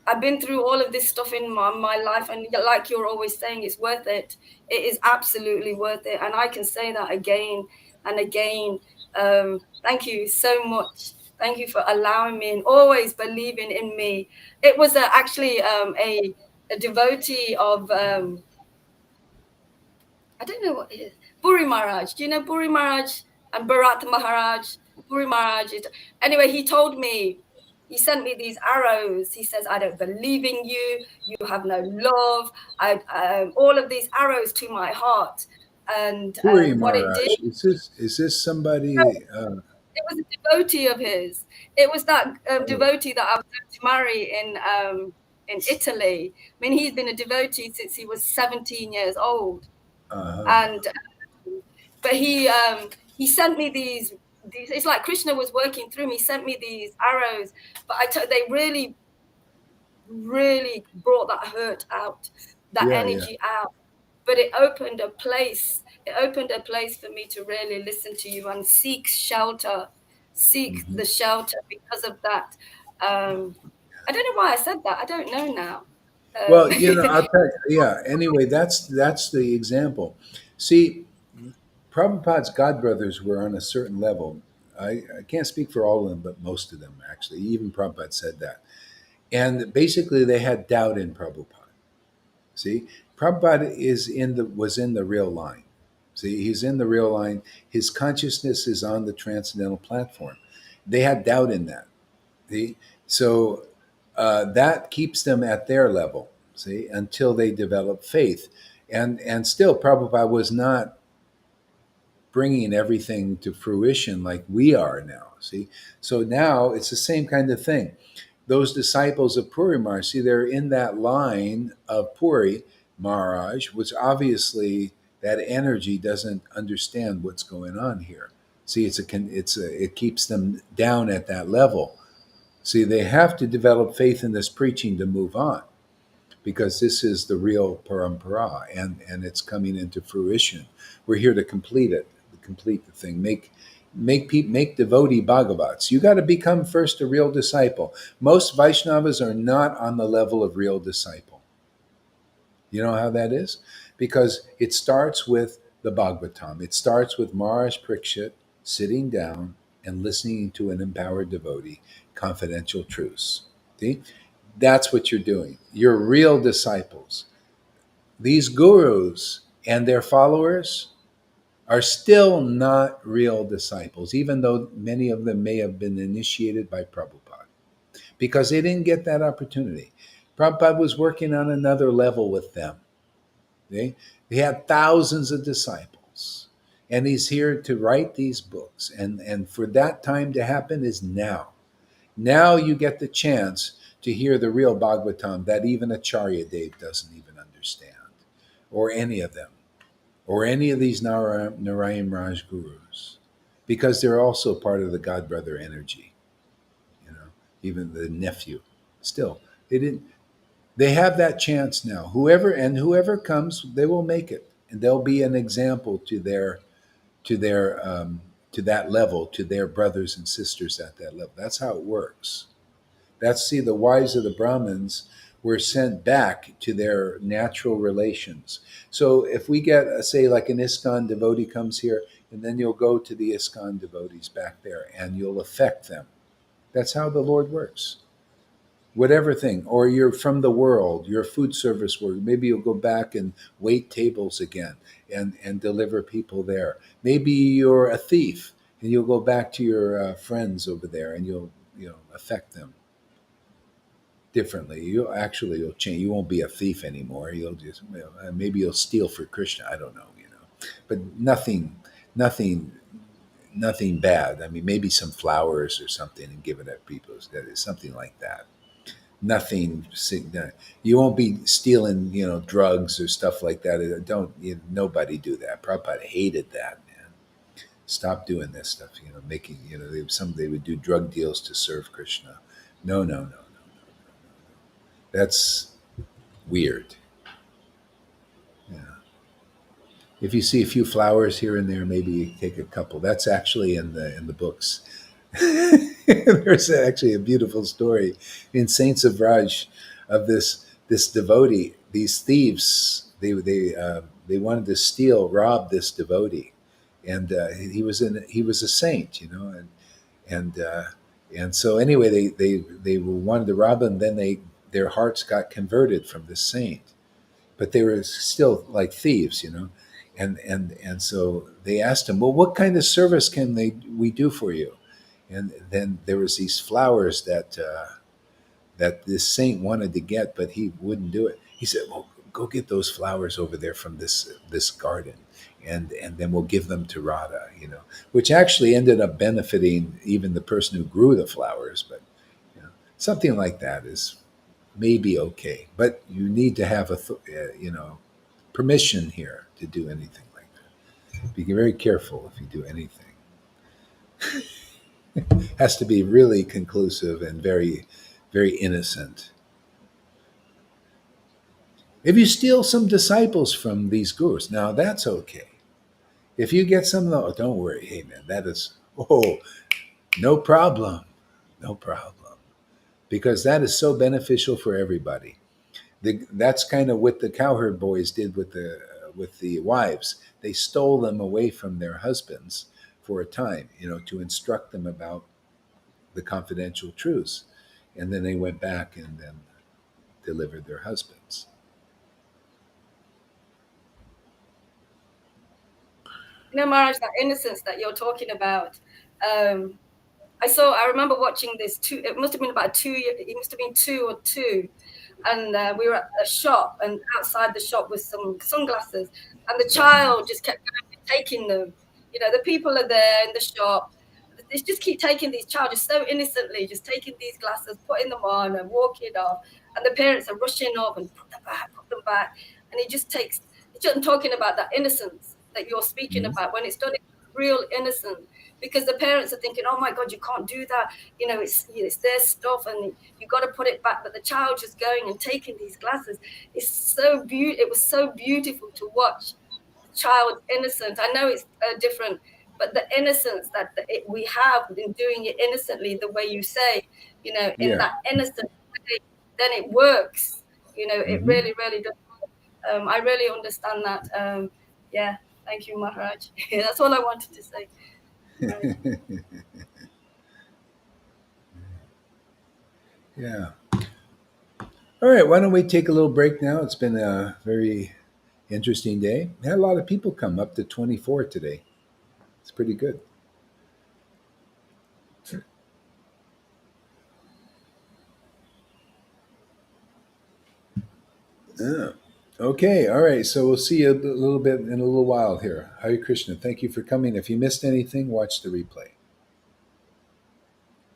I've been through all of this stuff in my life, and like you're always saying, it's worth it. It is absolutely worth it. And I can say that again and again. Thank you so much. Thank you for allowing me and always believing in me. It was actually a devotee of, I don't know what it is. Buri Maharaj. Do you know Buri Maharaj and Bharat Maharaj? Buri Maharaj. Anyway, he told me, he sent me these arrows. He says, I don't believe in you. You have no love. All of these arrows to my heart. And Puri what it did, Maharaj. Is this somebody? it was a devotee of his. It was that devotee that I was going to marry in Italy. I mean, he's been a devotee since he was 17 years old. Uh, And but he sent me these, it's like Krishna was working through me. He sent me these arrows, but they really brought that hurt out, that yeah, yeah. energy out. But it opened a place, for me to really listen to you and seek Hmm. the shelter because of that. I don't know why I said that. I don't know now. Well, I'll tell you. Yeah. Anyway, that's the example. See, Prabhupada's godbrothers were on a certain level. I can't speak for all of them, but most of them actually. Even Prabhupada said that. And basically, they had doubt in Prabhupada. See, Prabhupada was in the real line. See, he's in the real line. His consciousness is on the transcendental platform. They had doubt in that. See, so that keeps them at their level. See, until they develop faith, and still, Prabhupada was not bringing everything to fruition like we are now. See, so now it's the same kind of thing. Those disciples of Puri Maharaj, see, they're in that line of Puri Maharaj, which obviously that energy doesn't understand what's going on here. See, it keeps them down at that level. See, they have to develop faith in this preaching to move on, because this is the real parampara, and it's coming into fruition. We're here to complete the thing, make devotee bhagavats. You got to become first a real disciple. Most Vaishnavas are not on the level of real disciple. You know how that is? Because it starts with the Bhagavatam. It starts with Maharaj Parikshit sitting down and listening to an empowered devotee, confidential truths. See? That's what you're doing. You're real disciples. These gurus and their followers are still not real disciples, even though many of them may have been initiated by Prabhupada, because they didn't get that opportunity. Prabhupada was working on another level with them. He had thousands of disciples, and he's here to write these books. And for that time to happen is now. Now you get the chance to hear the real Bhagavatam that even Acharya Dev doesn't even understand, or any of them, or any of these Narayan Raj gurus, because they're also part of the Godbrother energy. Even the nephew. Still, they didn't. They have that chance now. Whoever comes, they will make it, and they'll be an example to their to that level, to their brothers and sisters at that level. That's how it works. The wives of the Brahmins were sent back to their natural relations. So if we get, say, like an ISKCON devotee comes here, and then you'll go to the ISKCON devotees back there, and you'll affect them. That's how the Lord works. Whatever thing, or you're from the world, you're a food service worker, maybe you'll go back and wait tables again and deliver people there. Maybe you're a thief, and you'll go back to your friends over there, and you'll affect them differently. You'll change. You won't be a thief anymore. You'll just, maybe you'll steal for Krishna. I don't know, but nothing, nothing bad. I mean, maybe some flowers or something and give it at people. That is something like that. Nothing. You won't be stealing, drugs or stuff like that. Nobody do that. Prabhupada hated that, man. Stop doing this stuff. Making, they would do drug deals to serve Krishna. No, no, no. That's weird. Yeah. If you see a few flowers here and there, maybe take a couple. That's actually in the books. There's actually a beautiful story in Saints of Raj of this devotee. These thieves they wanted to rob this devotee, and he was a saint, and and so anyway they wanted to rob him. Then their hearts got converted from the saint, but they were still like thieves, and so they asked him, well, what kind of service can we do for you? And then there was these flowers that this saint wanted to get, but he wouldn't do it. He said, well, go get those flowers over there from this garden, and then we'll give them to Radha, which actually ended up benefiting even the person who grew the flowers. But something like that is maybe okay, but you need to have permission here to do anything like that. Be very careful if you do anything. Has to be really conclusive and very, very innocent. If you steal some disciples from these gurus, now that's okay. If you get some, oh, don't worry. Hey, man, that is, no problem. No problem. Because that is so beneficial for everybody. That's kind of what the cowherd boys did with the wives. They stole them away from their husbands for a time, to instruct them about the confidential truths, and then they went back and then delivered their husbands. Maharaj, that innocence that you're talking about. I remember watching this it must have been about 2 years, it must have been 2 or 2. And we were at a shop, and outside the shop was some sunglasses, and the child just kept taking them. The people are there in the shop. They just keep taking these child just so innocently, just taking these glasses, putting them on and walking off. And the parents are rushing off and put them back. And he just takes, it's just talking about that innocence that you're speaking about. When it's done, it's real innocent. Because the parents are thinking, oh my God, you can't do that. It's their stuff and you got to put it back. But the child just going and taking these glasses. It's so It was so beautiful to watch the child innocent. I know it's different, but the innocence that we have in doing it innocently, the way you say, in that innocent way, then it works. It really, really does. I really understand that. Yeah, thank you, Maharaj. That's all I wanted to say. Right. Yeah. All right, why don't we take a little break now? It's been a very interesting day. We had a lot of people come, up to 24 today. It's pretty good. Yeah. Okay, all right. So we'll see you a little bit in a little while here. Hare Krishna. Thank you for coming. If you missed anything, watch the replay.